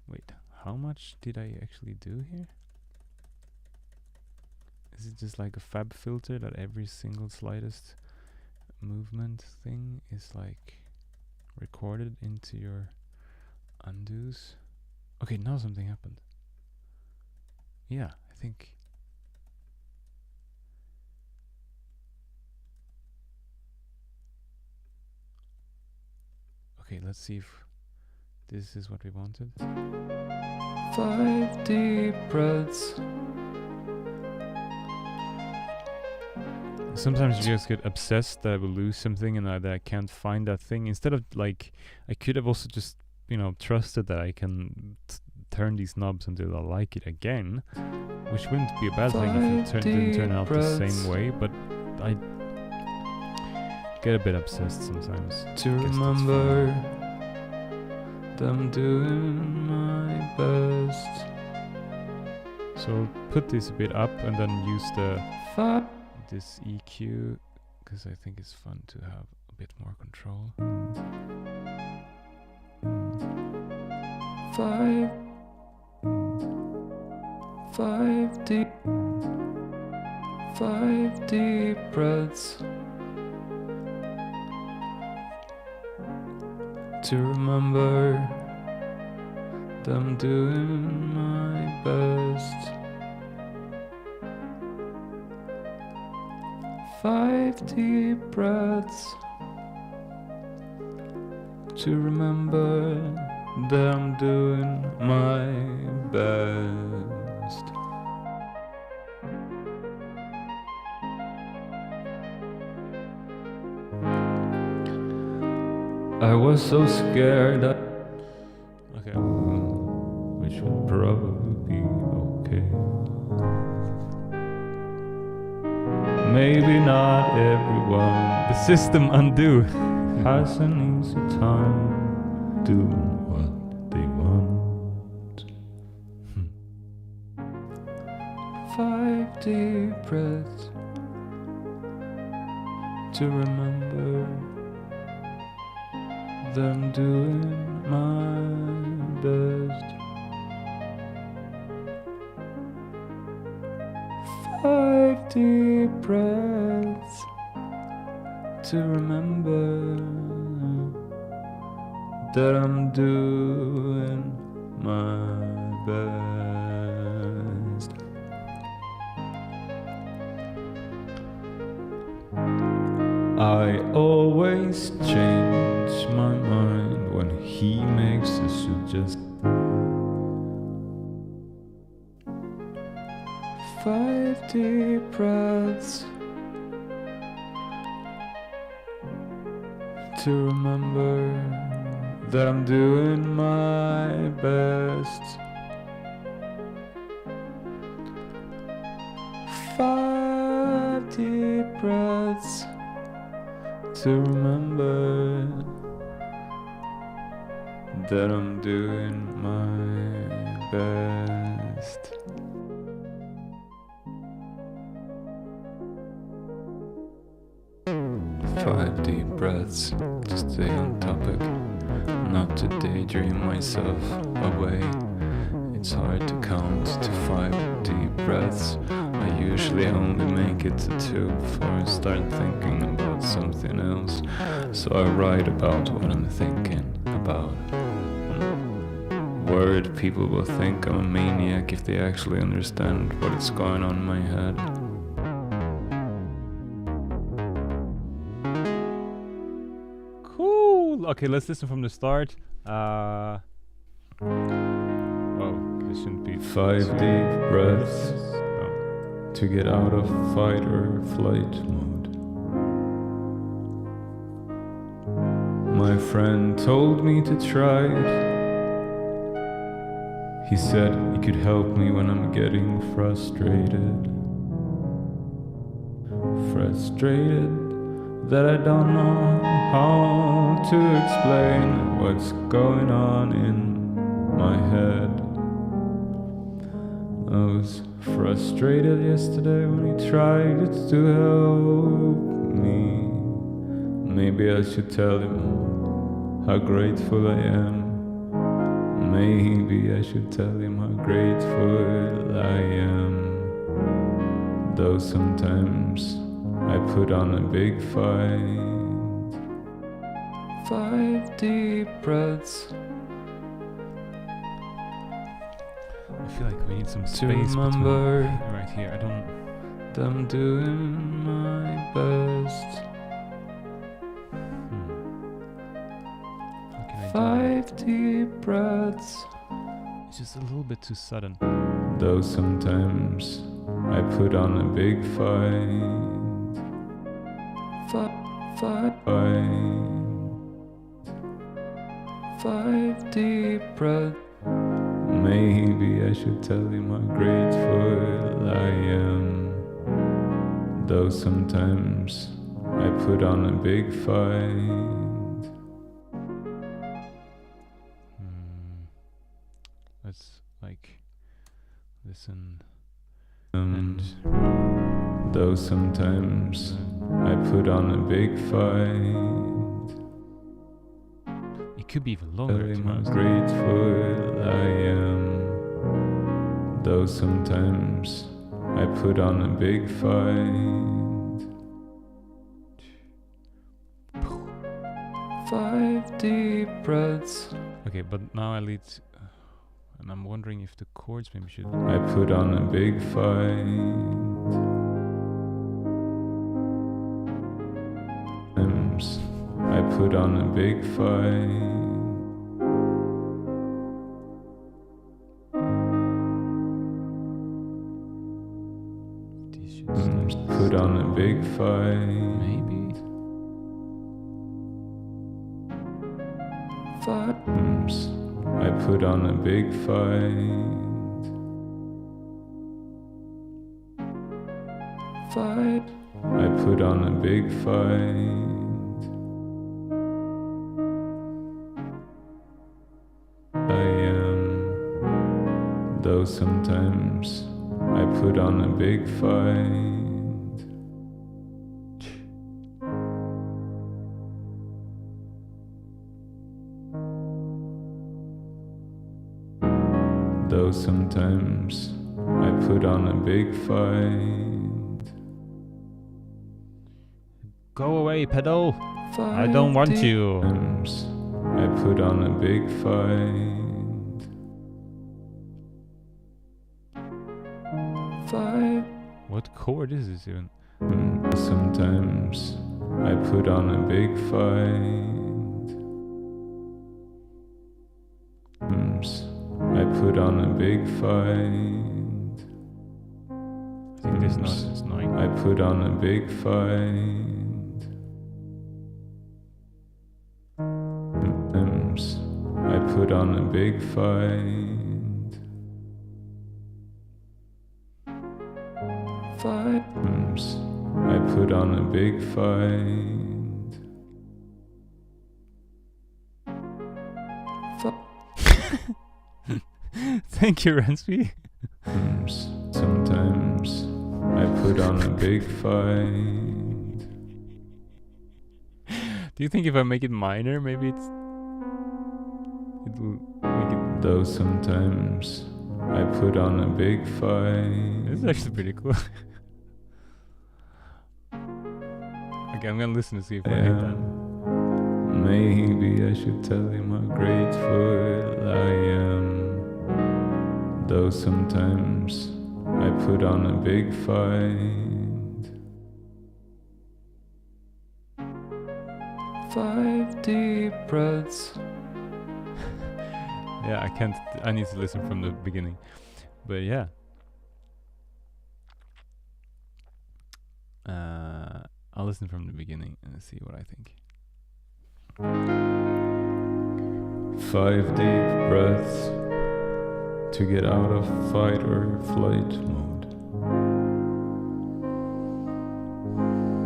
[SPEAKER 1] wait, how much did I actually do here? Is it just like a fab filter that every single slightest movement thing is like recorded into your undos? Okay, now something happened. Yeah, I think. Okay, let's see if this is what we wanted.
[SPEAKER 2] 5 deep breaths sometimes you just get obsessed that I will lose something and that I can't find that thing. Instead of like, I could have also just, trusted that I can turn these knobs until I like it again, which wouldn't be a bad thing if it didn't turn out the same way, but I get a bit obsessed sometimes.
[SPEAKER 1] To remember that I'm doing my best.
[SPEAKER 2] So I'll put this a bit up and then use this EQ, because I think it's fun to have a bit more control.
[SPEAKER 1] 5 deep breaths. To remember that I'm doing my best. 5 deep breaths. To remember that I'm doing my best. I was so scared that which would probably be okay. Maybe not everyone
[SPEAKER 2] The system undo.
[SPEAKER 1] has an easy time doing what they want. 5 deep breaths. To remember that I'm doing my best. 5 deep breaths. To remember that I'm doing my best. I always change my mind when he makes a suggestion. 5 deep breaths. To remember that I'm doing my best. 5 deep breaths. To remember that I'm doing my best. Five deep breaths to stay on topic, not to daydream myself away. It's hard to count to 5 deep breaths. I usually only make it to 2 before I start thinking about something else. So I write about what I'm thinking about. Worried people will think I'm a maniac if they actually understand what is going on in my head.
[SPEAKER 2] Cool. Okay, let's listen from the start. It shouldn't be
[SPEAKER 1] 5 deep breaths to get out of fight or flight mode. My friend told me to try it. He said he could help me when I'm getting frustrated. Frustrated that I don't know how to explain what's going on in my head. I was frustrated yesterday when he tried to help me. Maybe I should tell him how grateful I am. Maybe I should tell him how grateful I am. Though sometimes I put on a big fight. 5 deep breaths.
[SPEAKER 2] I feel like we need some space
[SPEAKER 1] remember
[SPEAKER 2] right here. I don't.
[SPEAKER 1] That I'm doing my best.
[SPEAKER 2] How can I do
[SPEAKER 1] 5 deep breaths.
[SPEAKER 2] that? It's just a little bit too sudden.
[SPEAKER 1] Though sometimes I put on a big fight. Five deep breaths. Maybe I should tell him how grateful I am. Though sometimes I put on a big fight. Let's like listen. And though sometimes I put on a big fight. It could be even longer. Tell him how grateful I am. Though sometimes I put on a big fight. 5 deep breaths. Okay, but now I lead, and I'm wondering if the chords maybe should. I put on a big fight. I put on a big fight. Put on a big fight. Maybe. I put on a big fight. I put on a big fight. Though sometimes I put on a big fight. Though sometimes I put on a big fight.
[SPEAKER 2] Go away, pedal! I don't want you!
[SPEAKER 1] I put on a big fight.
[SPEAKER 2] What chord is this even?
[SPEAKER 1] Sometimes I put on a big fight. I put on a big fight.
[SPEAKER 2] I think this note is 9.
[SPEAKER 1] I put on a big fight. I put on a big fight. I put on a big fight.
[SPEAKER 2] Thank you, Ransby.
[SPEAKER 1] Sometimes I put on a big fight.
[SPEAKER 2] Do you think if I make it minor, maybe it will make it...
[SPEAKER 1] Though sometimes I put on a big fight.
[SPEAKER 2] This is actually pretty cool. Okay, I'm gonna listen to see if I hate that.
[SPEAKER 1] Maybe I should tell him how grateful I am. Though sometimes I put on a big fight. 5 deep breaths.
[SPEAKER 2] Yeah, I can't. I need to listen from the beginning. But yeah. I'll listen from the beginning and see what I think.
[SPEAKER 1] 5 deep breaths to get out of fight or flight mode.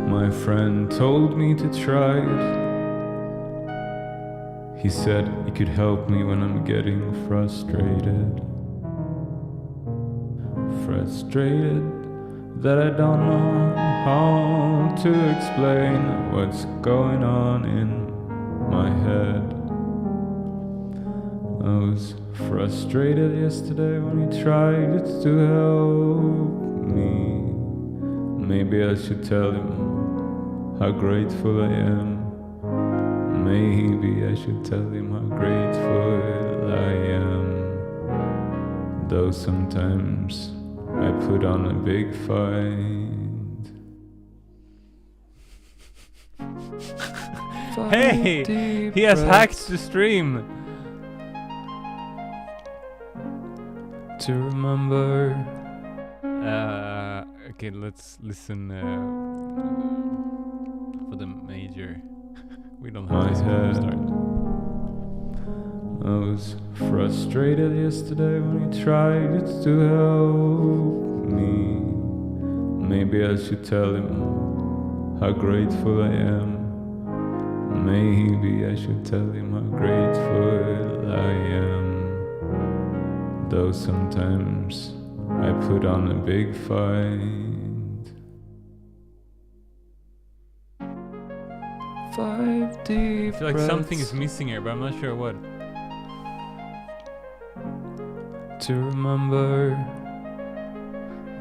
[SPEAKER 1] My friend told me to try it. He said it could help me when I'm getting frustrated. Frustrated that I don't know how to explain what's going on in my head. I was frustrated yesterday when he tried to help me. Maybe I should tell him how grateful I am. Maybe I should tell him how grateful I am. Though sometimes I put on a big fight.
[SPEAKER 2] Hey! He has hacked the stream!
[SPEAKER 1] To remember.
[SPEAKER 2] Okay, let's listen for
[SPEAKER 1] year. We don't have this to start.
[SPEAKER 2] I was frustrated yesterday when he tried to help me. Maybe I should tell him how grateful I am. Maybe I should tell him how grateful I am. Though sometimes I put on a big fight. 5 deep
[SPEAKER 1] I feel like something is missing here, but I'm not sure what.
[SPEAKER 2] To remember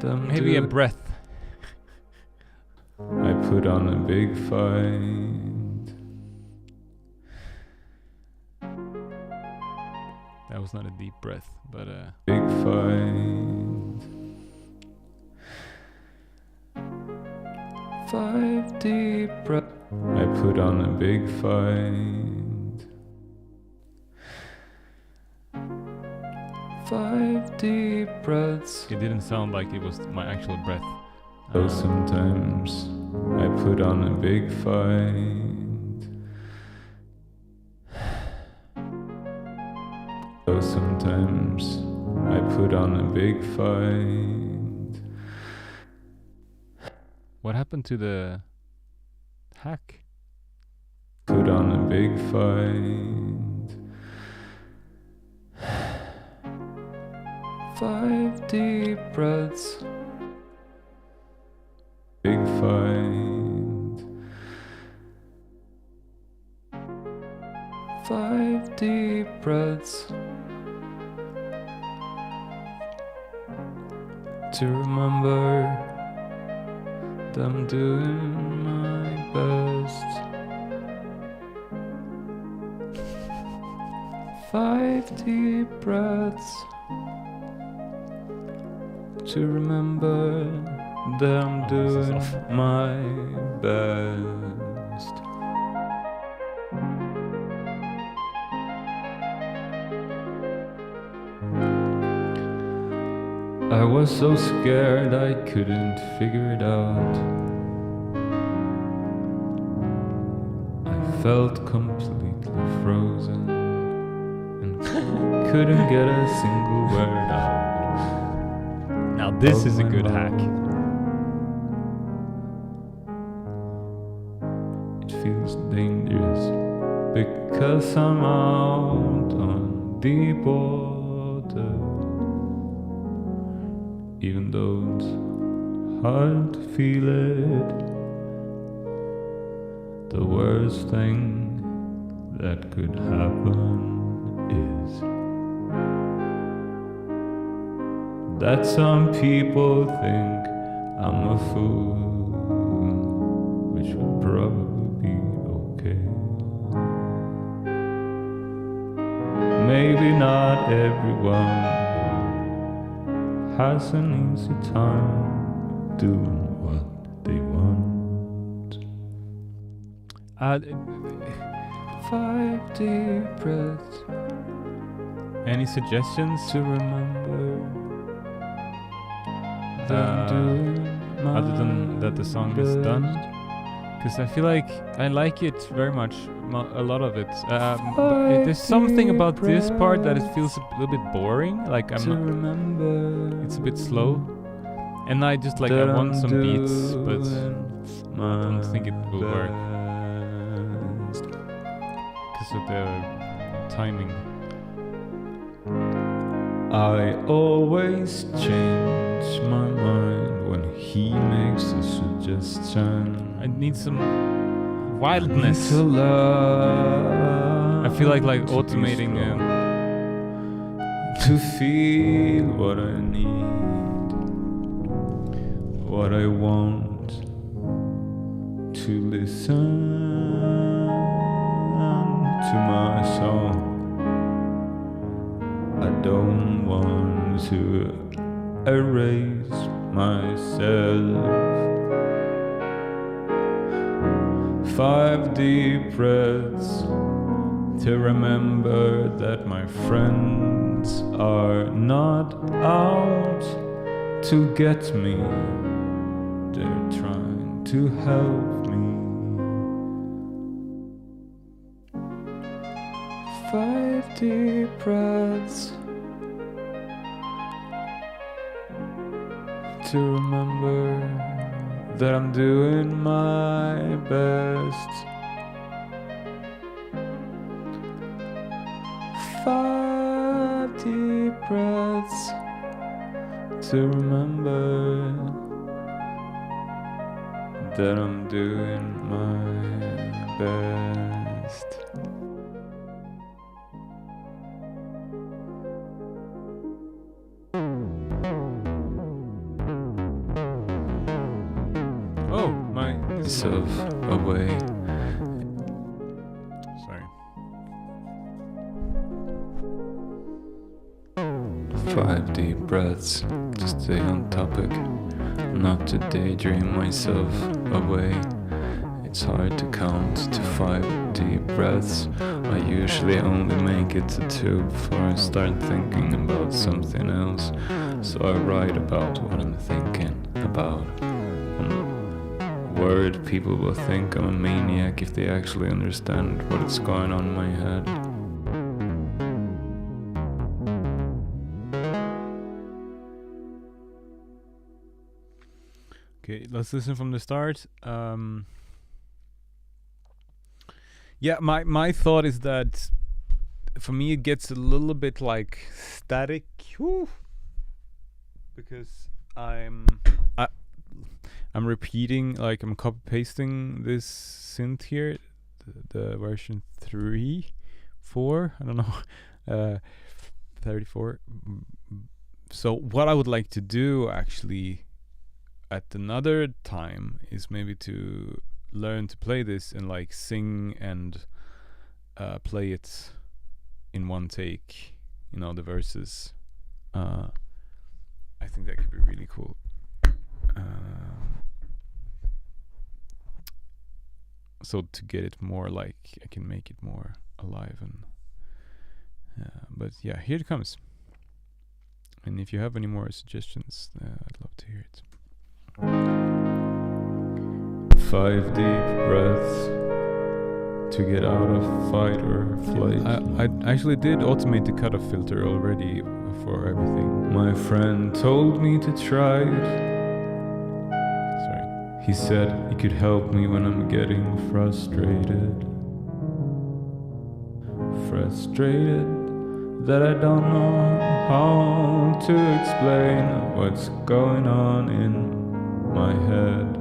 [SPEAKER 2] them.
[SPEAKER 1] Maybe a breath.
[SPEAKER 2] I put on a big fight.
[SPEAKER 1] That was not a deep breath, but
[SPEAKER 2] big fight. 5 deep breaths. I put on a big fight. 5 deep breaths.
[SPEAKER 1] it didn't sound like it was my actual breath.
[SPEAKER 2] So sometimes I put on a big fight. So sometimes I put on a big fight.
[SPEAKER 1] What happened to the hack?
[SPEAKER 2] Put on a big fight. 5 deep breaths. Big fight. 5 deep breaths. To remember that I'm doing my best. 5 deep breaths. To remember that I'm doing my best. I was so scared I couldn't figure it out. I felt completely frozen and couldn't get a single word out.
[SPEAKER 1] Now this is a good hack.
[SPEAKER 2] It feels dangerous because I'm out on deep water. Even though it's hard to feel it, the worst thing that could happen is that some people think I'm a fool, which would probably be okay. Maybe not everyone has an easy time doing what they want. 5 deep breaths.
[SPEAKER 1] Any suggestions?
[SPEAKER 2] To remember
[SPEAKER 1] other than that the song is done? Because I feel like I like it very much, a lot of it. But there's something about this part that it feels a little bit boring. Like it's a bit slow, and I just like I want some beats, but I don't think it will work because of the timing.
[SPEAKER 2] I always change my mind when he makes a suggestion.
[SPEAKER 1] I need some wildness.
[SPEAKER 2] To love,
[SPEAKER 1] I feel like automating
[SPEAKER 2] to feel what I need, what I want, to listen to my song. I don't want to erase myself. 5 deep breaths to remember that my friends are not out to get me. They're trying to help me.
[SPEAKER 1] 5 deep breaths to remember that I'm doing my best. 5 deep breaths to remember that I'm doing my best. Oh, my self away. Sorry. 5 deep breaths to stay on topic, not to daydream myself away. It's hard to count to 5 deep breaths. I usually only make it to 2 before I start thinking about something else. So I write about what I'm thinking about. Word, people will think I'm a maniac if they actually understand what's going on in my head. Okay, let's listen from the start. Yeah, my thought is that for me it gets a little bit like static. Woo, because I'm repeating, like I'm copy pasting this synth here, the version 3, 4, I don't know, 34. So what I would like to do actually at another time is maybe to learn to play this and like sing and play it in one take, you know, the verses. I think that could be really cool. So to get it more like, I can make it more alive and but yeah, here it comes. And if you have any more suggestions, I'd love to hear it. 5 deep breaths to get out of fight or flight. I actually did automate the cutoff filter already for everything. My friend told me to try it. Sorry. He said he could help me when I'm getting frustrated. Frustrated that I don't know how to explain what's going on in my head.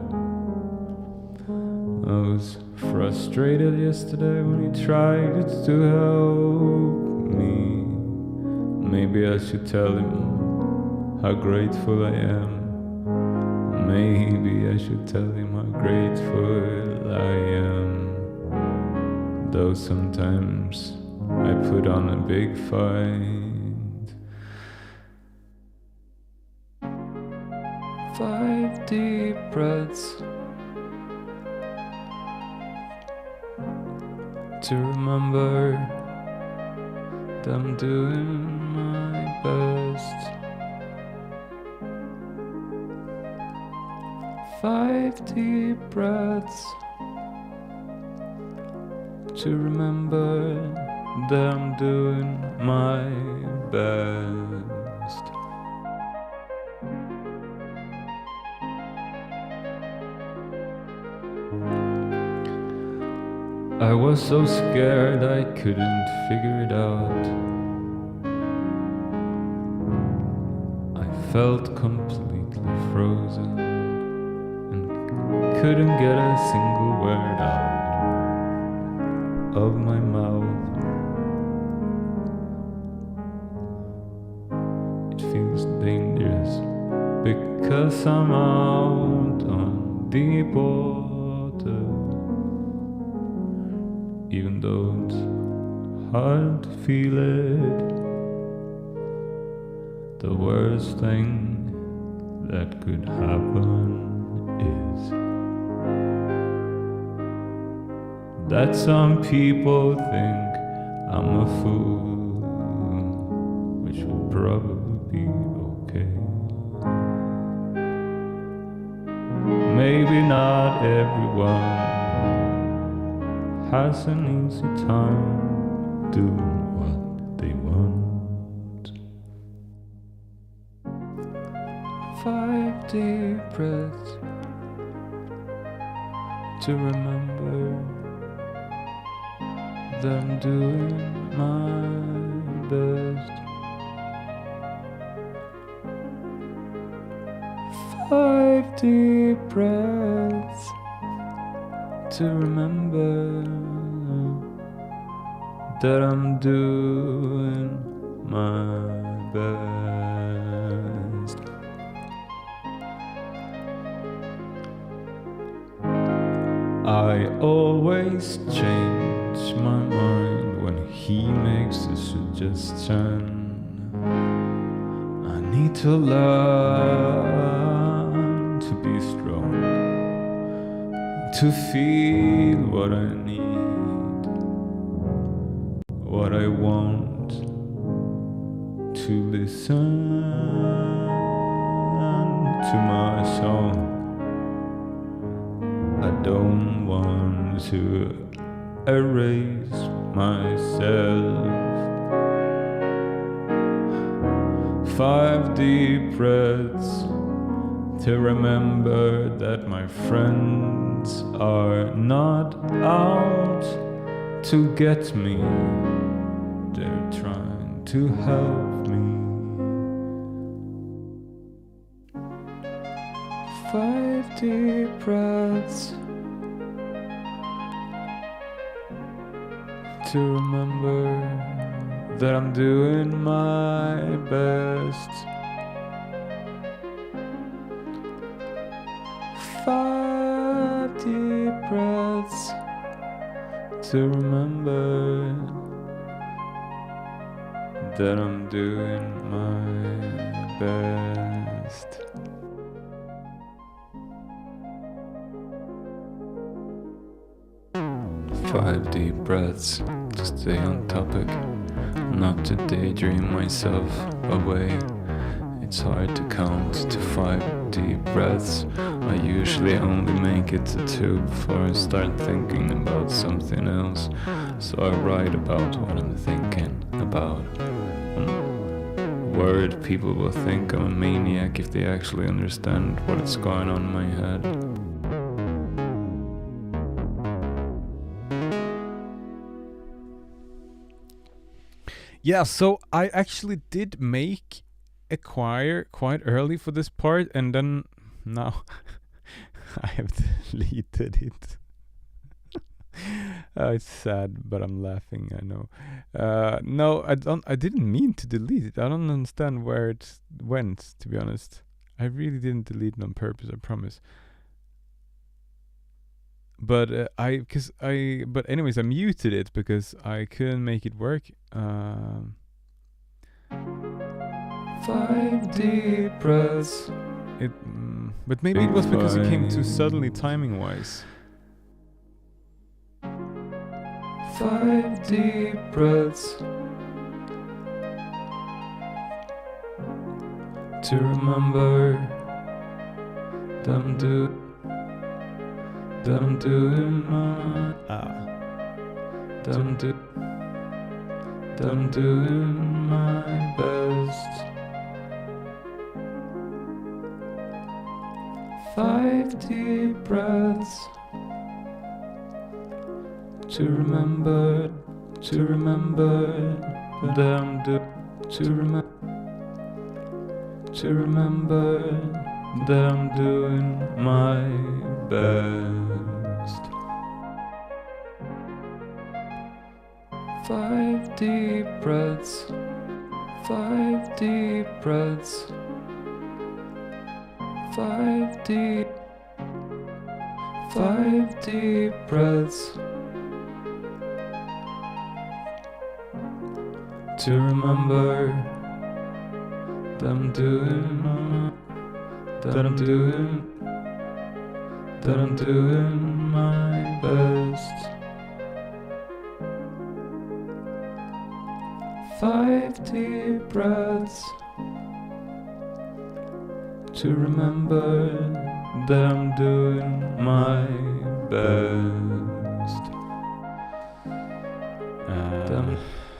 [SPEAKER 1] I was frustrated yesterday when he tried to help me. Maybe I should tell him how grateful I am. Maybe I should tell him how grateful I am. Though sometimes I put on a big fight. 5 deep breaths to remember that I'm doing my best. 5 deep breaths to remember that I'm doing my best. I was so scared I couldn't figure it out. I felt completely frozen and couldn't get a single word out of my mouth. It feels dangerous because I'm out on deep water. Even though it's hard to feel it, the worst thing that could happen is that some people think I'm a fool, which would probably be okay. Maybe not everyone has an easy time, do what they want. 5 deep breaths to remember that I'm doing my best. 5 deep breaths to remember that I'm doing my best. I always change my mind when he makes a suggestion. I need to learn to be strong, to feel what I need, what I want, to listen to my song. I don't want to erase myself. 5 deep breaths to remember that my friends are not out to get me. They're trying to help me. 5 deep breaths to remember that I'm doing my best. 5 deep breaths to remember that I'm doing my best. Five deep breaths to stay on topic, not to daydream myself away. It's hard to count to 5 deep breaths. I usually only make it to 2 before I start thinking about something else. So I write about what I'm thinking about. Worried people will think I'm a maniac if they actually understand what's going on in my head.
[SPEAKER 2] Yeah, so I actually did make a choir quite early for this part, and then now I have deleted it. It's sad, but I'm laughing, I know. No, I didn't mean to delete it. I don't understand where it went, to be honest. I really didn't delete it on purpose, I promise. But but anyways, I muted it because I couldn't make it work. 5 deep breaths. But maybe it was because it came too suddenly timing-wise.
[SPEAKER 1] 5 deep breaths to remember that I'm doing my that I'm doing my best. 5 deep breaths to remember that I'm to remember that I'm doing my best. 5 deep breaths, 5 deep breaths, 5 deep breaths to remember that I'm doing my best. 5 deep breaths to remember that I'm doing my best.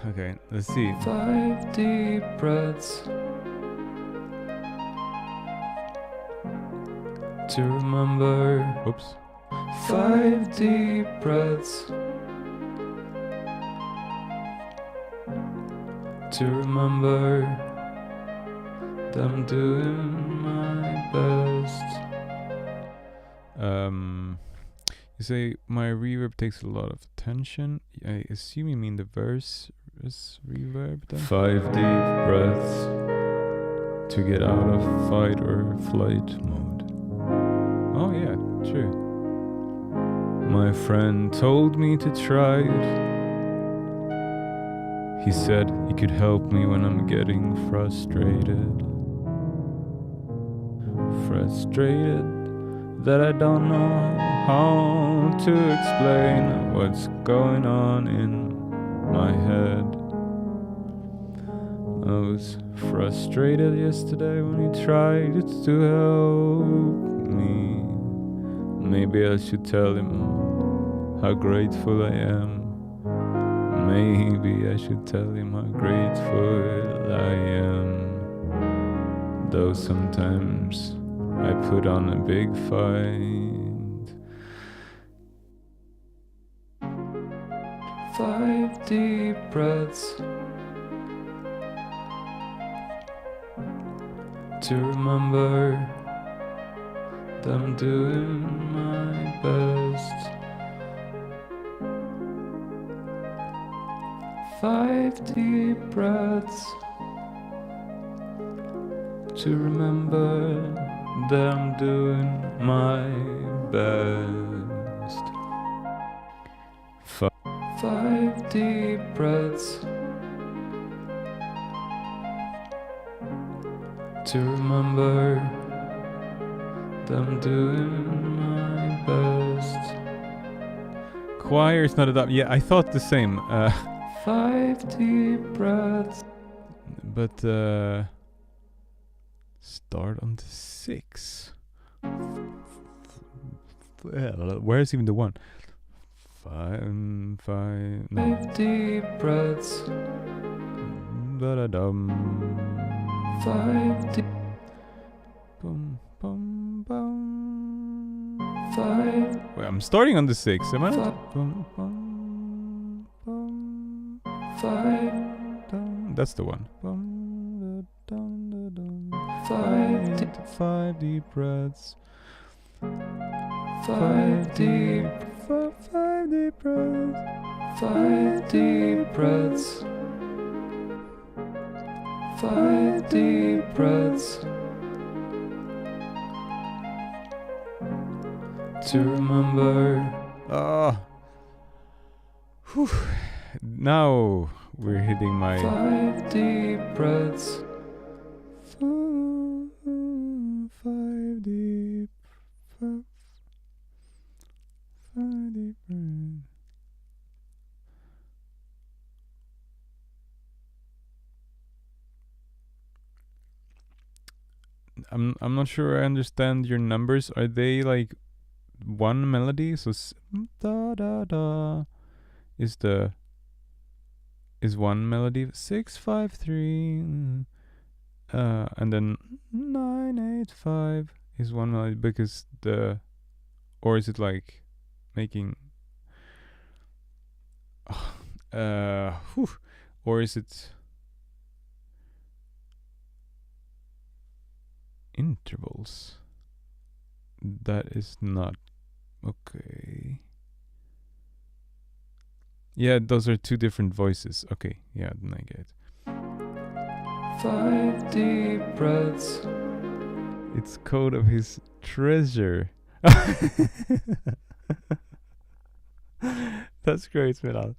[SPEAKER 2] Okay, let's see.
[SPEAKER 1] 5 deep breaths to remember.
[SPEAKER 2] Oops.
[SPEAKER 1] 5 deep breaths to remember that I'm doing my best.
[SPEAKER 2] You say my reverb takes a lot of attention. I assume you mean the verse reverb then?
[SPEAKER 1] 5 deep breaths
[SPEAKER 2] to get out of fight or flight mode. Oh yeah, true. My friend told me to try it. He said he could help me when I'm getting frustrated. Frustrated that I don't know how to explain what's going on in my head. I was frustrated yesterday when he tried to help me. Maybe I should tell him how grateful I am. Maybe I should tell him how grateful I am. Though sometimes I put on a big fight.
[SPEAKER 1] 5 deep breaths to remember that I'm doing my best. 5 deep breaths to remember that I'm doing my best. 5 deep breaths to remember that I'm doing my best.
[SPEAKER 2] Choir is not a dub. Yeah, I thought the same.
[SPEAKER 1] 5 deep breaths.
[SPEAKER 2] But start on the 6. Where's even the 1? 5. No.
[SPEAKER 1] 5 deep breaths.
[SPEAKER 2] Ba-da-dum.
[SPEAKER 1] 5 deep.
[SPEAKER 2] Bum, bum, bum.
[SPEAKER 1] 5.
[SPEAKER 2] Wait, I'm starting on the 6. Am I not?
[SPEAKER 1] 5.
[SPEAKER 2] That's the one. 5 deep breaths.
[SPEAKER 1] 5 deep.
[SPEAKER 2] 5 deep breaths.
[SPEAKER 1] 5 deep breaths. 5 deep breaths to remember.
[SPEAKER 2] Now we're hitting my
[SPEAKER 1] 5 deep breaths.
[SPEAKER 2] 5 deep. 5 deep breaths. I'm not sure I understand your numbers. Are they like one melody? So da da da is one melody. 6 5 3 and then 9 8 5 is one melody because or is it like making or is it intervals? That is not okay. Yeah, those are two different voices. Okay, yeah, then I get it.
[SPEAKER 1] 5 deep breaths.
[SPEAKER 2] It's Code of His Treasure. That's great, Milan.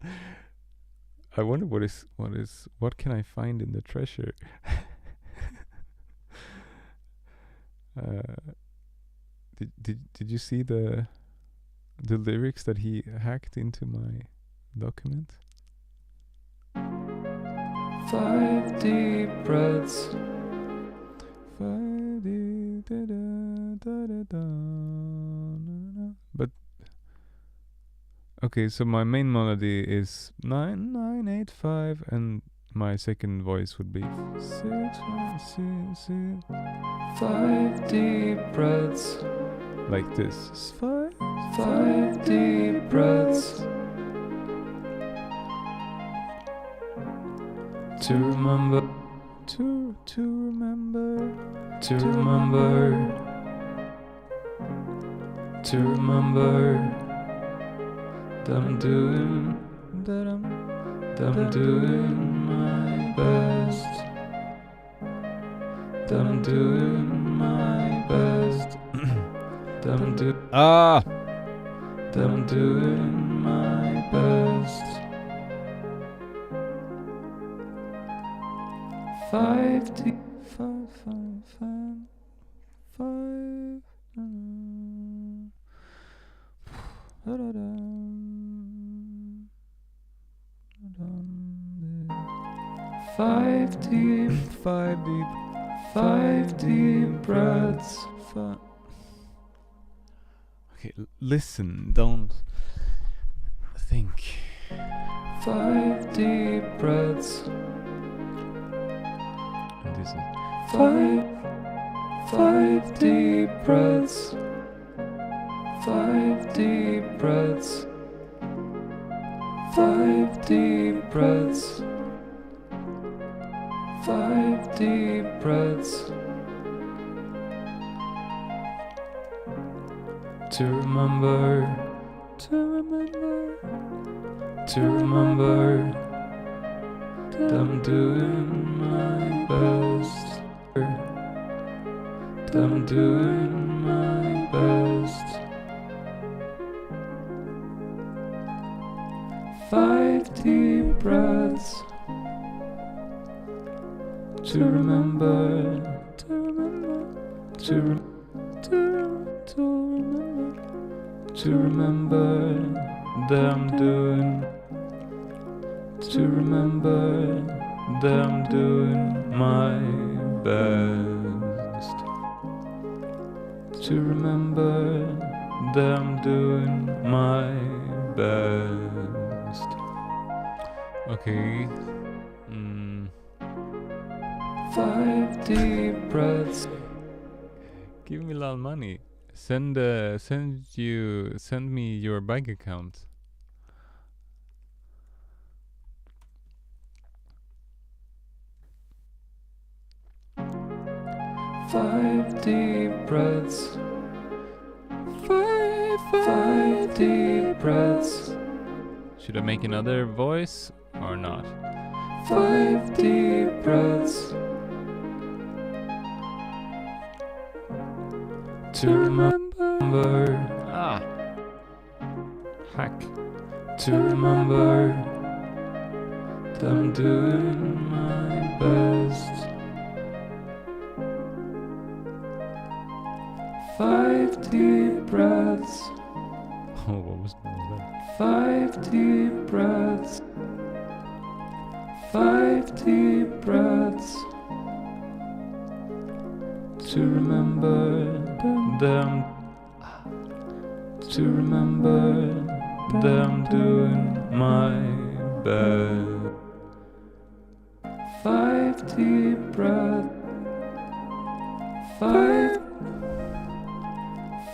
[SPEAKER 2] I wonder what can I find in the treasure? Did you see the lyrics that he hacked into my document?
[SPEAKER 1] 5 deep breaths.
[SPEAKER 2] 5 deep, da, da, da, da, da, but Okay, so my main melody is 9985, and my second voice would be 6 5 deep breaths, like this. Five deep breaths to remember, to remember, to remember, to remember that I'm doing, that I'm doing my best, that I'm doing my best, that I'm that I'm doing my best. 5 deep, 5, 5, 5, 5. 5 deep, 5 deep, 5 deep breaths. Okay, listen, don't think. 5 deep breaths. And this is 5 deep breaths. 5 deep breaths. 5 deep breaths. 5 deep breaths. To remember, to remember, to remember that I'm doing my best, that I'm doing my best. 5 deep breaths. To remember, to remember, to remember, to remember that I'm doing, to remember that I'm doing my best, to remember that I'm doing my best. Okay. 5 deep breaths. Give me a lot of money. Send me your bank account. Five deep breaths. 5 deep breaths. Should I make another voice or not? 5 deep breaths. To remember, hack. To remember that I'm doing my best. 5 deep breaths. Oh, what was that? 5 deep breaths. 5 deep breaths. To remember them, to remember that I'm doing my best. 5 deep breaths.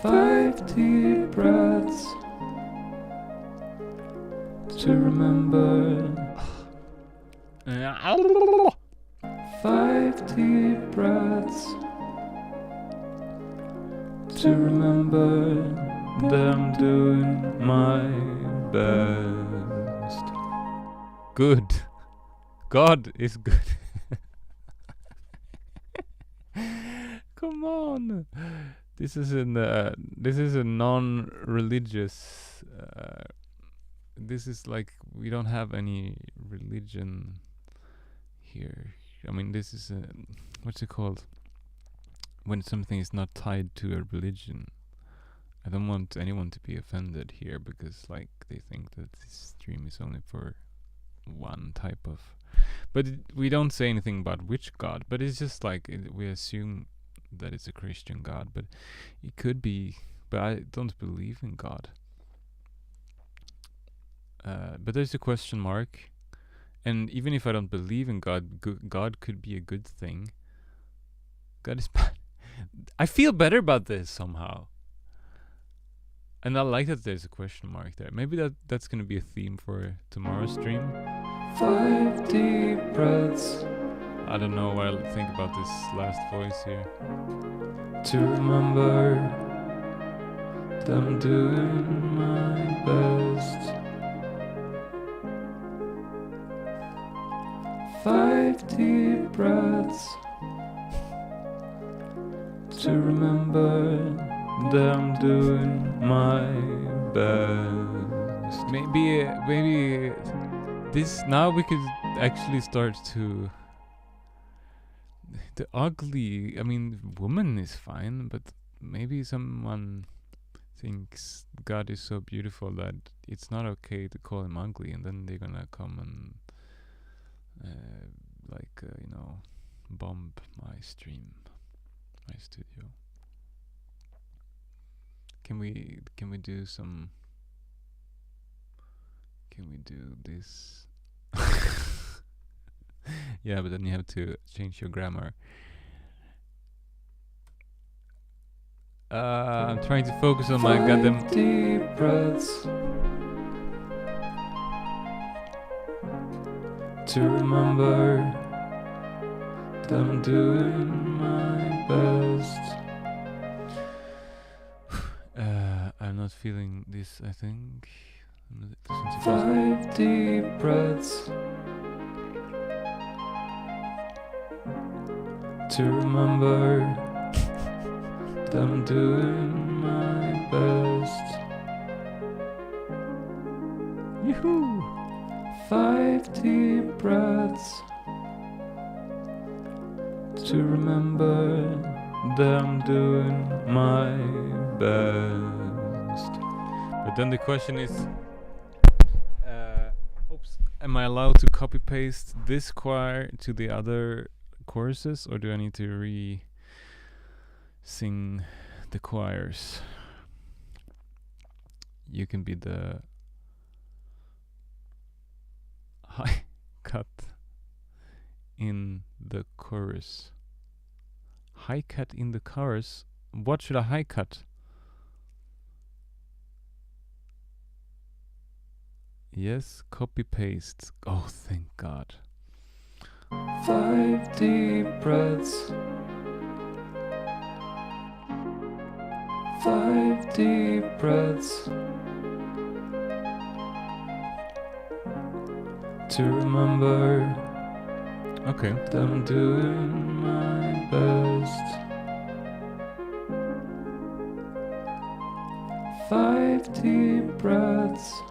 [SPEAKER 2] 5 deep breaths. To remember. 5 deep breaths. To remember that I'm doing my best. Good. God is good. Come on. This is a non-religious. This is like we don't have any religion here. I mean, this is a what's it called? When something is not tied to a religion. I don't want anyone to be offended here because like they think that this stream is only for one type of. But we don't say anything about which god. But it's just like we assume that it's a Christian god, but it could be. But I don't believe in God.
[SPEAKER 1] But there's a question mark. And even if I don't believe in God, God could be a good thing. God is bad. I feel better about this somehow. And I like that there's a question mark there. Maybe that's gonna be a theme for tomorrow's stream. 5 deep breaths. I don't know what I think about this last voice here. To remember that I'm doing my best. 5 deep breaths. To remember that I'm doing my best. Maybe this now we could actually start to. The ugly, I mean, woman is fine, but maybe someone thinks God is so beautiful that it's not okay to call him ugly, and then they're gonna come and bomb my stream, my studio. Can we do some? Can we do this? Yeah, but then you have to change your grammar. I'm trying to focus on my goddamn deep breaths. To remember that I'm doing my best. I'm not feeling this, I think. 5 deep breaths. To remember that I'm doing my best. Yoo-hoo! 5 deep breaths. To remember that I'm doing my best. But then the question is, am I allowed to copy paste this choir to the other choruses, or do I need to sing the choirs? You can be the high cut in the chorus. High cut in the chorus? What should I high cut? Yes, copy paste. Oh, thank God. 5 deep breaths. 5 deep breaths. To remember, okay, that I'm doing my best. 5 deep breaths.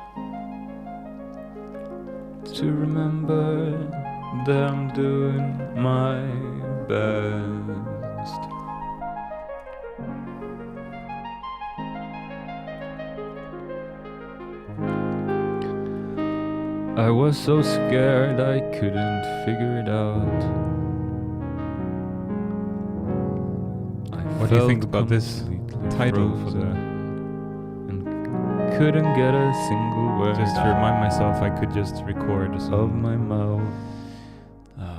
[SPEAKER 1] To remember that I'm doing my best. I was so scared I couldn't figure it out. What do you think about this title for the... And couldn't get a single word. Just to remind myself I could just record a song of my mouth.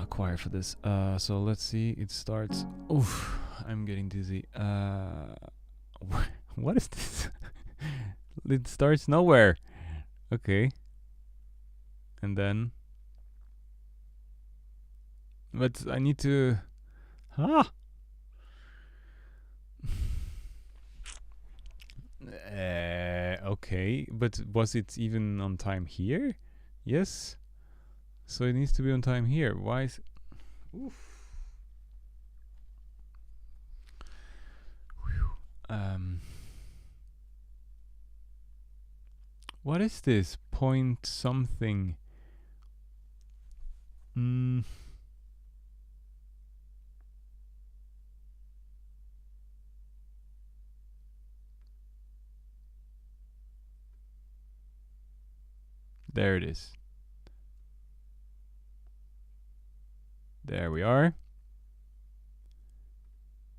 [SPEAKER 1] Choir for this. So let's see. It starts. Oof, I'm getting dizzy. What is this? It starts nowhere. Okay. And then. But I need to. Okay, but was it even on time here? Yes. So it needs to be on time here. Why is... Oof. What is this? Point something. There it is. There we are.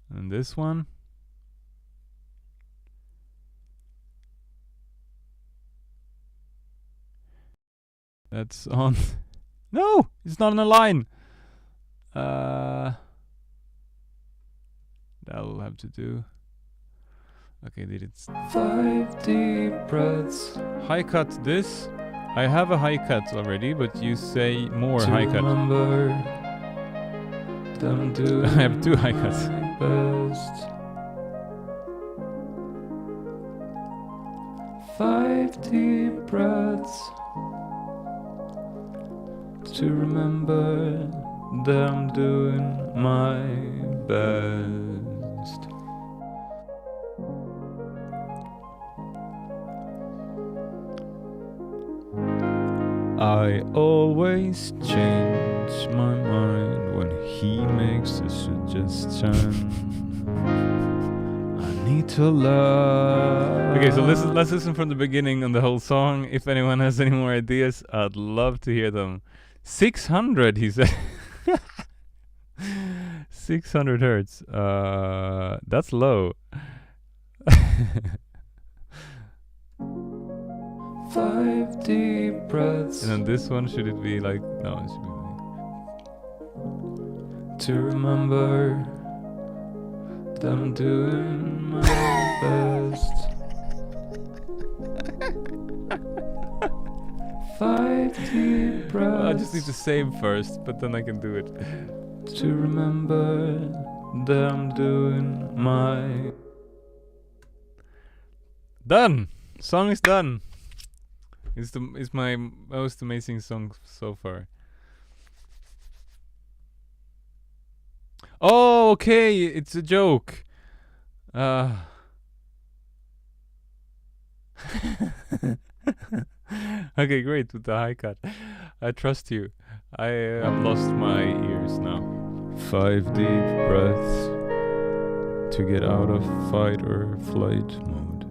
[SPEAKER 1] And this one. That's on. No, it's not on the line. That'll have to do. Okay, did it? 5 deep breaths. High cut this. I have a high cut already, but you say more high cut. I have 2 high cuts. Best. 5 deep breaths to remember that I'm doing my best. I always change my mind when he makes a suggestion. I need to learn. Okay, so let's listen from the beginning on the whole song. If anyone has any more ideas, I'd love to hear them. 600, he said. 600 hertz. That's low. 5 deep breaths. And then this one, should it be like, no, it should be like, to remember that I'm doing my best. 5 deep breaths. I just need to save first, but then I can do it. To remember that I'm doing my... Done! Song is done. It's my most amazing song so far. Oh, okay, it's a joke. Okay, great, with the high cut. I trust you. I have lost my ears now. 5 deep breaths to get out of fight or flight mode.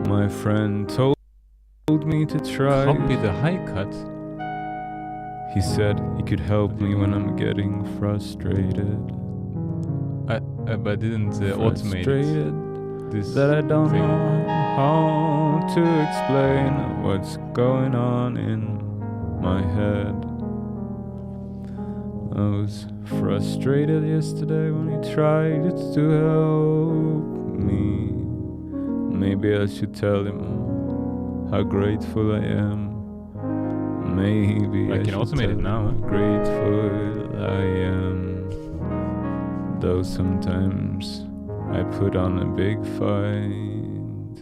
[SPEAKER 1] My friend told me to try. Copy the high cut. He said he could help me when I'm getting frustrated. But I didn't automate this that I don't know how to explain what's going on in my head. I was frustrated yesterday when he tried to help me. Maybe I should tell him how grateful I am. Maybe I can automate it now. How grateful I am. Though sometimes I put on a big fight.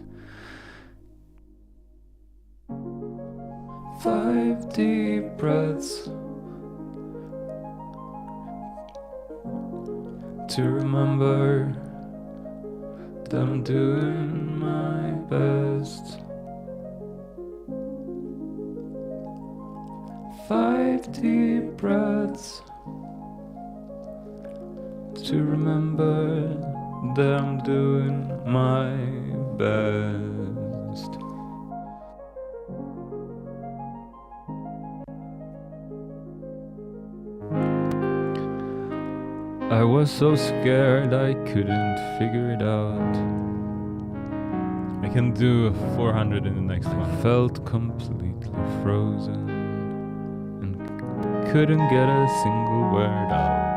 [SPEAKER 1] 5 deep breaths to remember that I'm doing my best. 5 deep breaths to remember that I'm doing my best. I was so scared I couldn't figure it out. I can do 400 in the next one. I felt completely frozen and couldn't get a single word out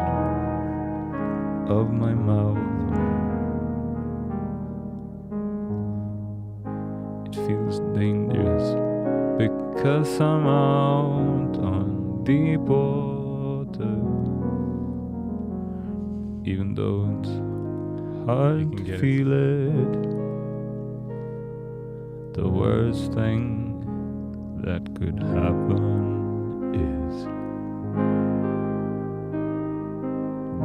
[SPEAKER 1] of my mouth. It feels dangerous because I'm out on deep water. Even though it's hard to feel it, the worst thing that could happen is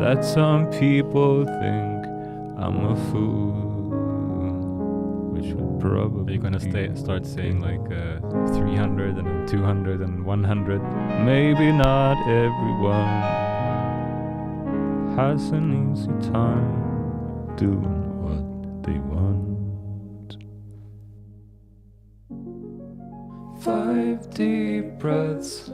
[SPEAKER 1] that some people think I'm a fool, which would probably... Are you gonna start saying like 300 and then 200 and 100? Maybe not everyone has an easy time doing what they want. 5 deep breaths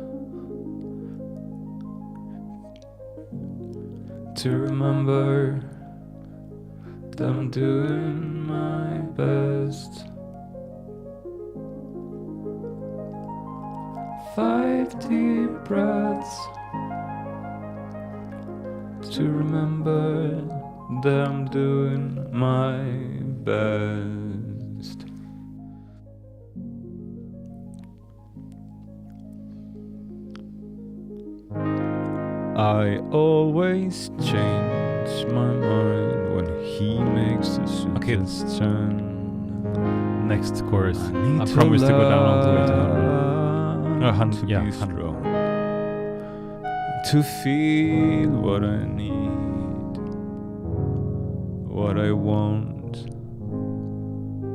[SPEAKER 1] to remember that I'm doing my best. 5 deep breaths to remember that I'm doing my best. I always change my mind when he makes a suggestion.
[SPEAKER 2] Next chorus. I promise to go down all the way to 100.
[SPEAKER 1] Yeah, 100. To feel what I need, what I want,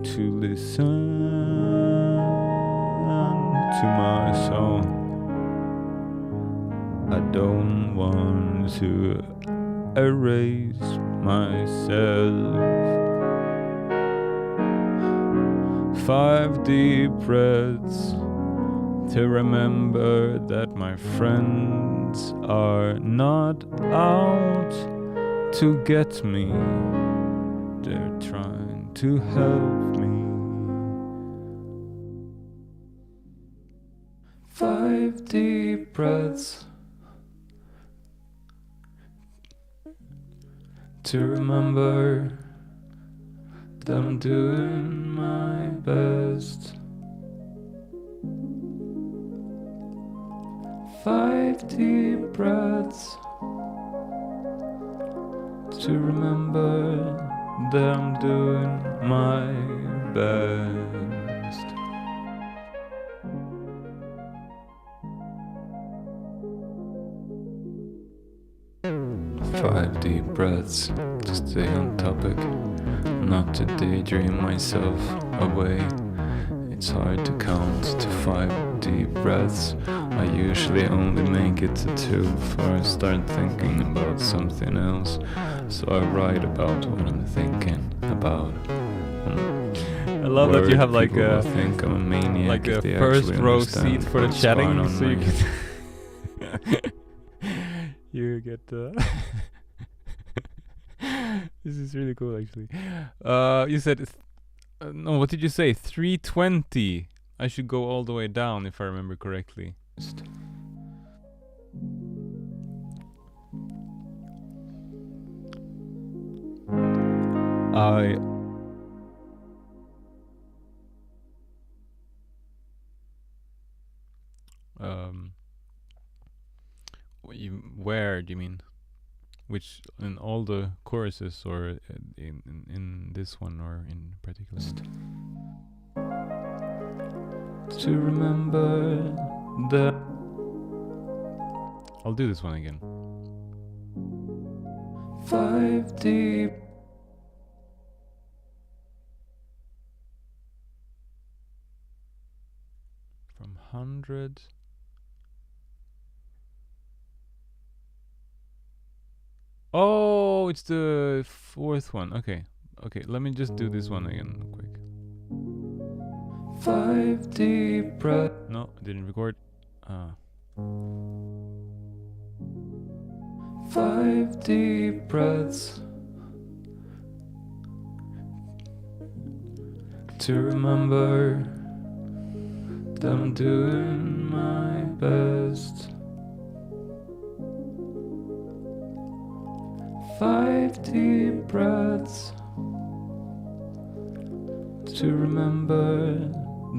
[SPEAKER 1] to listen to my song. I don't want to erase myself. 5 deep breaths to remember that my friends are not out to get me. They're trying to help me. 5 deep breaths to remember that I'm doing my best. 5 deep breaths to remember that I'm doing my best. Five deep breaths to stay on topic, not to daydream myself away. It's hard to count to 5 deep breaths. I usually only make it to 2 before I start thinking about something else. So I write about what I'm thinking about.
[SPEAKER 2] I love that you have like a
[SPEAKER 1] think I'm a maniac,
[SPEAKER 2] like a first row seat for the chatting, so you can you get this is really cool actually. You said no, what did you say? 320. I should go all the way down if I remember correctly. Where do you mean? Which in all the choruses, or in this one, or in particular? To remember the. I'll do this one again. 5 deep. From 100. Oh, it's the 4th one. Okay. Okay, let me just do this one again quick. 5 deep breath. No, I didn't record. 5 deep breaths to remember that I'm doing my best. 5 deep breaths to remember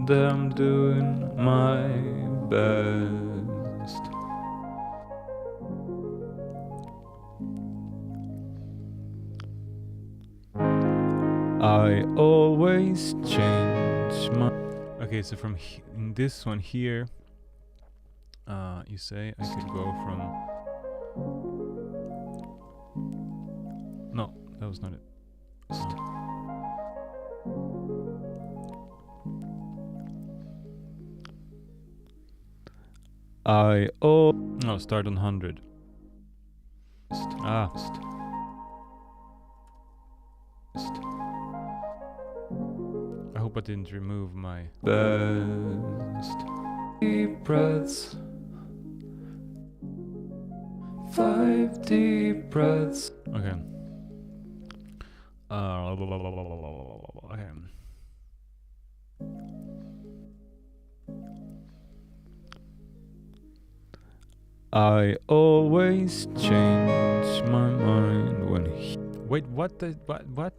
[SPEAKER 2] that I'm doing my best. I always change my. Okay, so from in this one here, you say I could go from. No, that was not it. No, start on 100. I hope I didn't remove my best. Deep breaths. 5 deep breaths. Okay. Okay. I always change my mind when he...
[SPEAKER 1] Wait, what? What?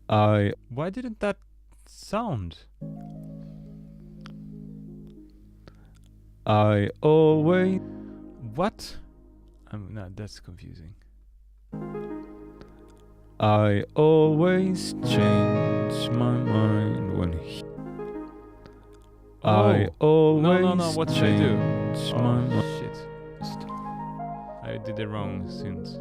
[SPEAKER 1] Why didn't that sound?
[SPEAKER 2] I always...
[SPEAKER 1] What? No, that's confusing.
[SPEAKER 2] I always change my mind when he... I always
[SPEAKER 1] no, what did I do?
[SPEAKER 2] change my mind.
[SPEAKER 1] Shit. I did it wrong since.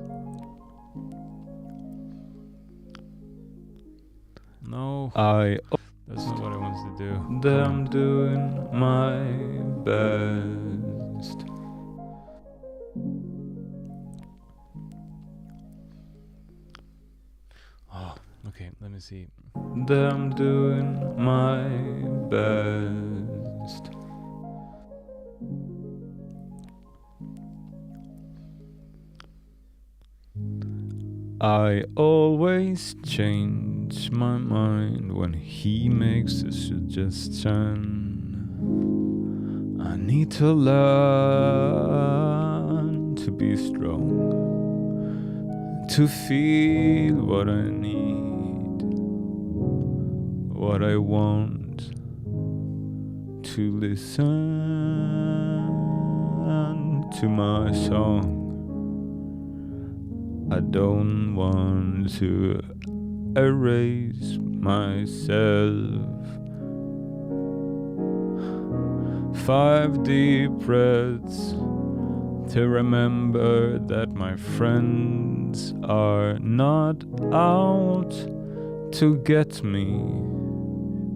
[SPEAKER 1] No, that's not what I wanted to do.
[SPEAKER 2] I'm doing my best.
[SPEAKER 1] Oh, okay, let me see.
[SPEAKER 2] I'm doing my best. I always change my mind when he makes a suggestion. I need to learn to be strong, to feel what I need, what I want, to listen to my song. I don't want to erase myself. 5 deep breaths to remember that my friends are not out to get me.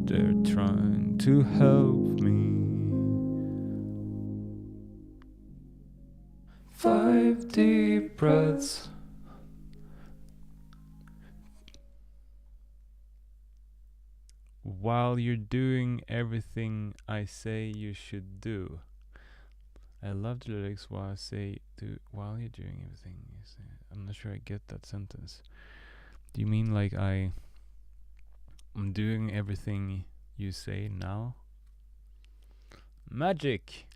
[SPEAKER 2] They're trying to help me. 5 deep breaths.
[SPEAKER 1] While you're doing everything I say you should do. I love the lyrics while I say do while you're doing everything you say. I'm not sure I get that sentence. Do you mean like I'm doing everything you say now? Magic.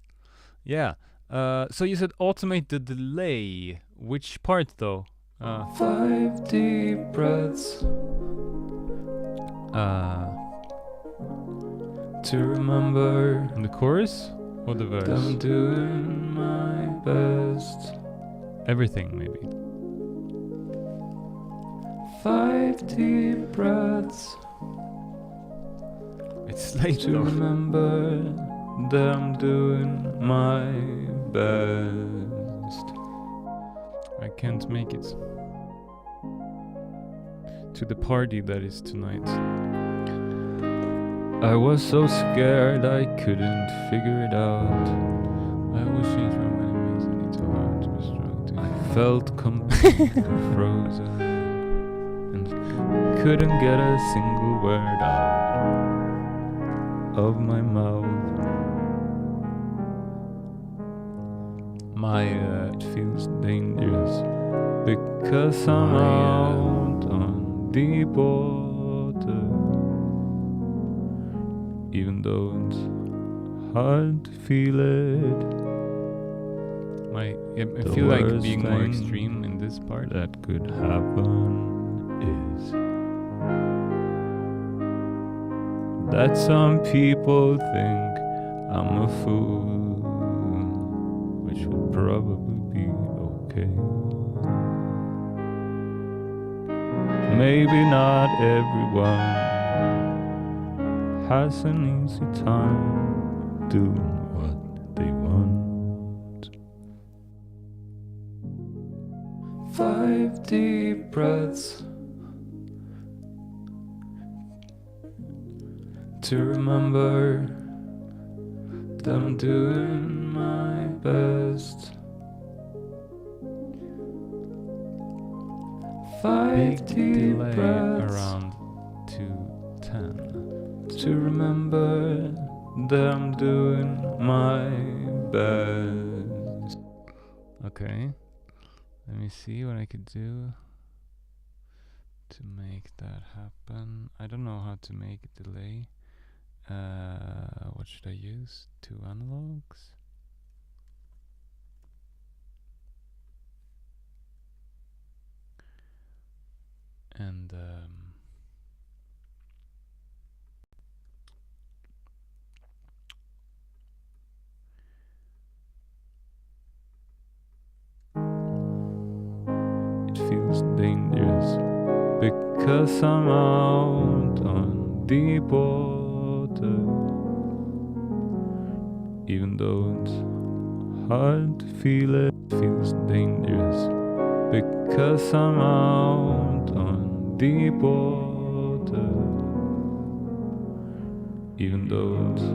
[SPEAKER 1] Yeah. So you said automate the delay. Which part though?
[SPEAKER 2] 5 deep breaths. To remember
[SPEAKER 1] In the chorus or the verse?
[SPEAKER 2] I'm doing my best.
[SPEAKER 1] Everything maybe.
[SPEAKER 2] 5 deep breaths.
[SPEAKER 1] It's late
[SPEAKER 2] To
[SPEAKER 1] though.
[SPEAKER 2] remember that I'm doing my best.
[SPEAKER 1] I can't make it to the party that is tonight.
[SPEAKER 2] I was so scared I couldn't figure it out.
[SPEAKER 1] I was changed from many ways. I need to learn to be strong too.
[SPEAKER 2] I felt completely frozen and couldn't get a single word out of my mouth. It feels dangerous because I'm out on deep water. Even though it's hard to feel it.
[SPEAKER 1] I
[SPEAKER 2] The
[SPEAKER 1] feel like
[SPEAKER 2] worst
[SPEAKER 1] being more
[SPEAKER 2] thing
[SPEAKER 1] extreme in this part.
[SPEAKER 2] that could happen is that some people think I'm a fool, which would probably be okay. Maybe not everyone has an easy time doing what they want. 5 deep breaths to remember that I'm doing my best. 5
[SPEAKER 1] Big
[SPEAKER 2] deep
[SPEAKER 1] delay
[SPEAKER 2] breaths
[SPEAKER 1] around 2:10.
[SPEAKER 2] to remember that I'm doing my best.
[SPEAKER 1] Okay. Let me see what I could do to make that happen. I don't know how to make a delay. what should I use? 2 analogs. And it feels dangerous because I'm out on deep water, even though it's hard to feel it. Feels dangerous because I'm out on deep water, even though it's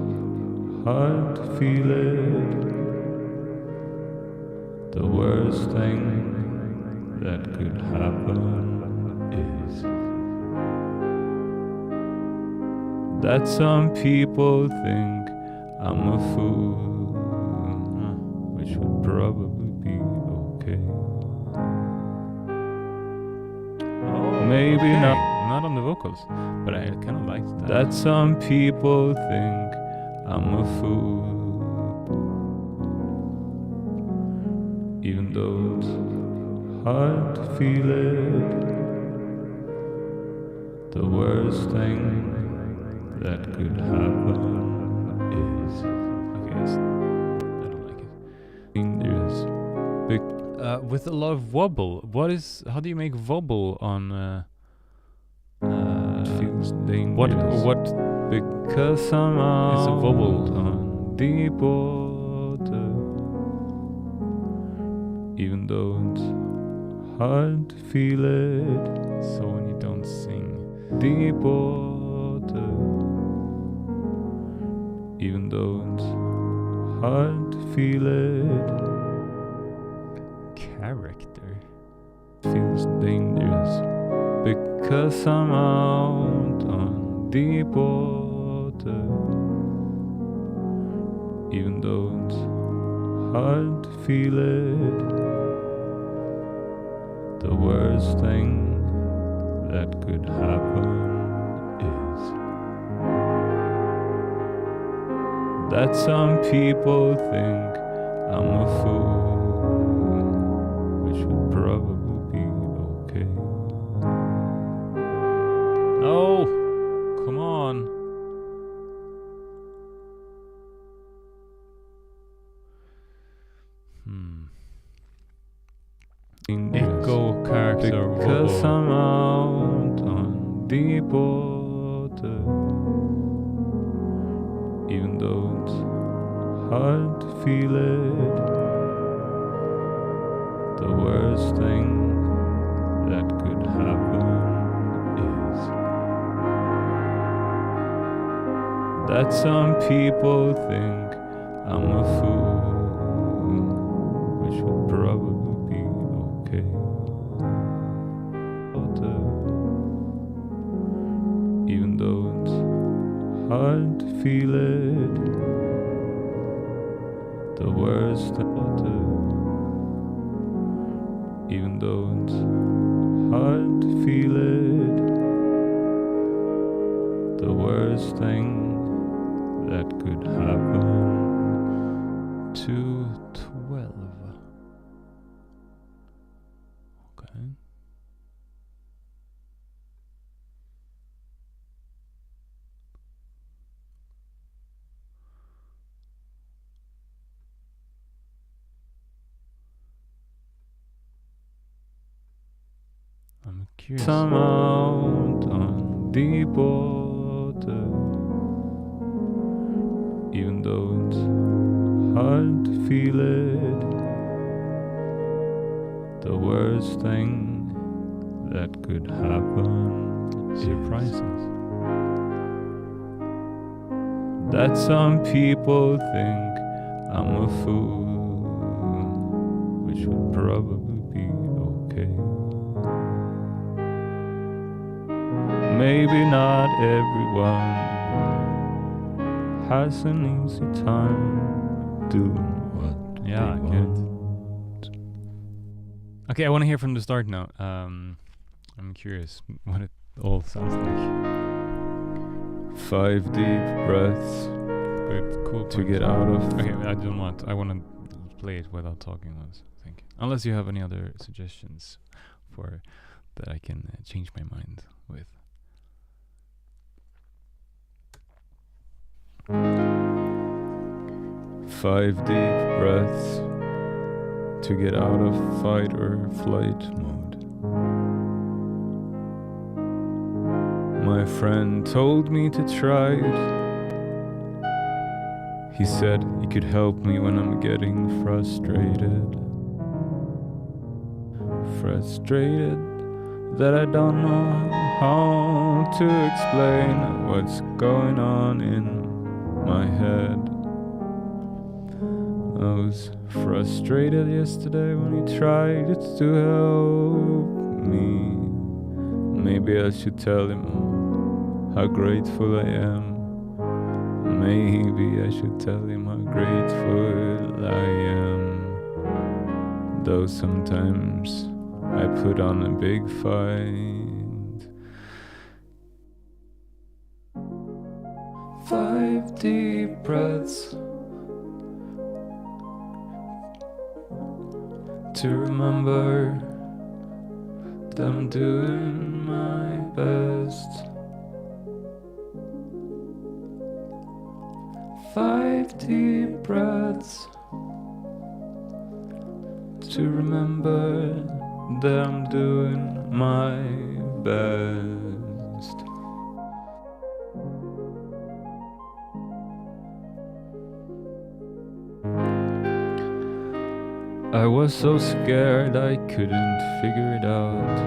[SPEAKER 1] hard to feel it. The worst thing that could happen is that some people think I'm a fool, which would probably be okay. Maybe
[SPEAKER 2] Okay.
[SPEAKER 1] not on the vocals, but I kind of liked that.
[SPEAKER 2] that some people think I'm a fool, even though it's hard to feel it. The worst thing that could happen is
[SPEAKER 1] Okay, I don't like it.
[SPEAKER 2] dangerous.
[SPEAKER 1] With a lot of wobble. How do you make wobble on
[SPEAKER 2] Feels dangerous.
[SPEAKER 1] what
[SPEAKER 2] Because I'm out
[SPEAKER 1] is a wobble?
[SPEAKER 2] on deep water, even though it's hard to feel it.
[SPEAKER 1] So when you don't sing.
[SPEAKER 2] Deep water, even though it's hard to feel it.
[SPEAKER 1] Character.
[SPEAKER 2] Feels dangerous because I'm out on deep water, even though it's hard to feel it. The worst thing that could happen is that some people think I'm a fool, which would probably be okay.
[SPEAKER 1] Oh, come on. Echo, character,
[SPEAKER 2] Because
[SPEAKER 1] wobble.
[SPEAKER 2] I'm out on deep water, even though it's hard to feel it. The worst thing that could happen is that some people think I'm a fool, which would probably be okay. Even though it's hard to feel it. The worst water, even though it's hard to feel it. The worst thing that could happen.
[SPEAKER 1] 212. Okay. I'm curious.
[SPEAKER 2] Some out on deep water, even though it's hard to feel it. The worst thing that could happen
[SPEAKER 1] Surprises.
[SPEAKER 2] that some people think I'm a fool, which would probably be okay. Maybe not everyone has an easy time doing what
[SPEAKER 1] Yeah, I
[SPEAKER 2] they
[SPEAKER 1] get it.
[SPEAKER 2] want.
[SPEAKER 1] Okay, I want to hear from the start now. I'm curious what it all sounds like.
[SPEAKER 2] 5 deep breaths
[SPEAKER 1] stupid cool
[SPEAKER 2] to get out of.
[SPEAKER 1] Okay, I don't want. I want to play it without talking once. I think, unless you have any other suggestions for that, I can change my mind with.
[SPEAKER 2] 5 deep breaths to get out of fight or flight mode. My friend told me to try it. He said he could help me when I'm getting frustrated. Frustrated that I don't know how to explain what's going on in my head. I was frustrated yesterday when he tried to help me. Maybe I should tell him how grateful I am. Maybe I should tell him how grateful I am. Though sometimes I put on a big fight. 5 deep breaths to remember that I'm doing my best. 5 deep breaths to remember that I'm doing my best. I was so scared I couldn't figure it out.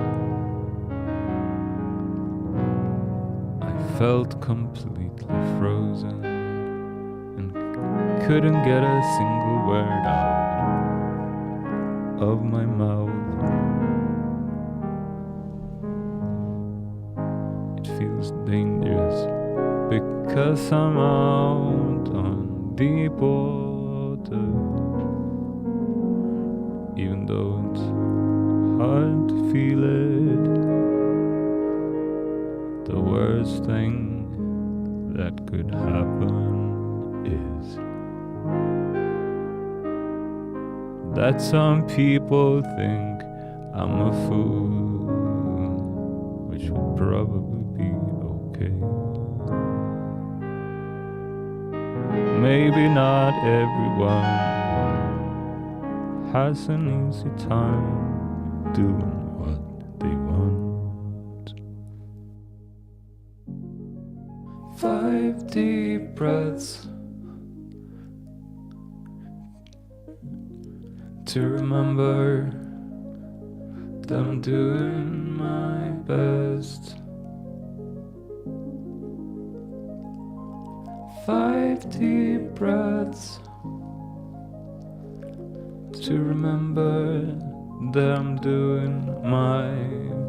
[SPEAKER 2] I felt completely frozen and couldn't get a single word out of my mouth. It feels dangerous because I'm out on deep water. Even though it's hard to feel it, the worst thing that could happen is that some people think I'm a fool, which would probably be okay. Maybe not everyone has an easy time doing what they want. 5 deep breaths to remember that I'm doing my best. 5 deep breaths to remember that I'm doing my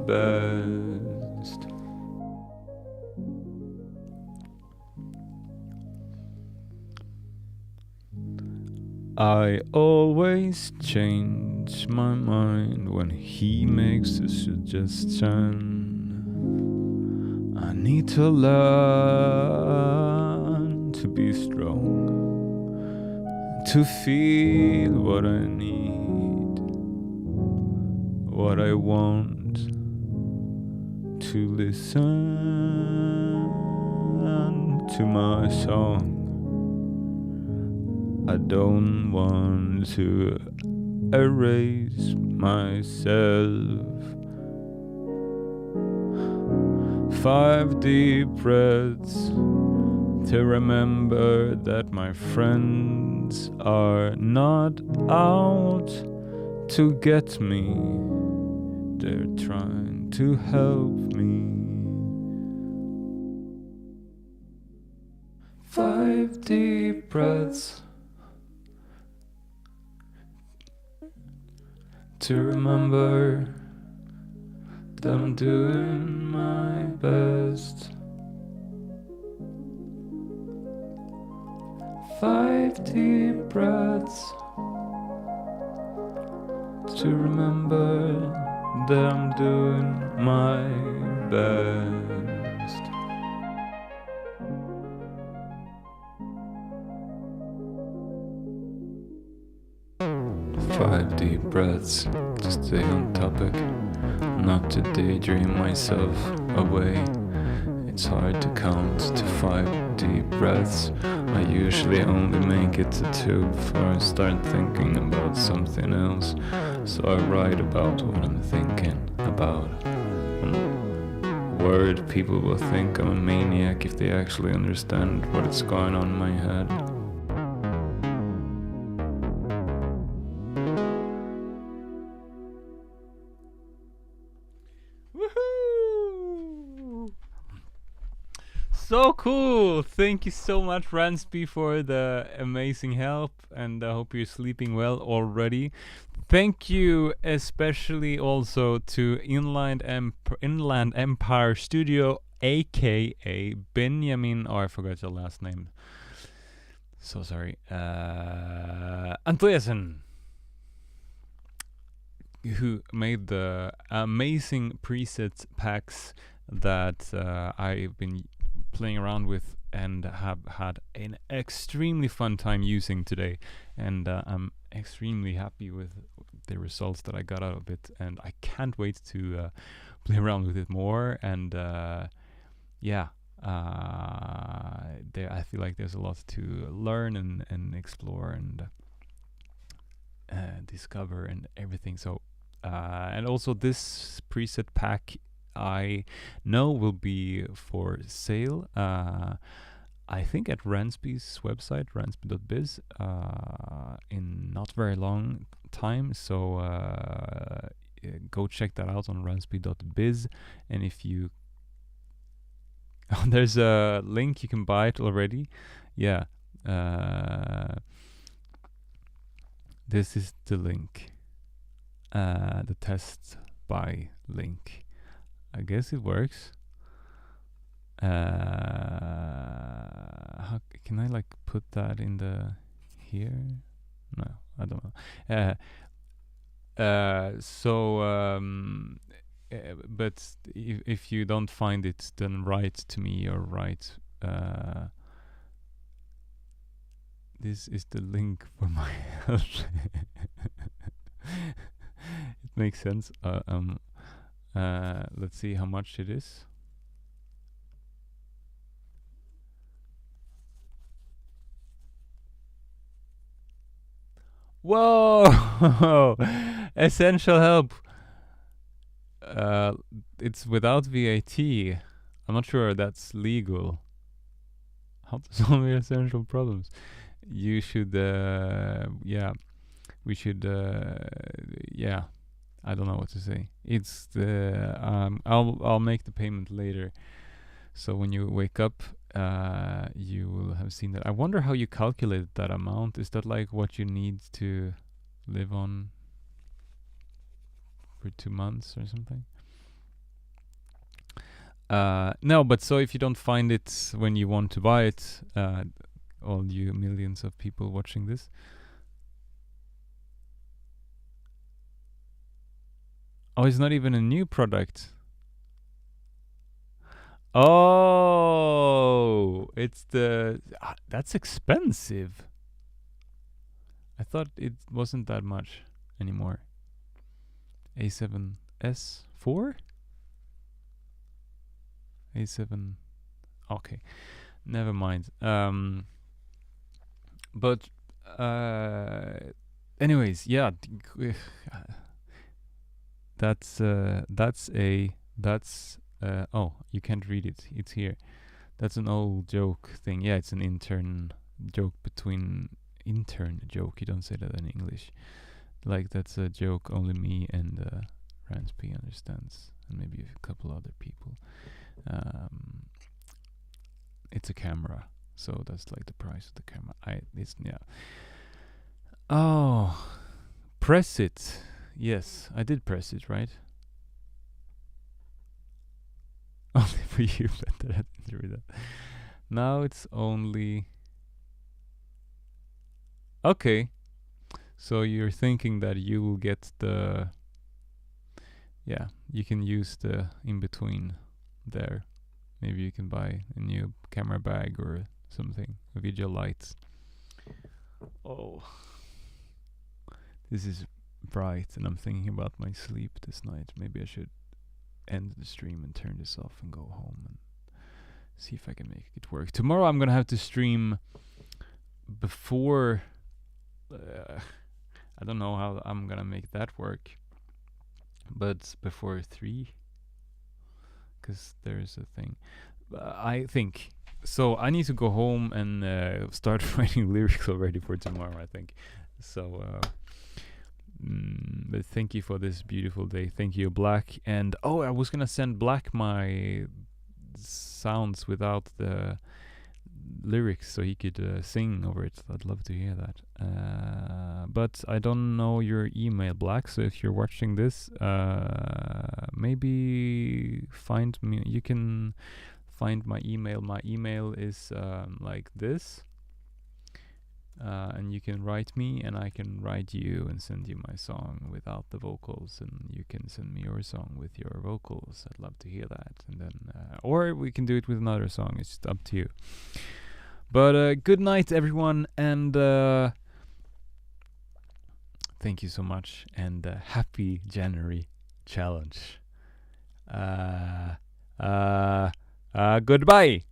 [SPEAKER 2] best. I always change my mind when he makes a suggestion. I need to learn to be strong, to feel what I need, what I want, to listen to my song. I don't want to erase myself. 5 deep breaths to remember that my friends are not out to get me. They're trying to help me. 5 deep breaths to remember that I'm doing my best. 5 deep breaths to remember that I'm doing my best.
[SPEAKER 1] 5 deep breaths to stay on topic, not to daydream myself away. It's hard to count to 5 deep breaths. I usually only make it to 2 before I start thinking about something else. So I write about what I'm thinking about. Worried people will think I'm a maniac if they actually understand what is going on in my head. Woohoo! So cool! Thank you so much, Ransby, for the amazing help, and I hope you're sleeping well already. Thank you especially also to Inland Empire Studio, aka Benjamin. Oh, I forgot your last name. So sorry. Andreasen, who made the amazing preset packs that I've been playing around with and have had an extremely fun time using today, and I'm extremely happy with the results that I got out of it, and I can't wait to play around with it more. And yeah, I feel like there's a lot to learn and explore and discover and everything. So and also this preset pack I know will be for sale. I think at Ransby's website, ransby.biz, in not very long time. So go check that out on ransby.biz. And if you there's a link, you can buy it already. Yeah. This is the link. The test buy link. I guess it works. How can I like put that in the here? No, I don't know. But if you don't find it, then write to me or write. This is the link for my house. It makes sense. Let's see how much it is. Whoa! Essential help. It's without VAT. I'm not sure that's legal. How to solve your essential problems? You should, yeah. We should, yeah. I don't know what to say. It's the I'll make the payment later. So when you wake up, you will have seen that. I wonder how you calculate that amount. Is that like what you need to live on for 2 months or something? No, but so if you don't find it when you want to buy it, all you millions of people watching this, oh, it's not even a new product. Oh, it's the that's expensive. I thought it wasn't that much anymore. A7S4? A7. Okay, never mind. But anyways, yeah. That's oh, you can't read it. It's here. That's an old joke thing. Yeah, it's an intern joke between intern joke. You don't say that in English. Like that's a joke only me and Ransby understands, and maybe a couple other people. It's a camera, so that's like the price of the camera. Yeah. Oh, press it. Yes, I did press it, right? Only for you, but I didn't read that. Now it's only. Okay. So you're thinking that you will get the. Yeah, you can use the in between there. Maybe you can buy a new camera bag or something, a video light. Oh. this is bright, and I'm thinking about my sleep this night. Maybe I should end the stream and turn this off and go home and see if I can make it work. Tomorrow I'm gonna have to stream before. I don't know how I'm gonna make that work, but before 3, because there's a thing. I think so. I need to go home and start writing lyrics already for tomorrow, I think. So, but thank you for this beautiful day. Thank you, Black. And I was gonna send Black my sounds without the lyrics so he could sing over it. I'd love to hear that. But I don't know your email, Black. So if you're watching this, maybe find me. You can find my email. My email is like this. And you can write me, and I can write you and send you my song without the vocals, and you can send me your song with your vocals. I'd love to hear that. And then, or we can do it with another song. It's just up to you. But good night, everyone, and thank you so much, and happy January challenge. Goodbye.